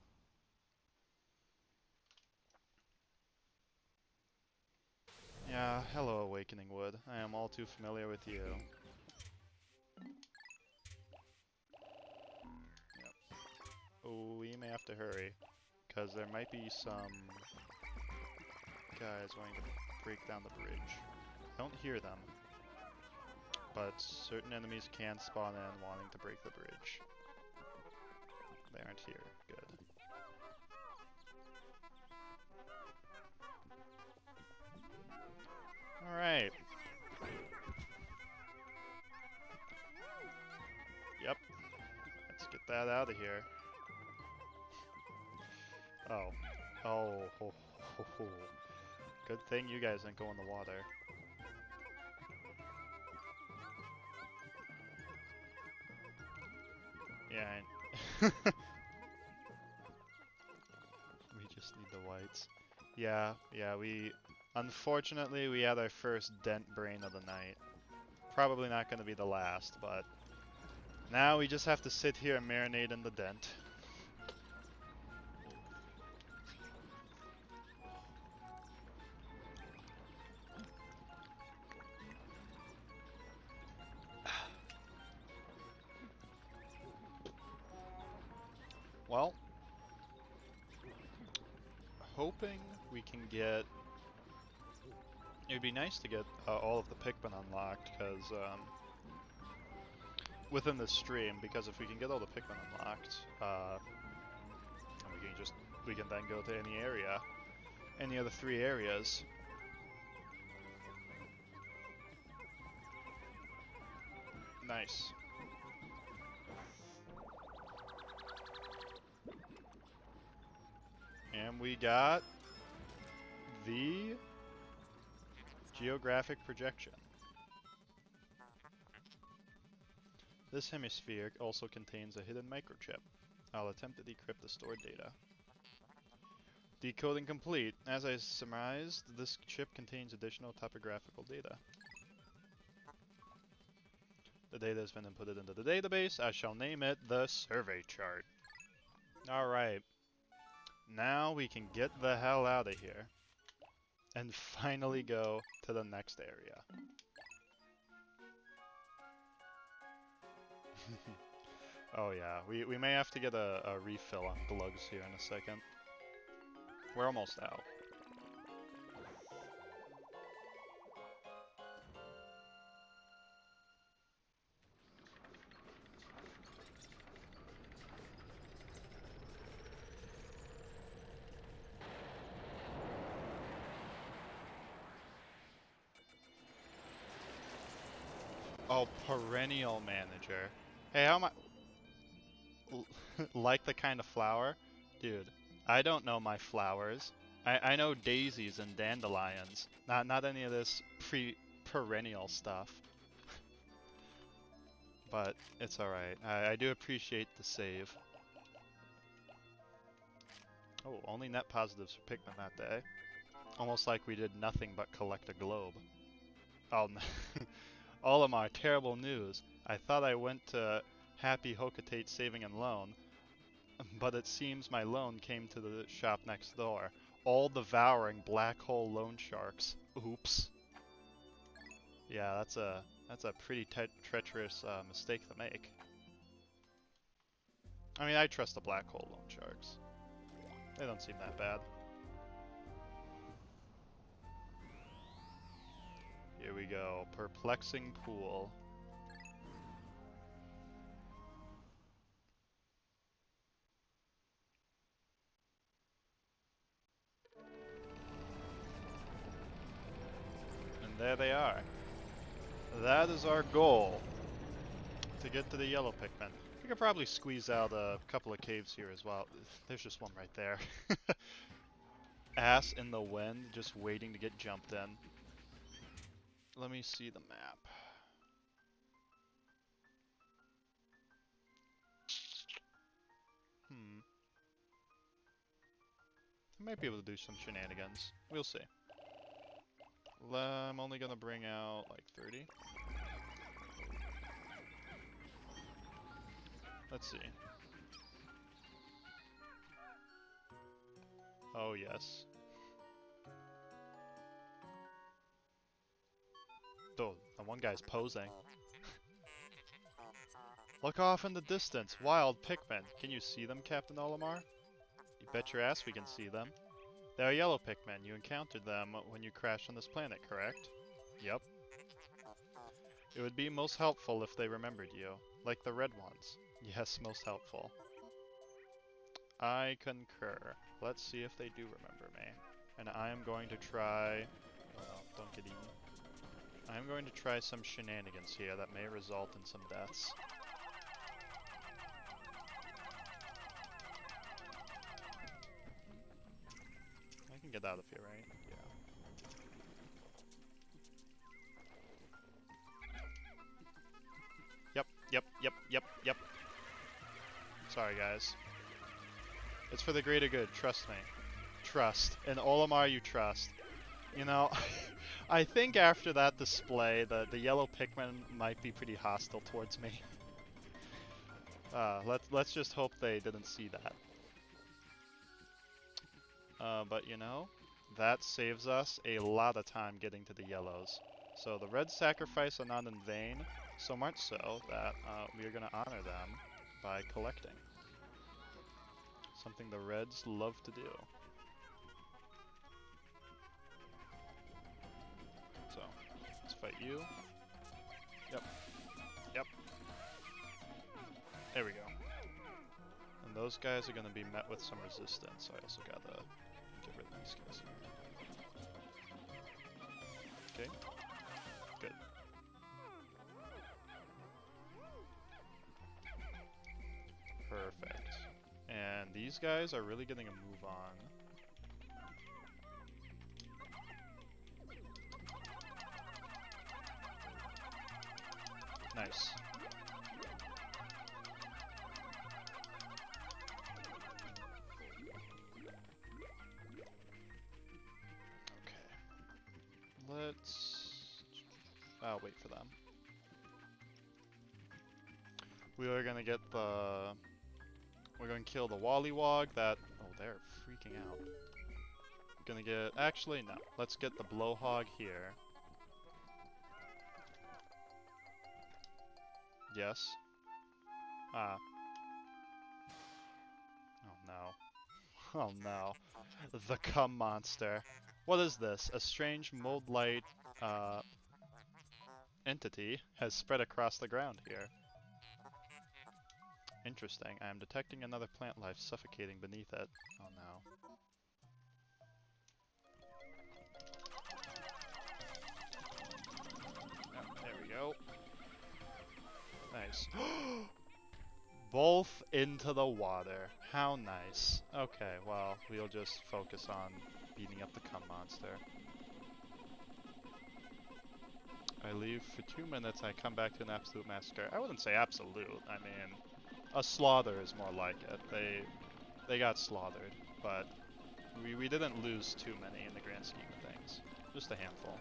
Yeah, hello Awakening Wood. I am all too familiar with you. Yep. Oh, we may have to hurry, because there might be some guys wanting to break down the bridge. I don't hear them, but certain enemies can spawn in wanting to break the bridge. They aren't here. Good. Alright. Yep. Let's get that out of here. Oh. Oh. Ho, ho, ho. Good thing you guys didn't go in the water. Yeah. We just need the whites. Yeah, unfortunately, we had our first dent brain of the night. Probably not going to be the last, but now we just have to sit here and marinate in the dent. Well, hoping we can get... It'd be nice to get all of the Pikmin unlocked, because within the stream, because if we can get all the Pikmin unlocked, we can then go to any area, any of the 3 areas. Nice. And we got the geographic projection. This hemisphere also contains a hidden microchip. I'll attempt to decrypt the stored data. Decoding complete. As I surmised, this chip contains additional topographical data. The data has been inputted into the database. I shall name it the survey chart. Alright. Now we can get the hell out of here. And finally go to the next area. Oh yeah, we may have to get a refill on glugs here in a second. We're almost out. Oh, perennial manager. Hey, how am I... like the kind of flower? Dude, I don't know my flowers. I know daisies and dandelions. Not any of this perennial stuff. But it's alright. I do appreciate the save. Oh, only net positives for Pikmin that day. Almost like we did nothing but collect a globe. Oh, no. All of my terrible news. I thought I went to Happy Hocotate Saving and Loan, but it seems my loan came to the shop next door. All devouring black hole loan sharks. Oops. Yeah, that's a pretty treacherous mistake to make. I mean, I trust the black hole loan sharks. They don't seem that bad. Here we go. Perplexing pool. And there they are. That is our goal. To get to the yellow Pikmin. We could probably squeeze out a couple of caves here as well. There's just one right there. Ass in the wind, just waiting to get jumped in. Let me see the map. I might be able to do some shenanigans. We'll see. I'm only gonna bring out like 30. Let's see. Oh, yes. Oh, the one guy's posing. Look off in the distance. Wild Pikmin. Can you see them, Captain Olimar? You bet your ass we can see them. They are yellow Pikmin. You encountered them when you crashed on this planet, correct? Yep. It would be most helpful if they remembered you. Like the red ones. Yes, most helpful. I concur. Let's see if they do remember me. And I am going to try... Well, don't get eaten. I'm going to try some shenanigans here that may result in some deaths. I can get out of here, right? Yeah. Yep. Sorry, guys. It's for the greater good, trust me. Trust. In Olimar, you trust. You know, I think after that display, the yellow Pikmin might be pretty hostile towards me. Let's just hope they didn't see that. But you know, that saves us a lot of time getting to the yellows. So the red sacrifice are not in vain, so much so that we are going to honor them by collecting. Something the reds love to do. So, let's fight you. Yep. There we go. And those guys are going to be met with some resistance, so I also gotta get rid of these guys. Okay. Good. Perfect. And these guys are really getting a move on. Nice. Okay. I'll wait for them. We are gonna get the... We're gonna kill the Wollywog that... Oh, they're freaking out. We're gonna get... Actually, no. Let's get the Blowhog here. Yes. Ah. Oh no. Oh no. The cum monster. What is this? A strange mold-light entity has spread across the ground here. Interesting. I am detecting another plant life suffocating beneath it. Oh no. Oh, there we go. Nice. Both into the water. How nice. Okay, well, we'll just focus on beating up the cum monster. I leave for 2 minutes, I come back to an absolute massacre. I wouldn't say absolute, I mean, a slaughter is more like it. They got slaughtered, but we didn't lose too many in the grand scheme of things. Just a handful.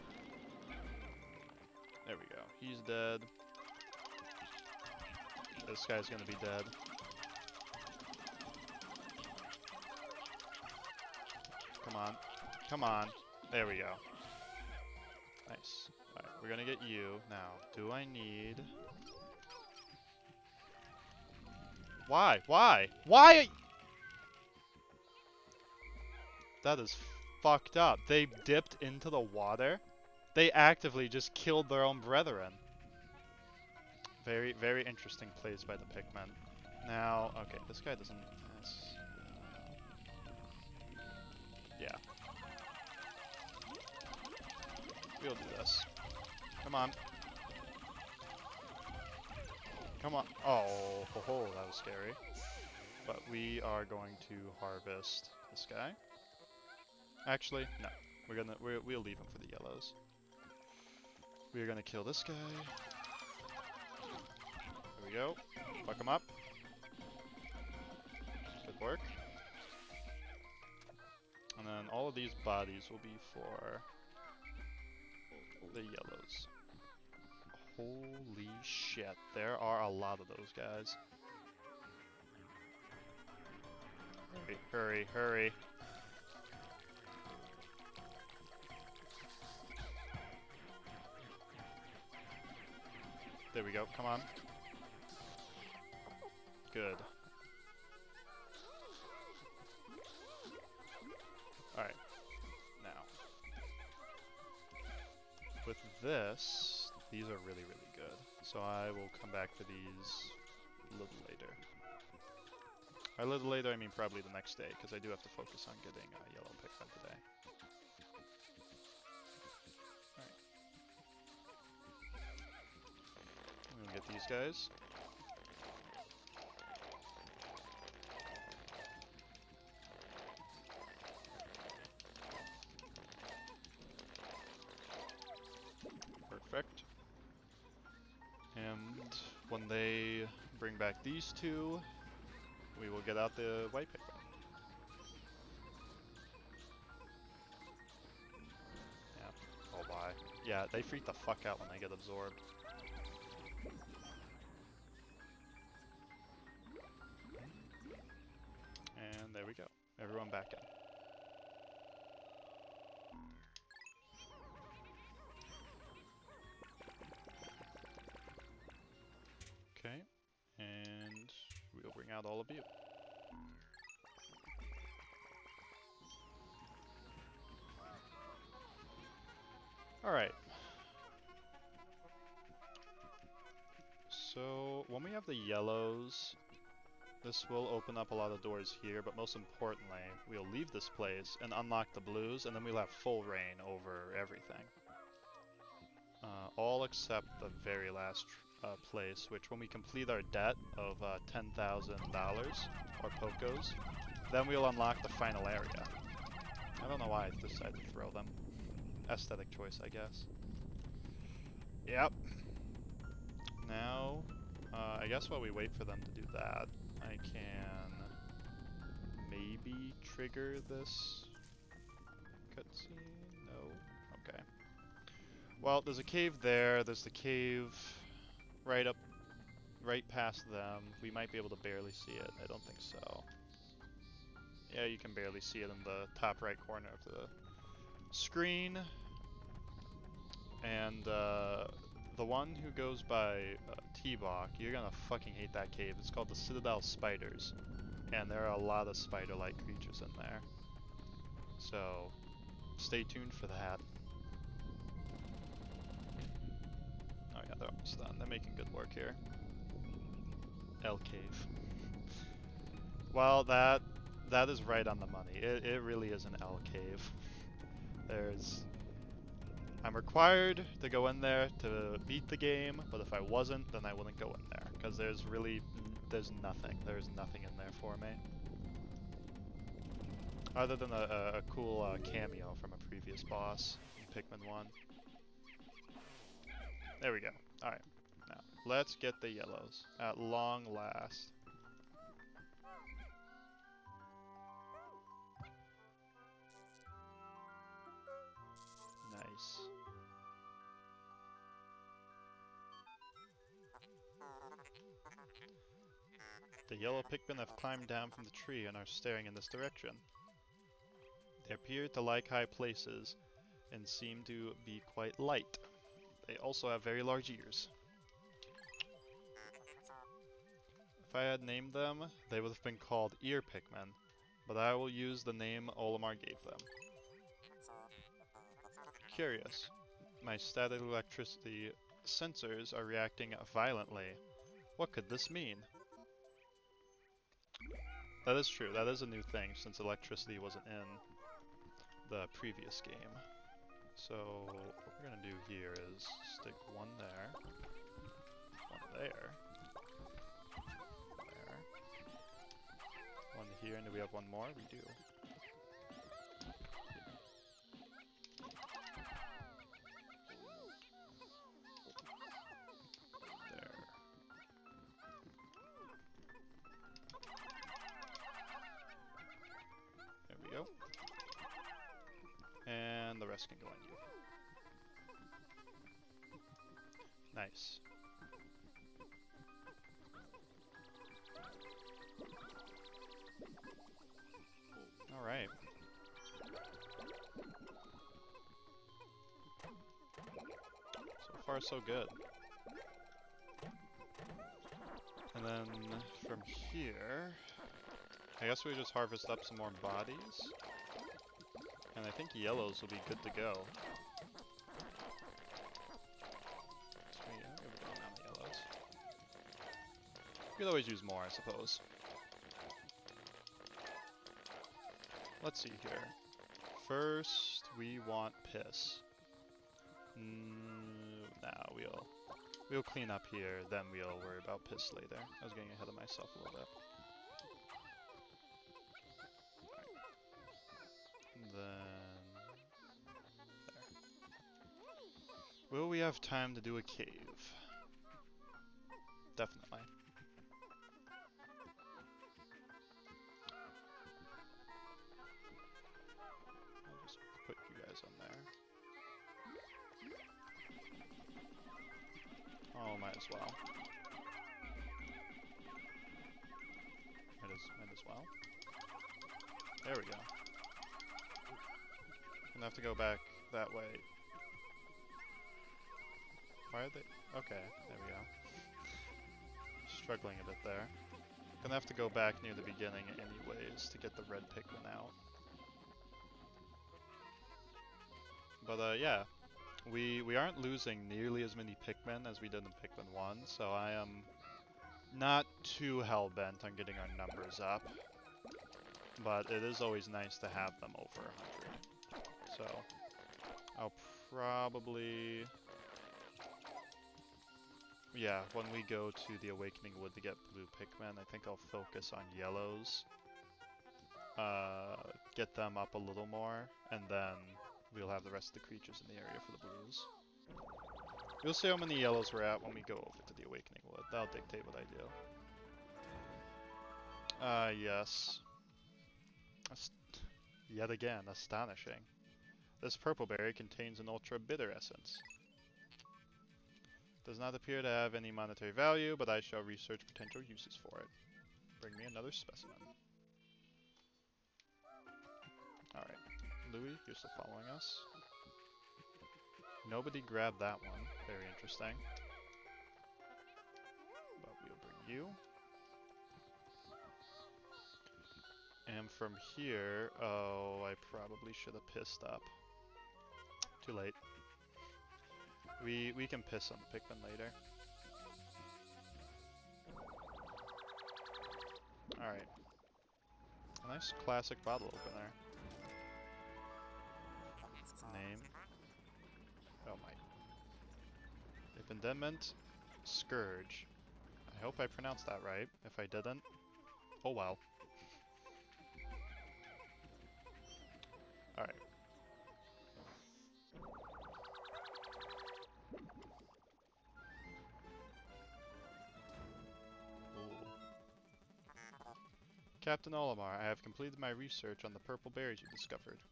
There we go. He's dead. This guy's gonna be dead. Come on. Come on. There we go. Nice. Alright, we're gonna get you. Now, do I need... Why? Why? Why? That is fucked up. They dipped into the water. They actively just killed their own brethren. Very, very interesting plays by the Pikmin. Now, okay, this guy doesn't... Yeah. We'll do this. Come on. Come on. Oh, ho, ho, that was scary. But we are going to harvest this guy. Actually, no. We'll leave him for the yellows. We are gonna kill this guy. There we go. Fuck him up. Good work. And then all of these bodies will be for the yellows. Holy shit, there are a lot of those guys. Hurry, hurry, hurry. There we go, come on. Good. Alright, now. With this, these are really, really good. So I will come back to these a little later. By a little later, I mean probably the next day, because I do have to focus on getting yellow Pikmin today. Alright. I'm gonna get these guys. Perfect. And when they bring back these two, we will get out the white Pikmin. Yeah. Oh my. Yeah, they freak the fuck out when they get absorbed. And there we go. Everyone back in. Okay. And we'll bring out all of you. Alright. So, when we have the yellows, this will open up a lot of doors here, but most importantly, we'll leave this place and unlock the blues, and then we'll have full reign over everything. All except the very last place, which when we complete our debt of $10,000 or Pocos, then we'll unlock the final area. I don't know why I decided to throw them. Aesthetic choice, I guess. Yep. Now, I guess while we wait for them to do that, I can maybe trigger this cutscene? No? Okay. Well, there's a cave there, there's the cave right past them. We might be able to barely see it. I don't think so. Yeah, you can barely see it in the top right corner of the screen. And the one who goes by T-Bach, you're gonna fucking hate that cave. It's called the Citadel Spiders. And there are a lot of spider-like creatures in there. So, stay tuned for that. Oh yeah, they're almost done. They're making good work here. L Cave. Well, that is right on the money. It really is an L Cave. I'm required to go in there to beat the game, but if I wasn't, then I wouldn't go in there. Because there's nothing. There's nothing in there for me. Other than a cool cameo from a previous boss in Pikmin 1. There we go. Alright. Now, let's get the yellows. At long last. Nice. The yellow Pikmin have climbed down from the tree and are staring in this direction. They appear to like high places and seem to be quite light. They also have very large ears. If I had named them, they would have been called Ear Pikmin, but I will use the name Olimar gave them. Curious. My static electricity sensors are reacting violently. What could this mean? That is true, that is a new thing since electricity wasn't in the previous game. So what we're gonna do here is stick one there, one there, one here, and do we have one more? We do. There. There we go. And the rest can go on you. Nice. Alright. So far, so good. And then from here, I guess we just harvest up some more bodies. And I think yellows will be good to go. So yeah, we have a good amount of yellows. We could always use more, I suppose. Let's see here. First, we want piss. Nah, we'll clean up here, then we'll worry about piss later. I was getting ahead of myself a little bit. Right. Then there. Will we have time to do a cave? Definitely. I'll just put you guys on there. Oh, might as well. Might as well. There we go. Gonna have to go back that way. Why are they? Okay, there we go. Struggling a bit there. Gonna have to go back near the beginning anyways to get the red Pikmin out. But yeah, we aren't losing nearly as many Pikmin as we did in Pikmin 1, so I am not too hell-bent on getting our numbers up. But it is always nice to have them over 100. So I'll probably... Yeah, when we go to the Awakening Wood to get blue Pikmin, I think I'll focus on yellows. Get them up a little more, and then we'll have the rest of the creatures in the area for the blues. We'll see how many yellows we're at when we go over to the Awakening Wood. That'll dictate what I do. Yes. Yet again, astonishing. This purple berry contains an ultra bitter essence. Does not appear to have any monetary value, but I shall research potential uses for it. Bring me another specimen. Alright. Louis, you're still following us. Nobody grabbed that one. Very interesting. But we'll bring you. And from here, oh, I probably should have pissed up. Too late. We can piss on the Pikmin later. Alright. A nice classic bottle opener. Name. Oh my. Epidement Scourge. I hope I pronounced that right. If I didn't, oh well. Alright. Captain Olimar, I have completed my research on the purple berries you discovered.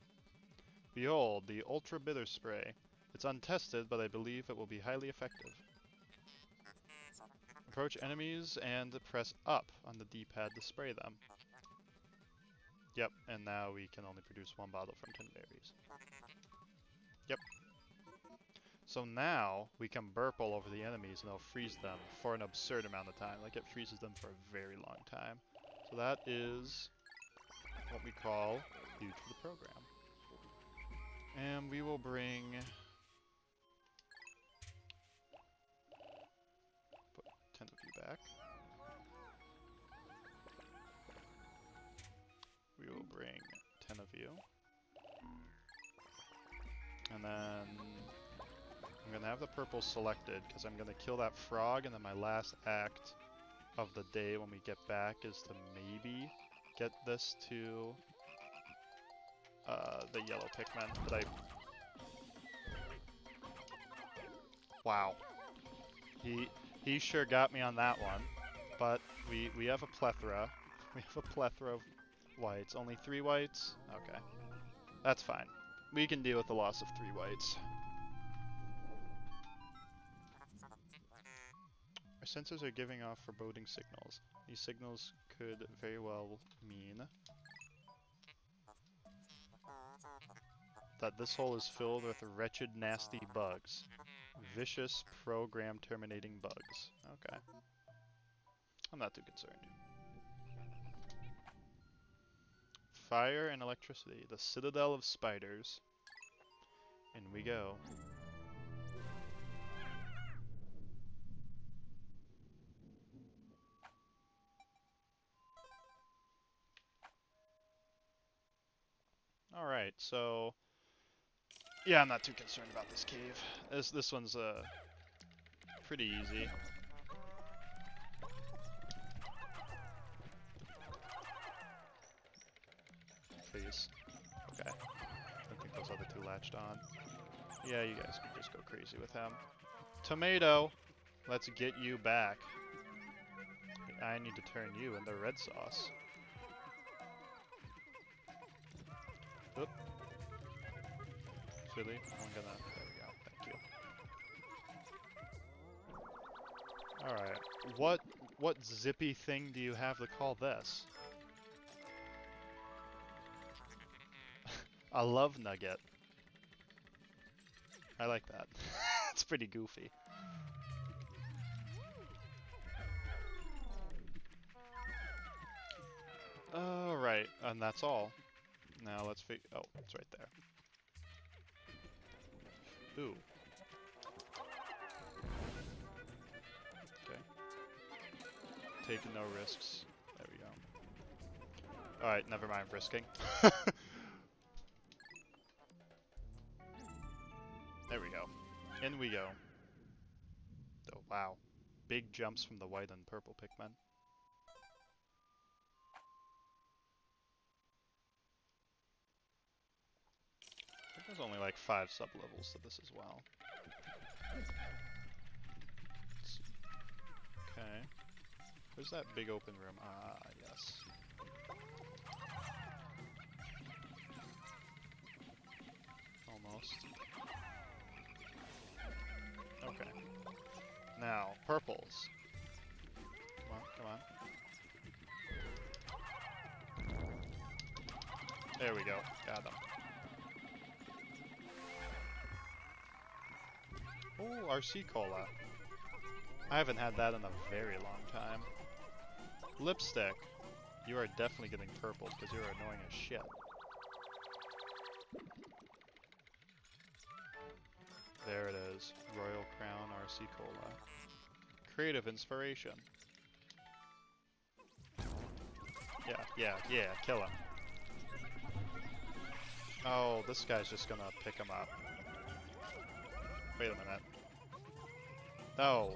Behold, the Ultra Bitter Spray. It's untested, but I believe it will be highly effective. Approach enemies and press up on the D-pad to spray them. Yep, and now we can only produce one bottle from 10 berries. Yep. So now we can burp all over the enemies and it'll freeze them for an absurd amount of time. Like it freezes them for a very long time. So that is what we call due to the program. And we will bring... Put 10 of you back. We will bring 10 of you. And then I'm going to have the purple selected because I'm going to kill that frog, and then my last act of the day when we get back is to maybe get this to the yellow Pikmin. But wow. He sure got me on that one. But we have a plethora. We have a plethora of whites. Only 3 whites? Okay. That's fine. We can deal with the loss of 3 whites. Our sensors are giving off foreboding signals. These signals could very well mean that this hole is filled with wretched, nasty bugs. Vicious, program-terminating bugs. Okay. I'm not too concerned. Fire and electricity. The Citadel of Spiders. In we go. Alright, so... yeah, I'm not too concerned about this cave. This one's pretty easy. Please. Okay. I think those other two latched on. Yeah, you guys can just go crazy with him. Tomato! Let's get you back. I need to turn you into red sauce. Oop. Silly. I'm gonna... there we go. Thank you. Alright. What zippy thing do you have to call this? A love nugget. I like that. It's pretty goofy. Alright, and that's all. Now let's figure... oh, it's right there. Ooh. Okay. Taking no risks. There we go. Alright, never mind risking. There we go. In we go. Oh, wow. Big jumps from the white and purple Pikmin. I think there's only like 5 sub-levels to this as well. Okay. Where's that big open room? Ah, yes. Almost. Okay. Now, purples. Come on, come on. There we go. Got them. Oh, RC Cola. I haven't had that in a very long time. Lipstick. You are definitely getting purple because you're annoying as shit. There it is. Royal Crown RC Cola. Creative inspiration. Yeah, kill him. Oh, this guy's just gonna pick him up. Wait a minute. Oh.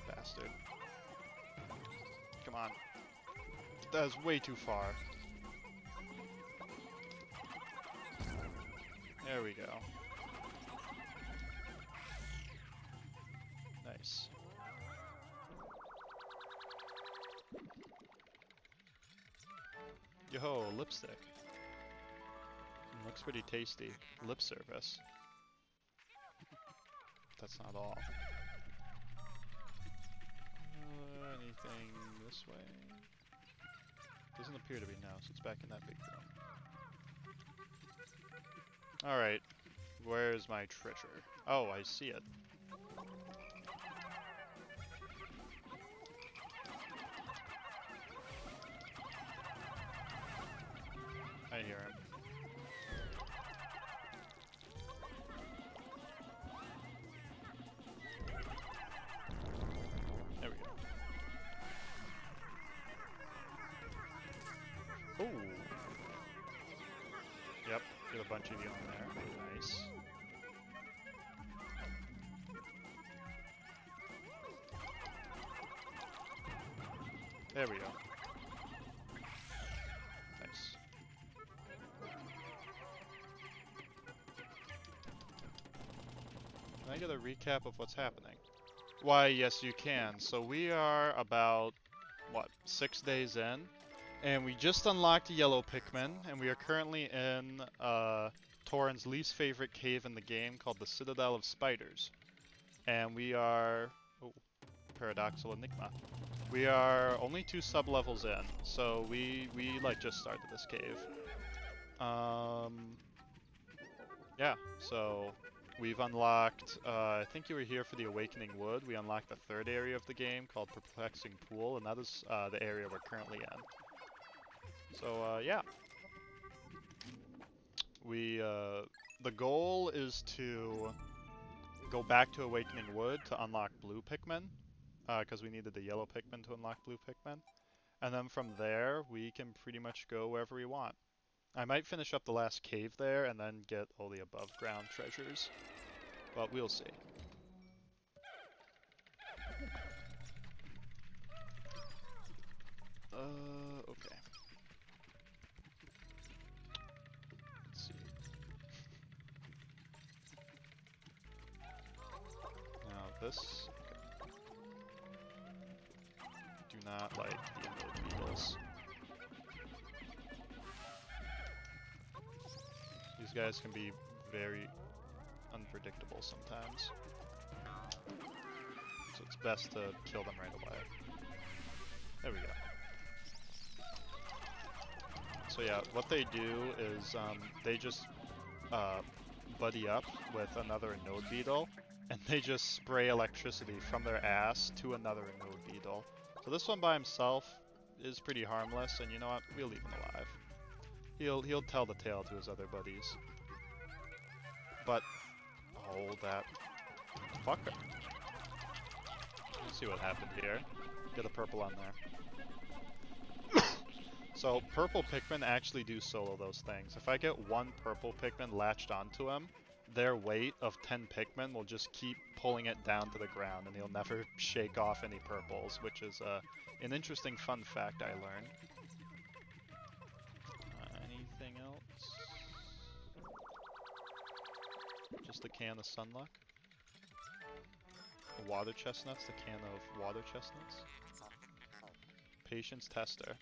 Bastard. Come on. That is way too far. There we go. Nice. Yo, lipstick. Looks pretty tasty. Lip service. That's not all. Anything this way? Doesn't appear to be now, so it's back in that big room. Alright. Where's my treasure? Oh, I see it. I hear him. There we go. Ooh. Yep, get a bunch of you on there. Nice. There we go. Nice. Can I get a recap of what's happening? Why, yes you can. So we are about, what, 6 days in? And we just unlocked a yellow Pikmin, and we are currently in Torin's least favorite cave in the game called the Citadel of Spiders. And we are... oh, Paradoxal Enigma. We are only 2 sub-levels in, so we like just started this cave. Yeah, so we've unlocked, I think you were here for the Awakening Wood. We unlocked the third area of the game called Perplexing Pool, and that is the area we're currently in. So, yeah. The goal is to go back to Awakening Wood to unlock blue Pikmin, because we needed the yellow Pikmin to unlock blue Pikmin. And then from there, we can pretty much go wherever we want. I might finish up the last cave there and then get all the above ground treasures, but we'll see. Okay. Let's see. Now this, okay. Do not like the Emerald Beetles. These guys can be very unpredictable sometimes. So it's best to kill them right away. There we go. So yeah, what they do is they just buddy up with another node beetle, and they just spray electricity from their ass to another node beetle. So this one by himself is pretty harmless, and you know what? We'll leave him alive. He'll tell the tale to his other buddies. But oh, that fucker. Let's see what happened here. Get a purple on there. So purple Pikmin actually do solo those things. If I get one purple Pikmin latched onto him, their weight of 10 Pikmin will just keep pulling it down to the ground, and he'll never shake off any purples, which is an interesting fun fact I learned. Anything else? Just a can of Sunluck. Water chestnuts, the can of water chestnuts. Patience tester.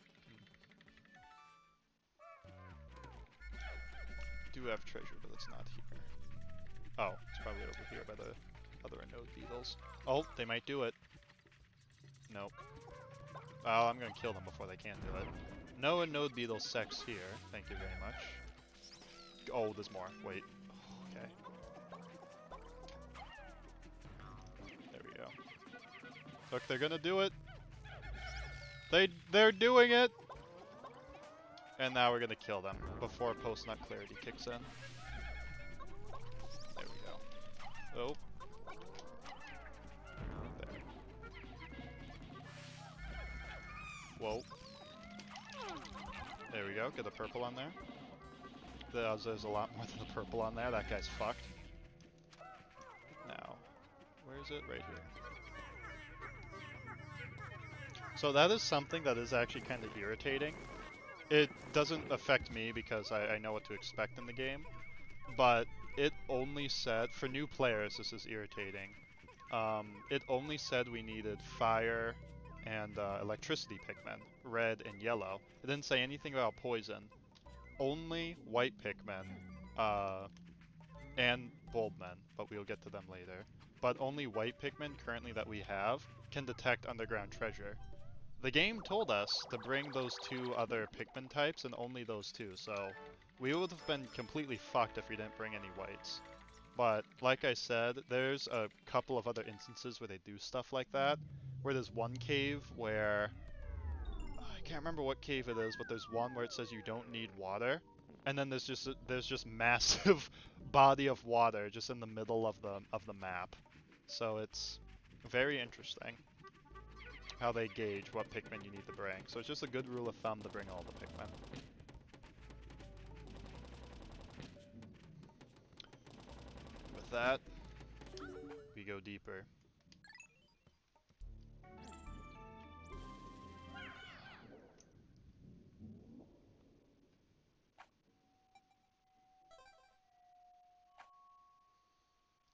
Do have treasure, but it's not here. Oh, it's probably over here by the other node beetles. Oh, they might do it. Nope. Oh, I'm gonna kill them before they can do it. No node beetle sex here. Thank you very much. Oh, there's more. Wait. Okay. There we go. Look, they're gonna do it. They're doing it. And now we're gonna kill them before post-nut clarity kicks in. There we go. Oh. There. Whoa. There we go. Get the purple on there. There's a lot more than the purple on there. That guy's fucked. Now, where is it? Right here. So that is something that is actually kind of irritating. It doesn't affect me because I know what to expect in the game, but it only said, for new players this is irritating, it only said we needed fire and electricity Pikmin, red and yellow. It didn't say anything about poison. Only white Pikmin, and Bulbmen, but we'll get to them later. But only white Pikmin currently that we have can detect underground treasure. The game told us to bring those two other Pikmin types, and only those two, so we would have been completely fucked if we didn't bring any whites. But, like I said, there's a couple of other instances where they do stuff like that, where there's one cave where, I can't remember what cave it is, but there's one where it says you don't need water, and then there's just massive body of water just in the middle of the map. So it's very interesting how they gauge what Pikmin you need to bring. So it's just a good rule of thumb to bring all the Pikmin. With that, we go deeper.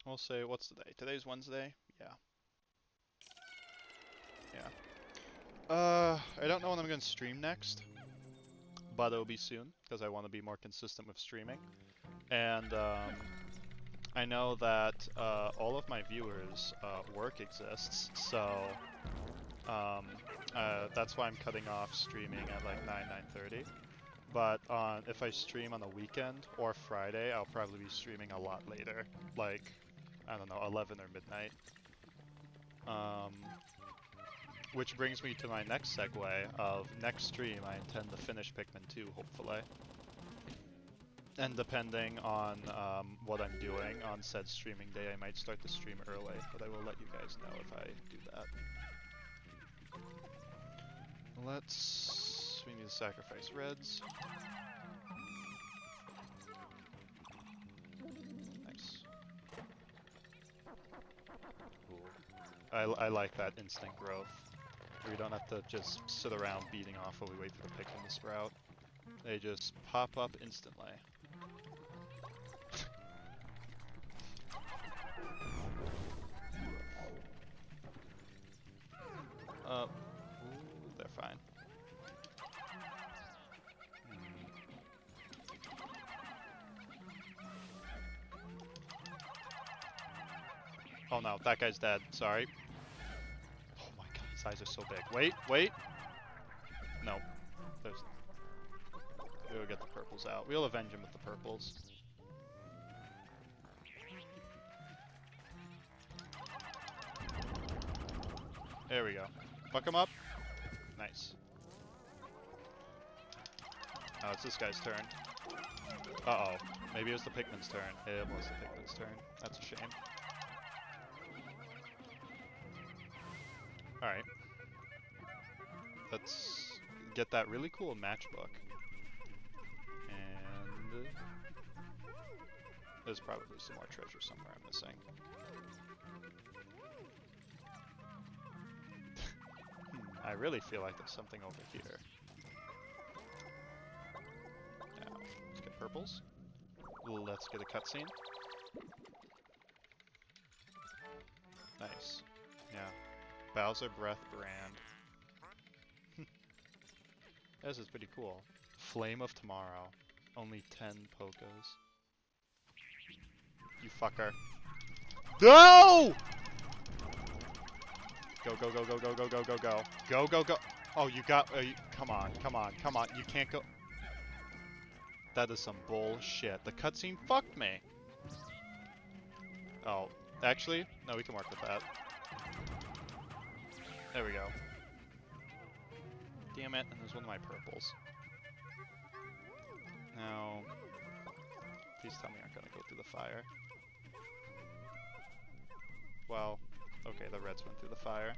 We'll say, what's today? Today's Wednesday? Yeah. Yeah. I don't know when I'm going to stream next, but it'll be soon, because I want to be more consistent with streaming. And, I know that all of my viewers' work exists, so that's why I'm cutting off streaming at like 9:30. But if I stream on the weekend or Friday, I'll probably be streaming a lot later, like, I don't know, 11 or midnight. Which brings me to my next segue of next stream, I intend to finish Pikmin 2, hopefully. And depending on what I'm doing on said streaming day, I might start the stream early, but I will let you guys know if I do that. We need to sacrifice reds. Nice. Cool. I like that instant growth. We don't have to just sit around beating off while we wait for the Pikmin to sprout. They just pop up instantly. Ooh, they're fine. Oh no, that guy's dead. Sorry. Oh my god, his eyes are so big. Wait, wait! No. We'll get the purples out. We'll avenge him with the purples. There we go. Fuck him up. Nice. Oh, it's this guy's turn. Uh-oh. Maybe it was the Pikmin's turn. It was the Pikmin's turn. That's a shame. Alright. Let's get that really cool matchbook. And there's probably some more treasure somewhere I'm missing. I really feel like there's something over here. Now, let's get purples. Let's get a cutscene. Nice. Yeah. Bowser Breath brand. This is pretty cool. Flame of Tomorrow. Only 10 Pokos. You fucker. No! Go, go, go, go, go, go, go, go, go. Go, go, go. Oh, you got... come on, come on, come on. You can't go... That is some bullshit. The cutscene fucked me. Oh, actually, no, we can work with that. There we go. Damn it, and there's one of my purples. Now, please tell me I'm gonna go through the fire. Well, okay, the reds went through the fire.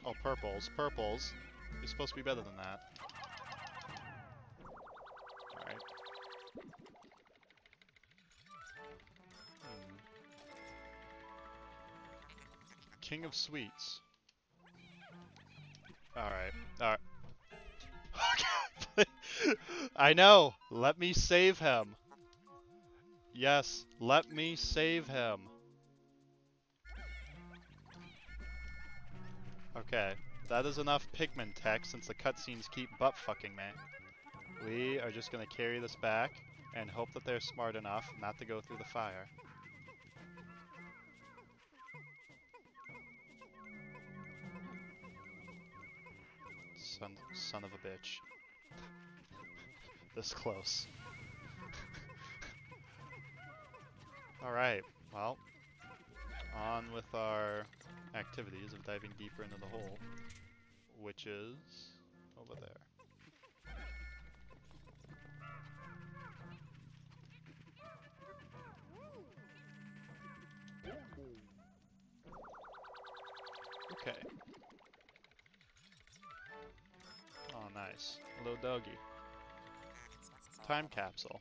Oh, purples, purples. You're supposed to be better than that. Alright. King of Sweets. Alright, alright. I know! Let me save him! Yes, let me save him! Okay, that is enough Pikmin tech since the cutscenes keep butt-fucking me. We are just gonna carry this back and hope that they're smart enough not to go through the fire. Son of a bitch. This close. Alright, well, on with our activities of diving deeper into the hole, which is over there. Okay. Oh, nice. Hello, doggy. Time capsule.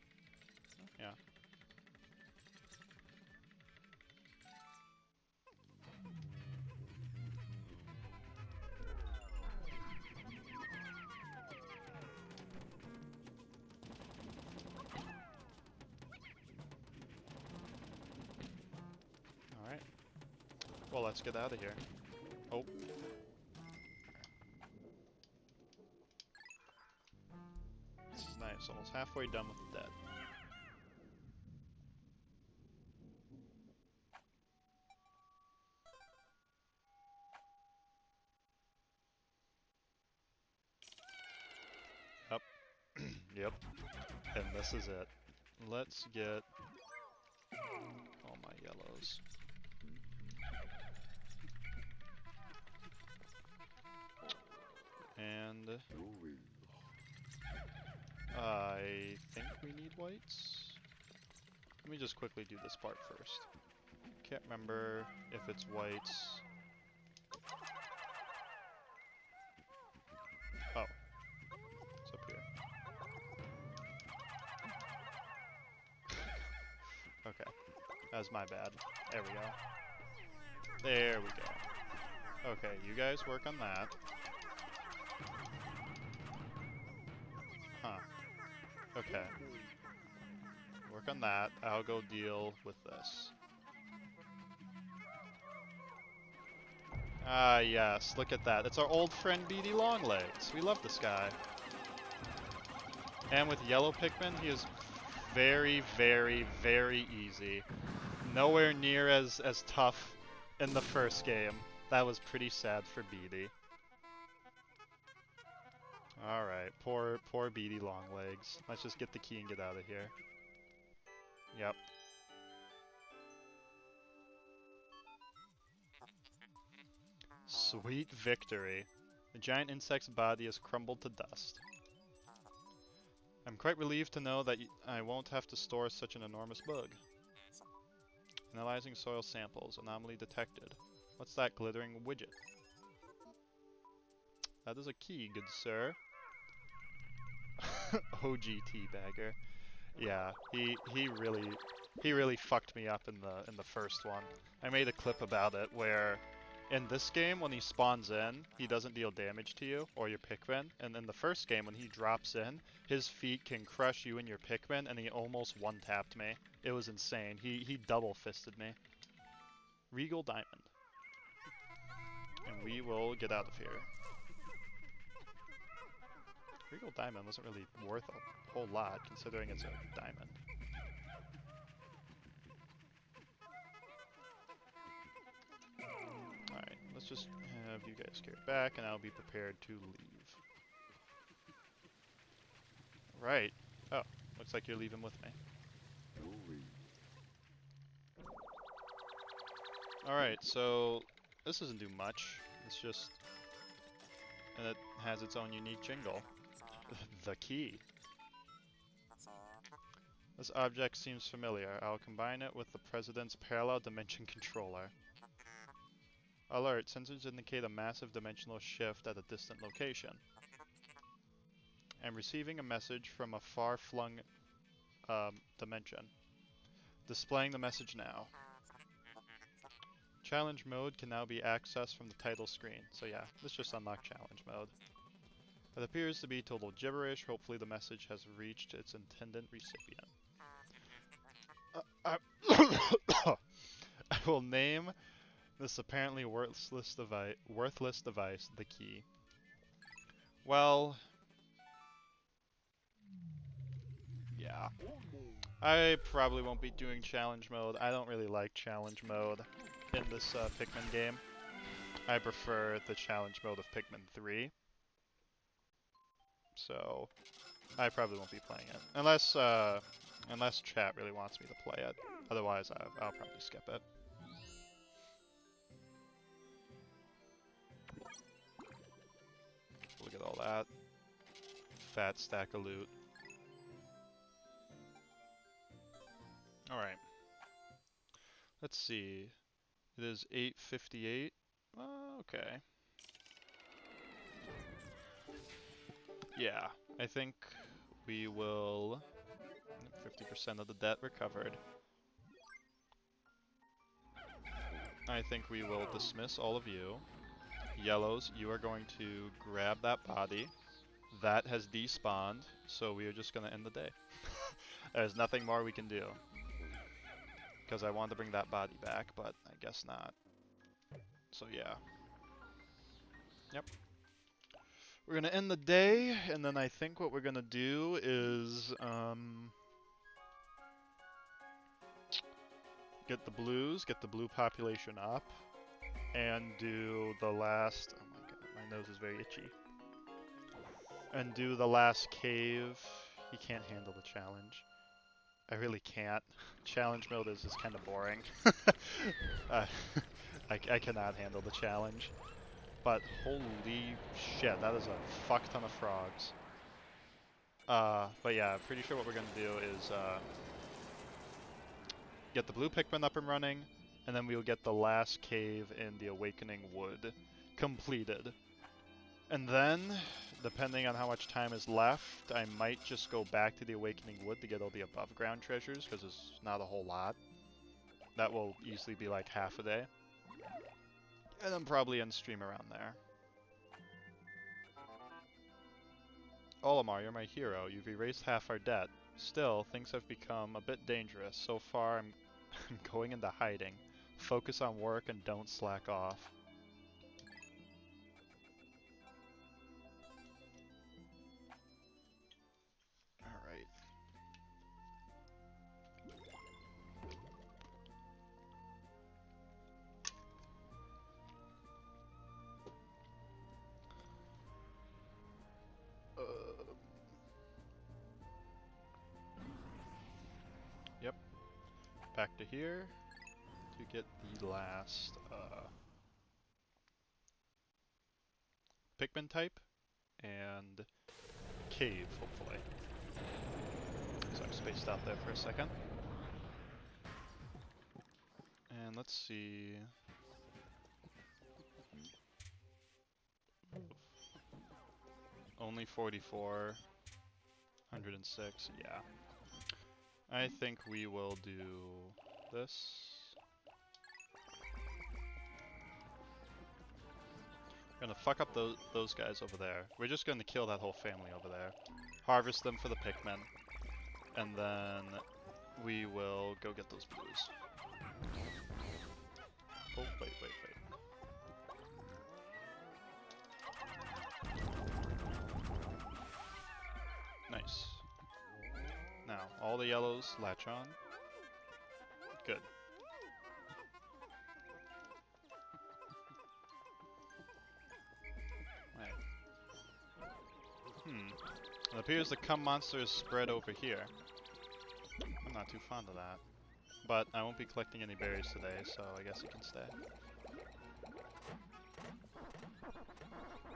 Yeah. Alright. Well, let's get out of here. Oh. This is nice. Almost halfway done with the dead. Yep. And this is it. Let's get all my yellows. And I think we need whites. Let me just quickly do this part first. Can't remember if it's whites. Oh, it's up here. Okay, that was my bad. There we go. There we go. Okay, you guys work on that. Huh. Okay. Work on that. I'll go deal with this. Ah, yes. Look at that. It's our old friend Beady Longlegs. We love this guy. And with yellow Pikmin, he is very, very, very easy. Nowhere near as tough in the first game. That was pretty sad for Beady. Alright, poor Beady Longlegs. Let's just get the key and get out of here. Yep. Sweet victory. The giant insect's body has crumbled to dust. I'm quite relieved to know that I won't have to store such an enormous bug. Analyzing soil samples. Anomaly detected. What's that glittering widget? That is a key, good sir. OG teabagger. Yeah, he really fucked me up in the first one. I made a clip about it where in this game when he spawns in, he doesn't deal damage to you or your Pikmin, and in the first game when he drops in, his feet can crush you and your Pikmin, and he almost one-tapped me. It was insane. He double-fisted me. Regal Diamond. And we will get out of here. Regal Diamond wasn't really worth a whole lot, considering it's a diamond. Alright, let's just have you guys carry back, and I'll be prepared to leave. Right. Oh, looks like you're leaving with me. Alright, so this doesn't do much. It's just... and it has its own unique jingle. The key. This object seems familiar. I'll combine it with the President's Parallel Dimension Controller. Alert, sensors indicate a massive dimensional shift at a distant location. I'm receiving a message from a far-flung dimension. Displaying the message now. Challenge mode can now be accessed from the title screen. So yeah, let's just unlock challenge mode. It appears to be total gibberish. Hopefully the message has reached its intended recipient. I will name this apparently worthless device the key. Well, yeah. I probably won't be doing challenge mode. I don't really like challenge mode in this Pikmin game. I prefer the challenge mode of Pikmin 3. So, I probably won't be playing it. Unless chat really wants me to play it. Otherwise, I'll probably skip it. Look at all that. Fat stack of loot. Alright. Let's see. It is 8:58. Okay. Yeah, I think we will... 50% of the debt recovered. I think we will dismiss all of you. Yellows, you are going to grab that body. That has despawned, so we are just going to end the day. There's nothing more we can do. Because I wanted to bring that body back, but I guess not. So yeah. Yep. We're going to end the day, and then I think what we're going to do is... get the blues, get the blue population up, and do the last... oh my god, my nose is very itchy. And do the last cave He can't handle the challenge. I really can't. Challenge mode is kind of boring. uh, I cannot handle the challenge. But holy shit, that is a fuck ton of frogs. But yeah, pretty sure what we're gonna do is get the blue Pikmin up and running, and then we'll get the last cave in the Awakening Wood completed. And then, depending on how much time is left, I might just go back to the Awakening Wood to get all the above ground treasures, because there's not a whole lot. That will easily be like half a day. And then probably end stream around there. Olimar, you're my hero. You've erased half our debt. Still, things have become a bit dangerous. So far, I'm going into hiding. Focus on work and don't slack off. Alright. Yep. Back to here to get the last Pikmin type and cave, hopefully. So I'm spaced out there for a second. And let's see. Only 44. 106, yeah. I think we will do this. We're gonna fuck up those guys over there. We're just gonna kill that whole family over there. Harvest them for the Pikmin. And then we will go get those blues. Oh, wait. Nice. Now, all the yellows latch on. Good. Right. It appears the cum monster is spread over here. I'm not too fond of that. But I won't be collecting any berries today, so I guess you can stay.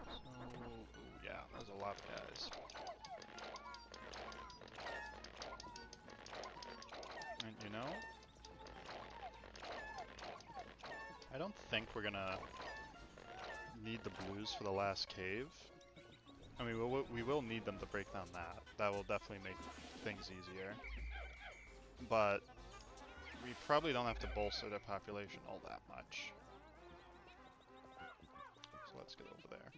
So, ooh, yeah, there's a lot of guys. And you know, I don't think we're gonna need the blues for the last cave. I mean, we will need them to break down that. That will definitely make things easier. But we probably don't have to bolster their population all that much. So let's get over there.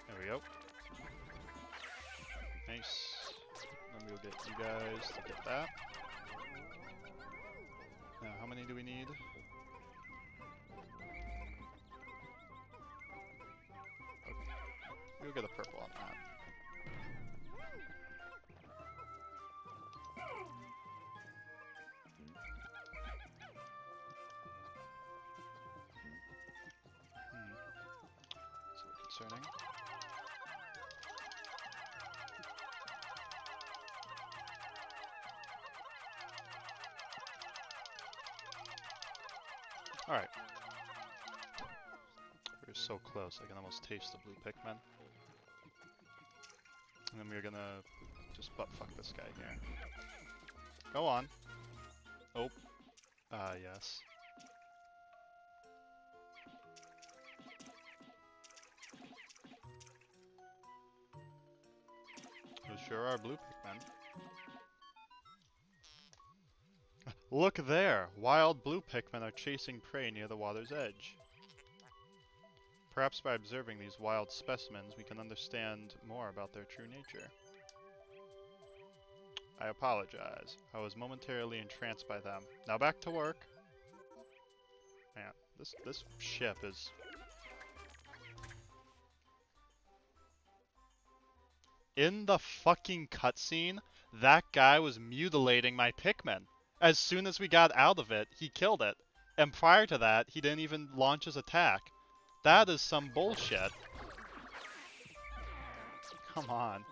There we go. Nice. Then we'll get you guys to get that. Now, how many do we need? Okay. We'll get a purple on that. It's a little concerning. Alright. We're so close, I can almost taste the blue Pikmin. And then we're gonna just butt-fuck this guy here. Go on. Oh. Ah, yes. Those sure are blue Pikmin. Look there! Wild blue Pikmin are chasing prey near the water's edge. Perhaps by observing these wild specimens, we can understand more about their true nature. I apologize. I was momentarily entranced by them. Now back to work. Man, this ship is... In the fucking cutscene, that guy was mutilating my Pikmin. As soon as we got out of it, he killed it. And prior to that, he didn't even launch his attack. That is some bullshit. Come on.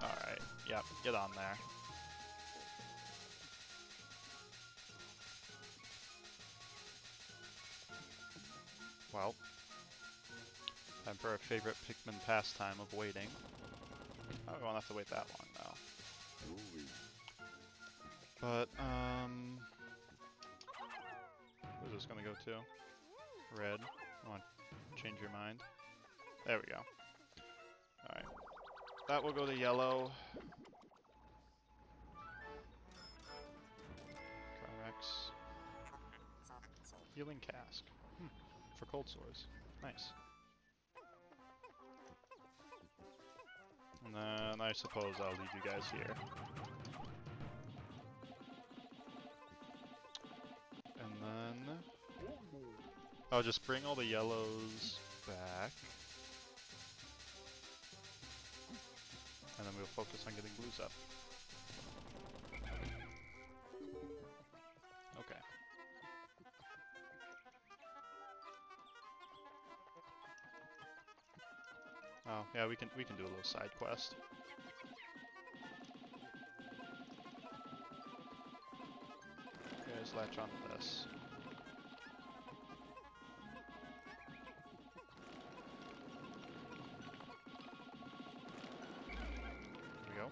Alright, yep, get on there. Well, time for our favorite Pikmin pastime of waiting. Oh, we won't have to wait that long though. But, where's this gonna go to? Red. I want to change your mind. There we go. Alright. That will go to yellow. Rex. Healing cask. For cold sores. Nice. And then I suppose I'll leave you guys here. And then I'll just bring all the yellows back. And then we'll focus on getting blues up. Okay. Oh, yeah, we can do a little side quest. Okay, let's latch on to this. Here we go.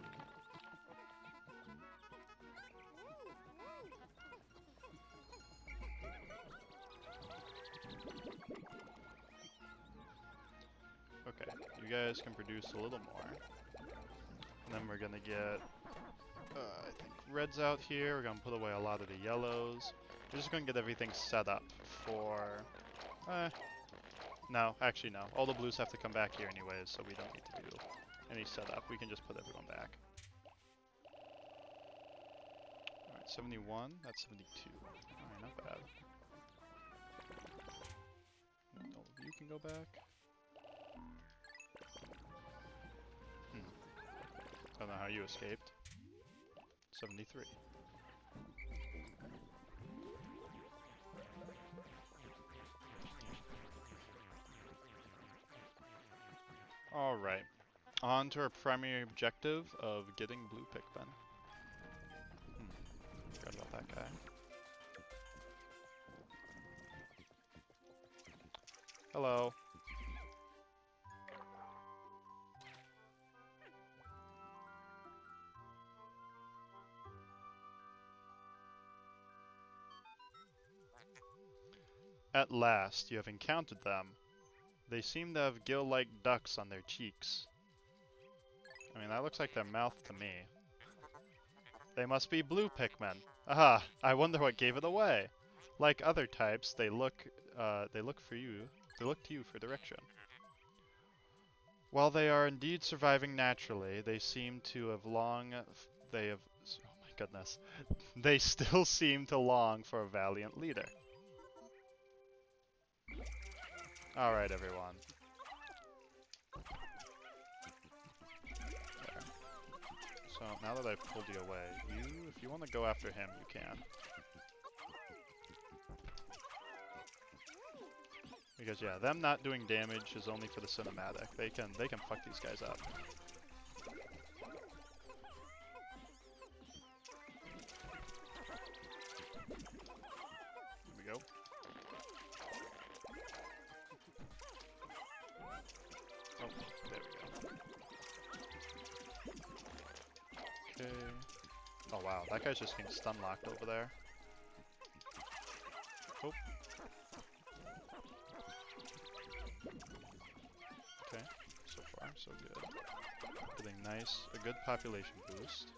Okay, you guys can produce a little more. And then we're gonna get, I think, reds out here. We're gonna put away a lot of the yellows. We're just gonna get everything set up for, no, actually no. All the blues have to come back here anyways, so we don't need to do any setup. We can just put everyone back. Alright, 71, that's 72. Alright, not bad. All of you can go back. Don't know how you escaped. 73. Alright. On to our primary objective of getting blue Pikmin. Forgot about that guy. Hello. At last, you have encountered them. They seem to have gill-like ducts on their cheeks. I mean, that looks like their mouth to me. They must be blue Pikmin. Aha! I wonder what gave it away. Like other types, they look for you. They look to you for direction. While they are indeed surviving naturally, they seem to have oh my goodness. They still seem to long for a valiant leader. Alright, everyone. There. So, now that I've pulled you away, if you want to go after him, you can. Because, yeah, them not doing damage is only for the cinematic. They can fuck these guys up. Here we go. Oh, there we go. Okay. Oh wow, that guy's just getting stun locked over there. Oh. Okay, so far so good. Getting a good population boost.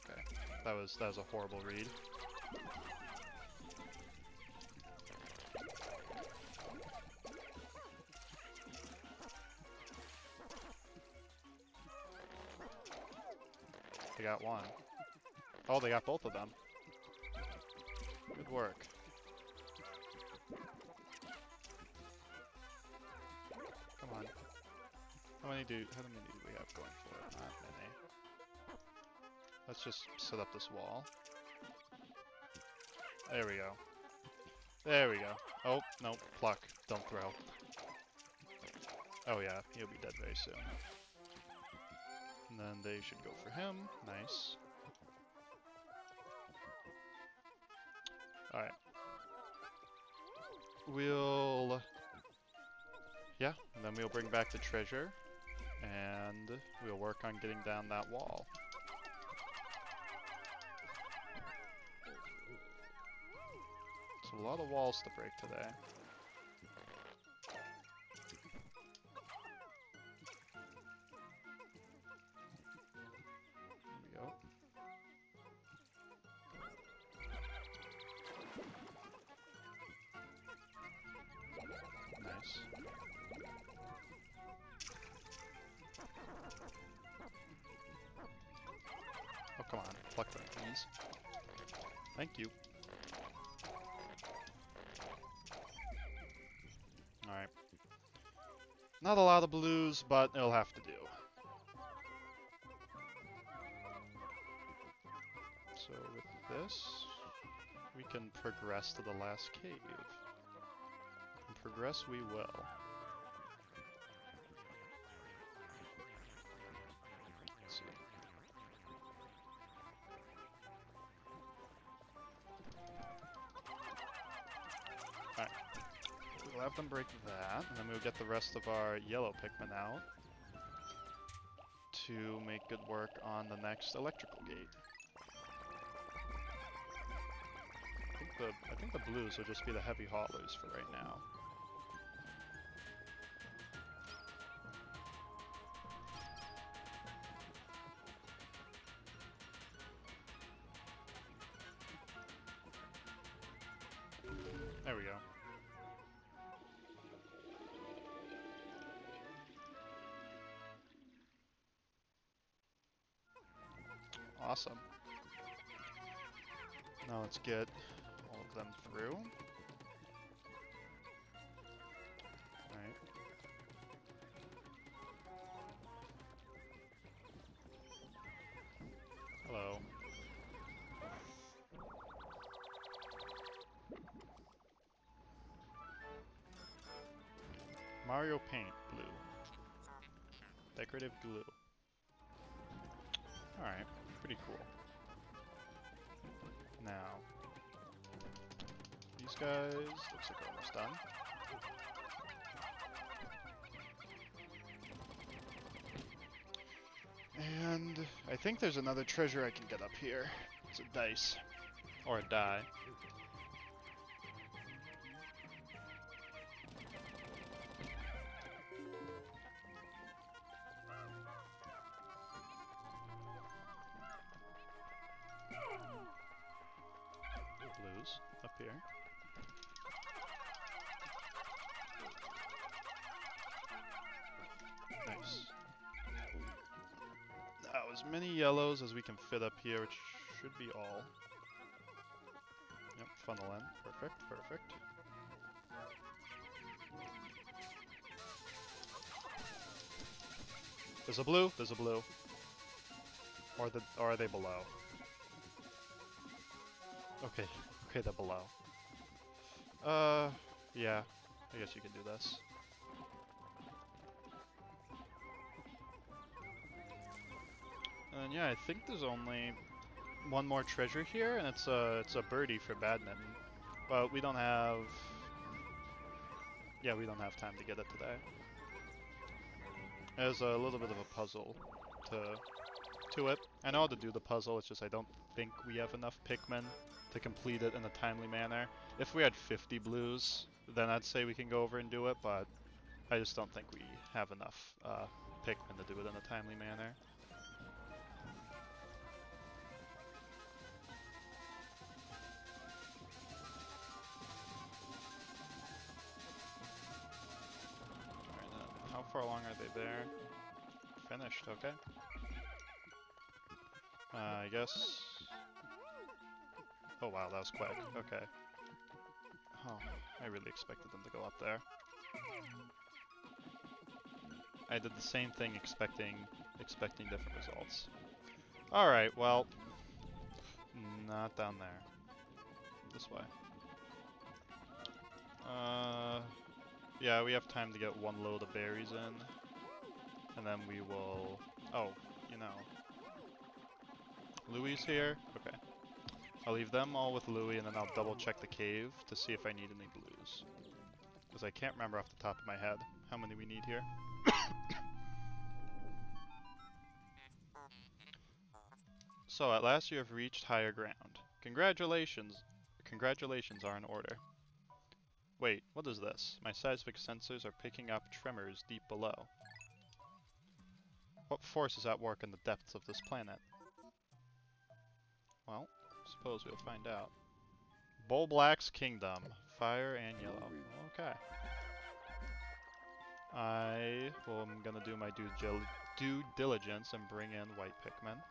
Okay, that was a horrible read. They got one. Oh, they got both of them. Good work. Come on. How many do we have going for it? Not many. Let's just set up this wall. There we go. There we go. Oh, no, pluck. Don't throw. Oh yeah, he'll be dead very soon. And then they should go for him. Nice. Alright. Yeah, and then we'll bring back the treasure, and we'll work on getting down that wall. It's a lot of walls to break today. There we go. Nice. Oh, come on. Pluck them, please. Thank you. Alright. Not a lot of blues, but it'll have to do. So with this, we can progress to the last cave. And progress we will. Let's see. Alright. We'll have them break that, and then we'll get the rest of our yellow Pikmin out to make good work on the next electrical gate. I think the blues will just be the heavy haulers for right now. There we go. Awesome. Now let's get all of them through. Alright. Hello. Mario Paint, blue. Decorative glue. Alright, pretty cool. Now, these guys, looks like almost done. And I think there's another treasure I can get up here. It's a dice. Or a die. Blues up here. Nice. Now, as many yellows as we can fit up here, which should be all. Yep, funnel in. Perfect, perfect. There's a blue, there's a blue. Or are they below? Okay, okay, they're below. Yeah, I guess you can do this. And yeah, I think there's only one more treasure here, and it's a birdie for badminton. But we don't have... Yeah, we don't have time to get it today. There's a little bit of a puzzle to it. I know how to do the puzzle, it's just I don't think we have enough Pikmin to complete it in a timely manner. If we had 50 blues, then I'd say we can go over and do it, but I just don't think we have enough Pikmin to do it in a timely manner. Alright, then how far along are they there? Finished, okay. I guess... Oh wow, that was quick. Okay. Oh, I really expected them to go up there. I did the same thing expecting different results. Alright, well, not down there. This way. Yeah, we have time to get one load of berries in. And then we will... Oh, you know. Louie's here? Okay. I'll leave them all with Louie, and then I'll double check the cave to see if I need any blues. Because I can't remember off the top of my head how many we need here. So, at last you have reached higher ground. Congratulations! Congratulations are in order. Wait, what is this? My seismic sensors are picking up tremors deep below. What force is at work in the depths of this planet? Well, suppose we'll find out. Bulblack's Kingdom. Fire and yellow. Okay. I'm gonna do my due diligence and bring in white Pikmin.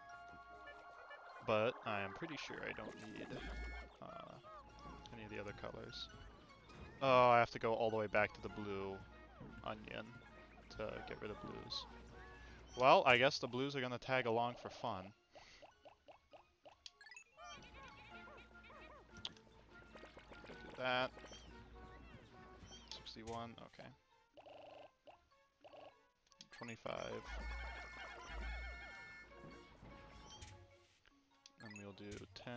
But I am pretty sure I don't need any of the other colors. Oh, I have to go all the way back to the blue onion to get rid of blues. Well, I guess the blues are gonna tag along for fun. Do that. 61, okay. 25. And we'll do 10.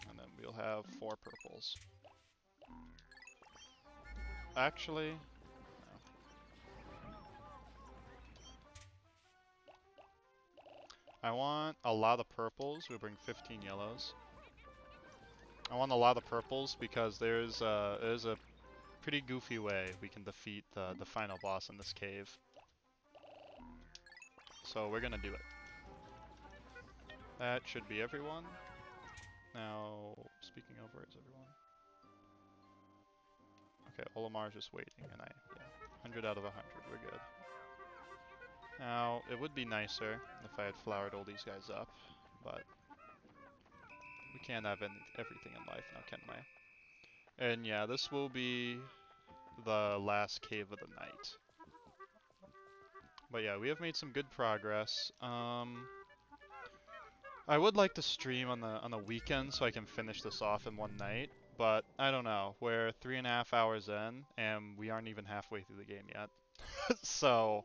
And then we'll have 4 purples. Actually, no. I want a lot of purples. We'll bring 15 yellows. I want a lot of purples because there's a pretty goofy way we can defeat the final boss in this cave. So we're gonna do it. That should be everyone. Now, speaking of, where is everyone? Okay, Olimar's just waiting, and yeah, 100 out of 100, we're good. Now, it would be nicer if I had flowered all these guys up, but we can't have everything in life now, can we? And yeah, this will be the last cave of the night. But yeah, we have made some good progress. I would like to stream on the weekend so I can finish this off in one night, but I don't know. We're 3.5 hours in, and we aren't even halfway through the game yet. So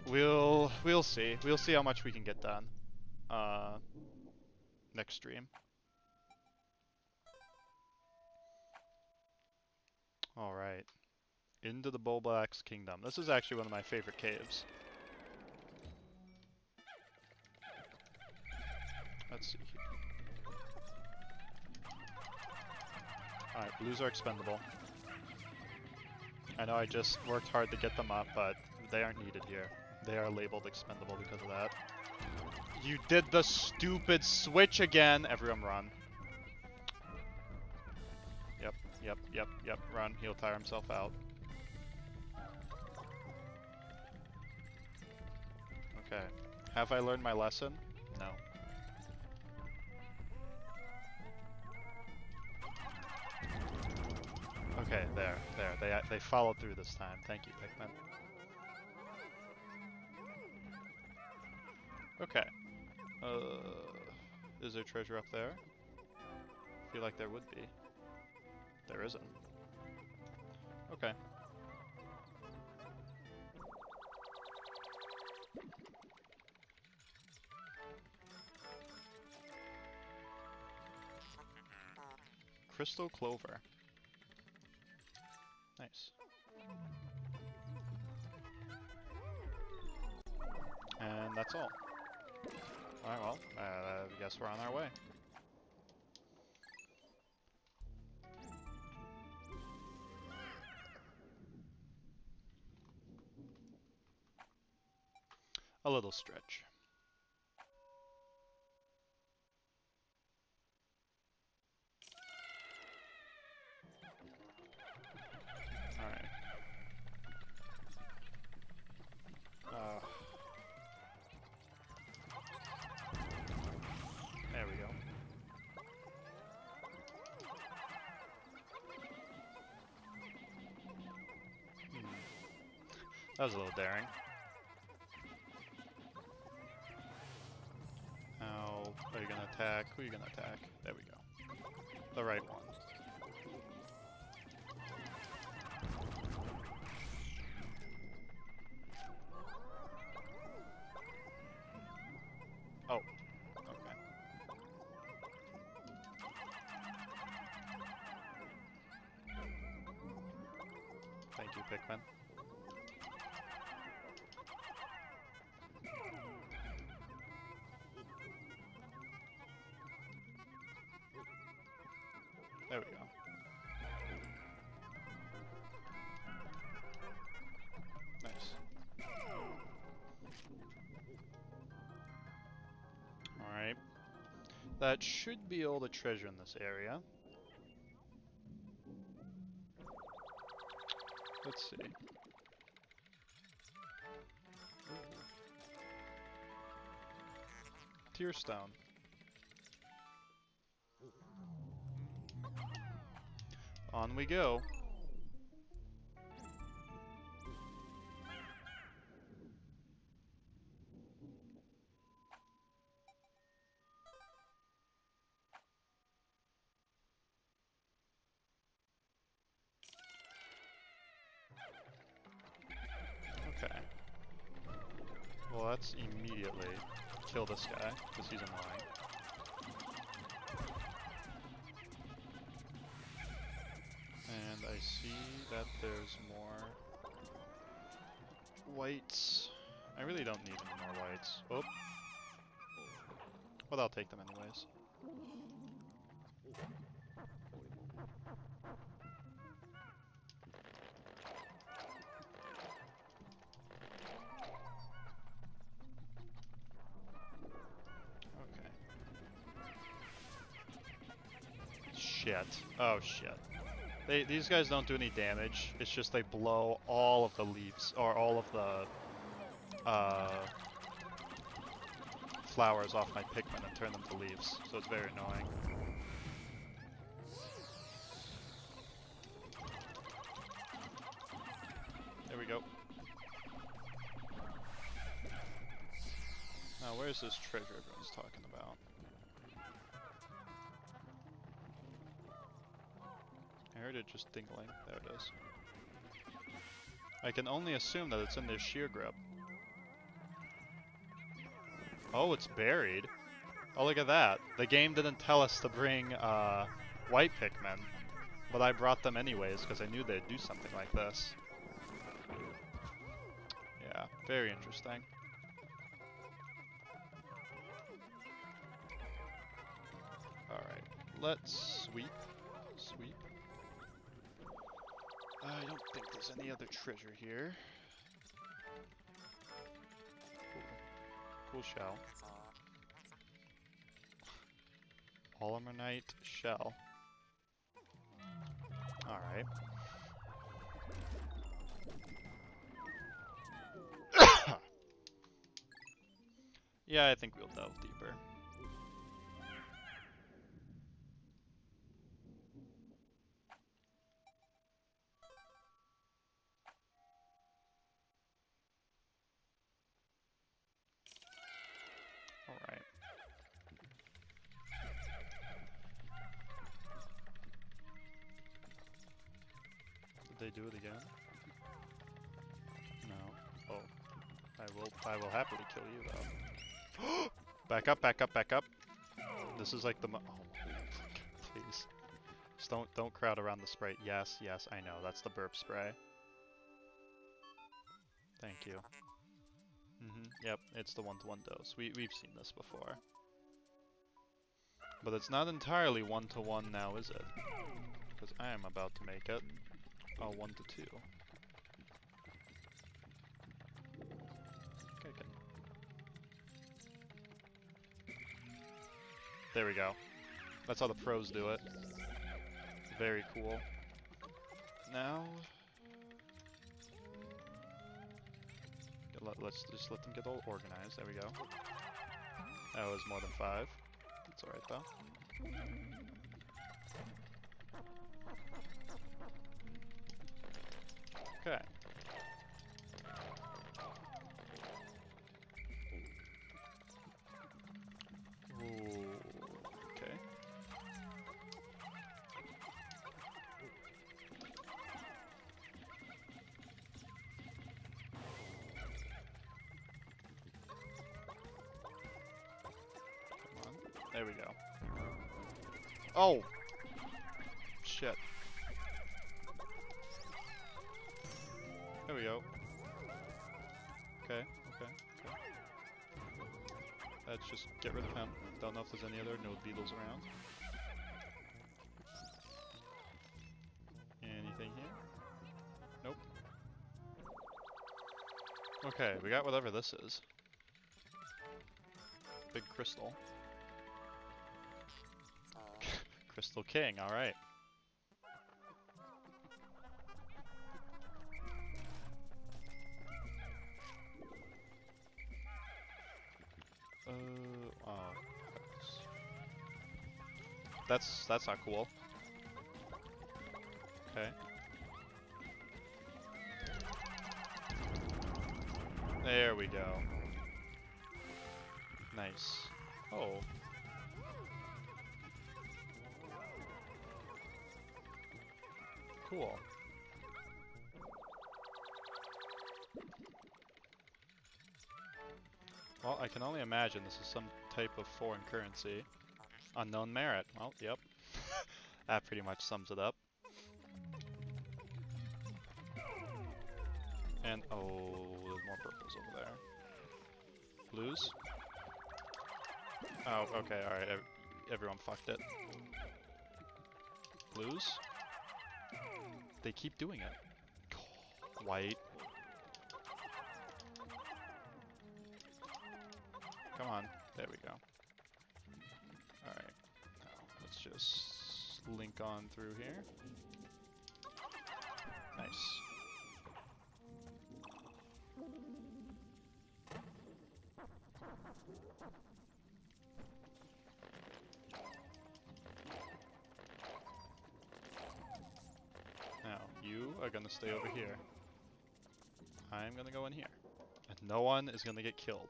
we'll see. We'll see how much we can get done next stream. All right, into the Bulblack's Kingdom. This is actually one of my favorite caves. Let's see here. Alright, blues are expendable. I know I just worked hard to get them up, but they aren't needed here. They are labeled expendable because of that. You did the stupid switch again! Everyone run. Yep, run. He'll tire himself out. Okay. Have I learned my lesson? No. Okay, there. They followed through this time. Thank you, Pikmin. Okay. Is there treasure up there? I feel like there would be. There isn't. Okay. Crystal Clover. Nice. And that's all. Alright, well, I guess we're on our way. A little stretch. Alright. There we go. That was a little daring. attack? Who are you gonna attack? There we go. The right one. Oh, okay. Thank you, Pikmin. There we go. Nice. Alright. That should be all the treasure in this area. Let's see. Tear stone. On we go. Okay. Well, let's immediately kill this guy, because he's annoying. And I see that there's more whites. I really don't need any more whites. Oh. Well, I'll take them anyways. Shit. Oh shit. These guys don't do any damage. It's just they blow all of the leaves, or all of the flowers off my Pikmin and turn them to leaves. So it's very annoying. There we go. Now where's this treasure everyone's talking about? I heard it just dingling. There it is. I can only assume that it's in this sheer grub. Oh, it's buried. Oh, look at that. The game didn't tell us to bring white Pikmin, but I brought them anyways because I knew they'd do something like this. Yeah, very interesting. Alright, let's sweep. Sweep. I don't think there's any other treasure here. Cool shell. Polymerite shell. Alright. Yeah, I think we'll delve deeper. Alright. Did they do it again? No. Oh. I will happily kill you though. Back up, back up, back up. This is like the oh, please. Just don't crowd around the spray. Yes, yes, I know. That's the burp spray. Thank you. Yep, it's the one-to-one dose. We've seen this before. But it's not entirely one-to-one now, is it? Because I am about to make it a 1-to-2. Okay, good. There we go. That's how the pros do it. Very cool. Now... let's just let them get all organized. There we go. That was more than 5. That's alright though. Okay. Ooh. There we go. Oh! Shit. There we go. Okay, okay, okay. Let's just get rid of him. Don't know if there's any other node beetles around. Anything here? Nope. Okay, we got whatever this is. Big crystal. Crystal King, alright. Oh. That's not cool. Okay. There we go. Nice. Oh. Cool. Well, I can only imagine this is some type of foreign currency. Unknown merit. Well, yep. That pretty much sums it up. And, oh, there's more purples over there. Blues? Oh, okay, alright. Everyone fucked it. Blues? They keep doing it. White. Come on. There we go. Alright. Now, let's just link on through here. Nice. Now, you are gonna stay over here. I'm gonna go in here. And no one is gonna get killed.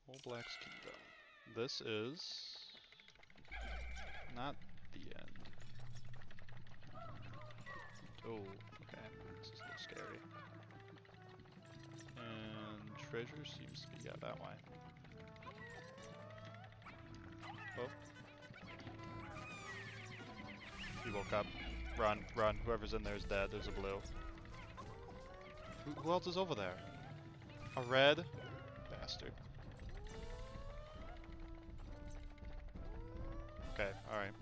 Old Black's Kingdom. This is not the end. Oh, okay. This is a little scary. And treasure seems to be, yeah, that way. Oh. He woke up. Run, run. Whoever's in there is dead. There's a blue. Who else is over there? A red? Bastard. Okay, alright.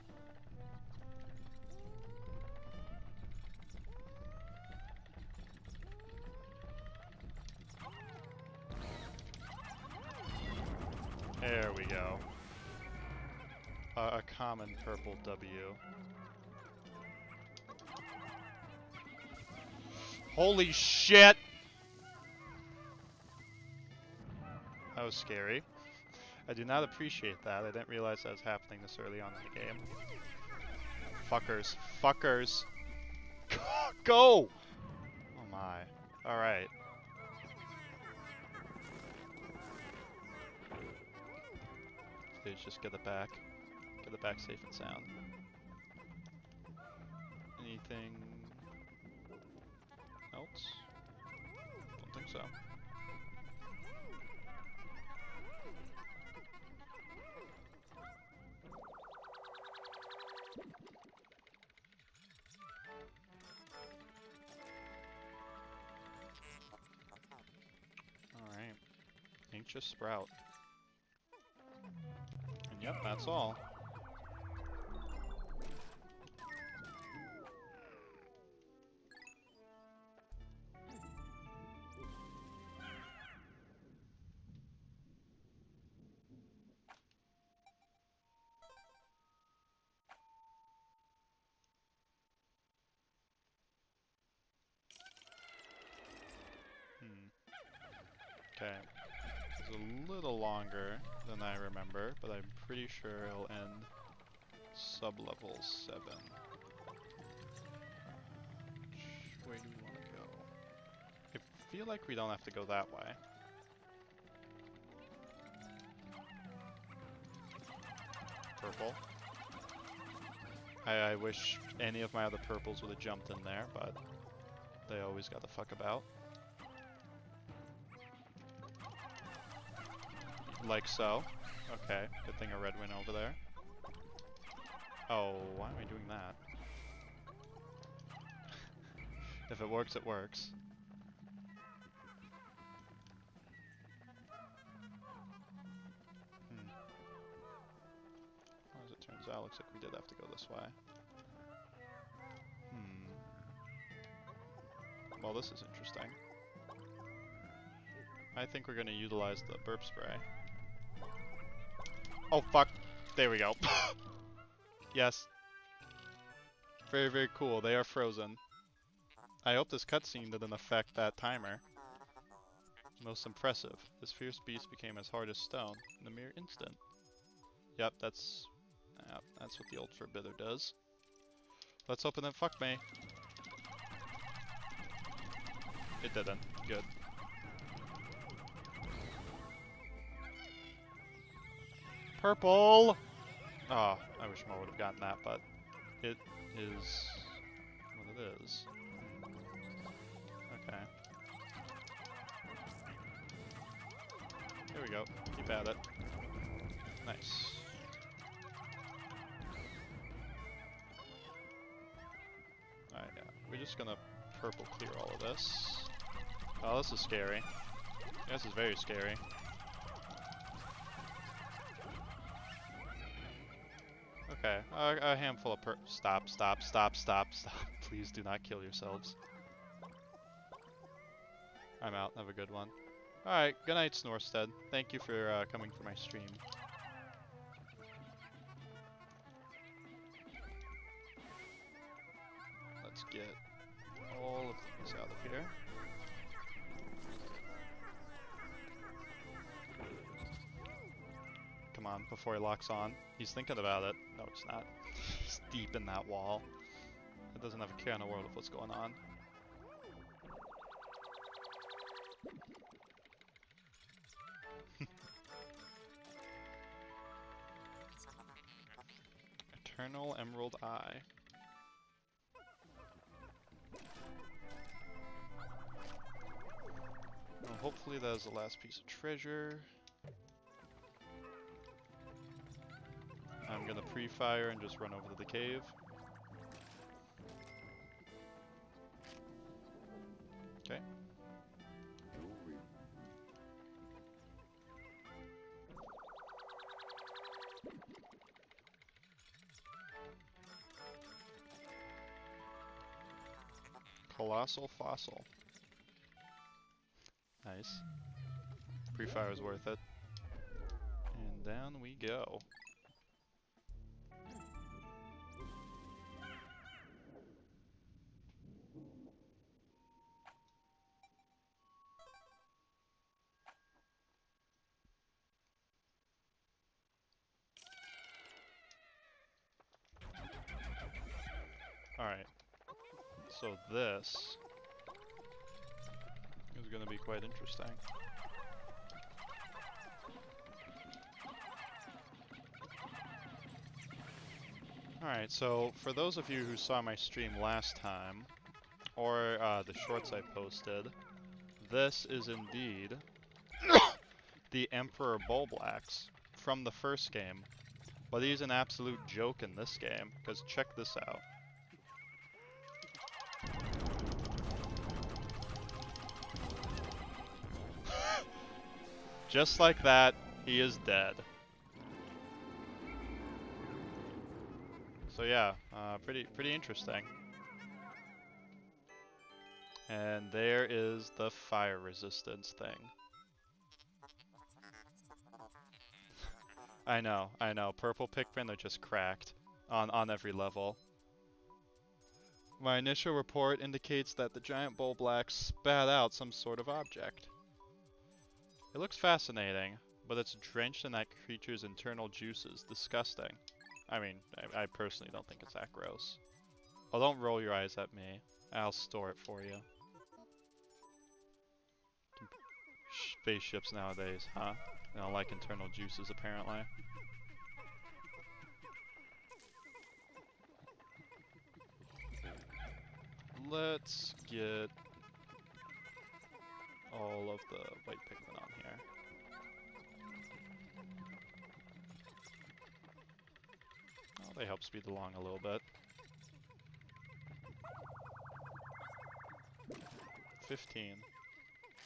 There we go. A common purple W. Holy shit! That was scary. I do not appreciate that. I didn't realize that was happening this early on in the game. Fuckers. Fuckers. Go! Oh my. Alright. Please just get it back. Get it back safe and sound. Anything else? Don't think so. Alright. Anxious Sprout. And yep, that's all. Okay. It's a little longer than I remember, but I'm pretty sure it'll end sub-level 7. Which way do we want to go? I feel like we don't have to go that way. Purple. I wish any of my other purples would have jumped in there, but they always got the fuck about. Like so. Okay, good thing a red went over there. Oh, why am I doing that? If it works, it works. As it turns out, looks like we did have to go this way. Well, this is interesting. I think we're going to utilize the burp spray. Oh, fuck. There we go. Yes. Very, very cool. They are frozen. I hope this cutscene didn't affect that timer. Most impressive. This fierce beast became as hard as stone in a mere instant. Yep, that's what the ultra bitter does. Let's open it. Fuck me. It didn't. Good. Purple! Oh, I wish more would have gotten that, but it is what it is. Okay. Here we go. Keep at it. Nice. Alright, yeah. We're just gonna purple clear all of this. Oh, this is scary. This is very scary. Okay, a handful of Stop, stop, stop, stop, stop. Please do not kill yourselves. I'm out. Have a good one. Alright, good night, Snorstead. Thank you for coming for my stream. Let's get all of these out of here. Come on, before he locks on. He's thinking about it. No, it's not. He's deep in that wall. It doesn't have a care in the world of what's going on. Eternal Emerald Eye. Well, hopefully that is the last piece of treasure. I'm gonna pre-fire and just run over to the cave. Okay. Colossal Fossil. Nice. Pre-fire is worth it. And down we go. Alright. So this is going to be quite interesting. Alright, so for those of you who saw my stream last time, or the shorts I posted, this is indeed the Emperor Bulblax from the first game. But he's an absolute joke in this game, because check this out. Just like that, he is dead. So yeah, pretty interesting. And there is the fire resistance thing. I know. Purple Pikmin are just cracked on every level. My initial report indicates that the giant Bulblax spat out some sort of object. It looks fascinating, but it's drenched in that creature's internal juices. Disgusting. I mean, I personally don't think it's that gross. Oh, don't roll your eyes at me. I'll store it for you. Spaceships nowadays, huh? They don't like internal juices, apparently. let's get all of the white Pikmin on here. Oh, they help speed along a little bit. 15.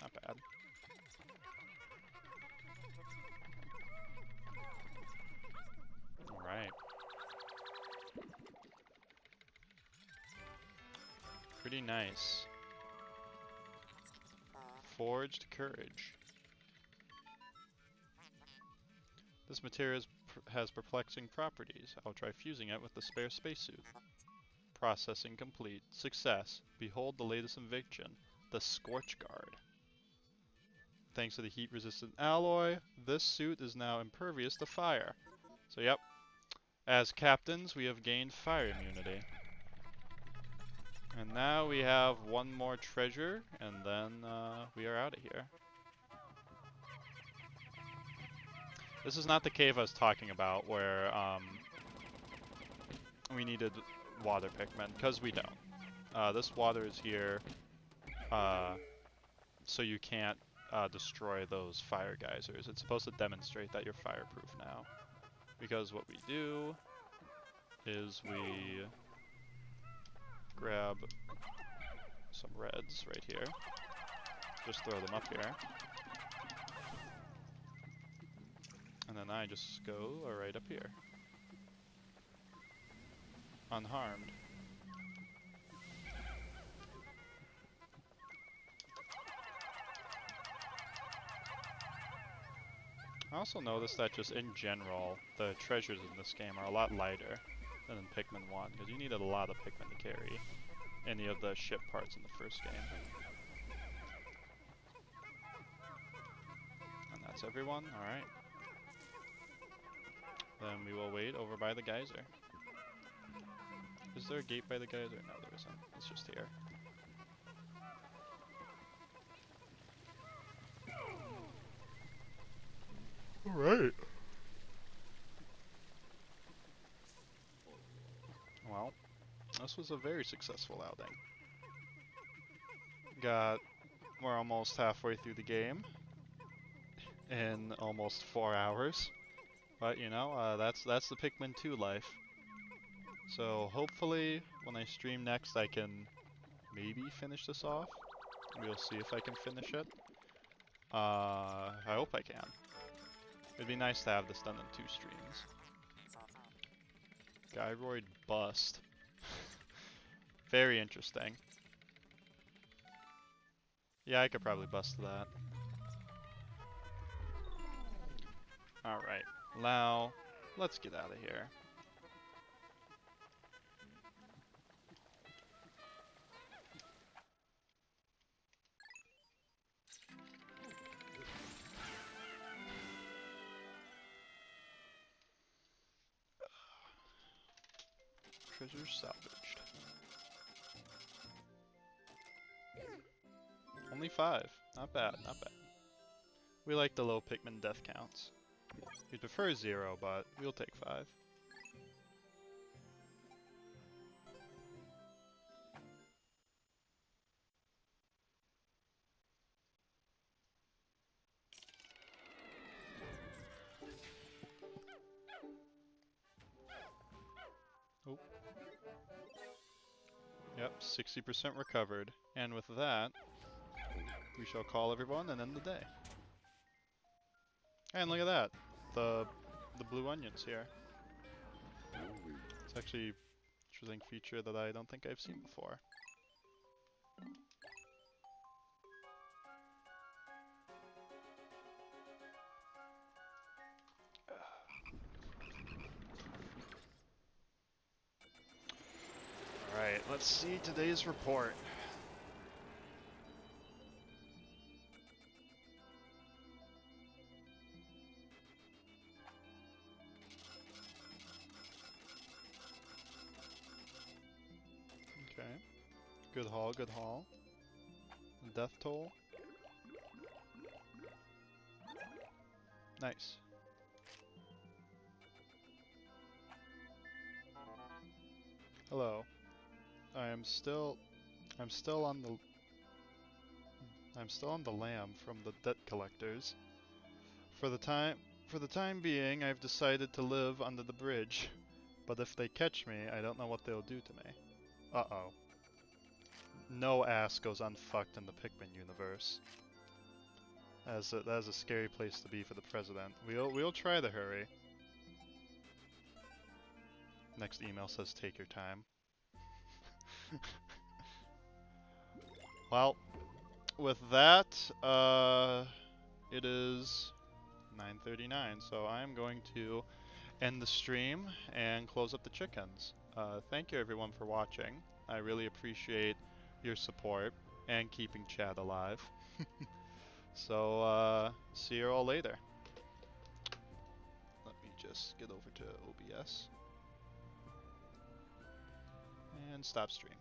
Not bad. Alright. Pretty nice. Forged Courage. This material has perplexing properties. I'll try fusing it with the spare spacesuit. Processing complete. Success. Behold the latest invention, the Scorch Guard. Thanks to the heat-resistant alloy, this suit is now impervious to fire. So yep, as captains, we have gained fire immunity. And now we have one more treasure, and then we are out of here. This is not the cave I was talking about, where we needed water Pikmin, because we don't. This water is here, so you can't destroy those fire geysers. It's supposed to demonstrate that you're fireproof now. Because what we do is we grab some reds right here. Just throw them up here. And then I just go right up here. Unharmed. I also noticed that just in general, the treasures in this game are a lot lighter than in Pikmin 1, because you needed a lot of Pikmin to carry any of the ship parts in the first game. And that's everyone? Alright. Then we will wait over by the geyser. Is there a gate by the geyser? No, there isn't. It's just here. Alright. Well, this was a very successful outing. We're almost halfway through the game in almost 4 hours. But you know, that's the Pikmin 2 life. So hopefully when I stream next I can maybe finish this off. We'll see if I can finish it. I hope I can. It'd be nice to have this done in 2 streams. Gyroid bust. Very interesting. Yeah, I could probably bust that. Alright, now let's get out of here. Treasure salvaged. Only 5. Not bad, not bad. We like the low Pikmin death counts. We prefer 0, but we'll take 5. Oh. Yep, 60% recovered. And with that, we shall call everyone and end the day. And look at that, the blue onions here. It's actually an interesting feature that I don't think I've seen before. Alright, let's see today's report. Okay. Good haul, good haul. Death toll. Nice. Hello. I'm still on the I'm still on the lam from the debt collectors. For the time for the time being, I've decided to live under the bridge. But if they catch me, I don't know what they'll do to me. Uh-oh. No ass goes unfucked in the Pikmin universe. That is a scary place to be for the president. We'll try to hurry. Next email says take your time. Well, with that, it is 9:39, so I'm going to end the stream and close up the chickens. Thank you everyone for watching. I really appreciate your support and keeping chat alive. So, see you all later. Let me just get over to OBS and stop stream.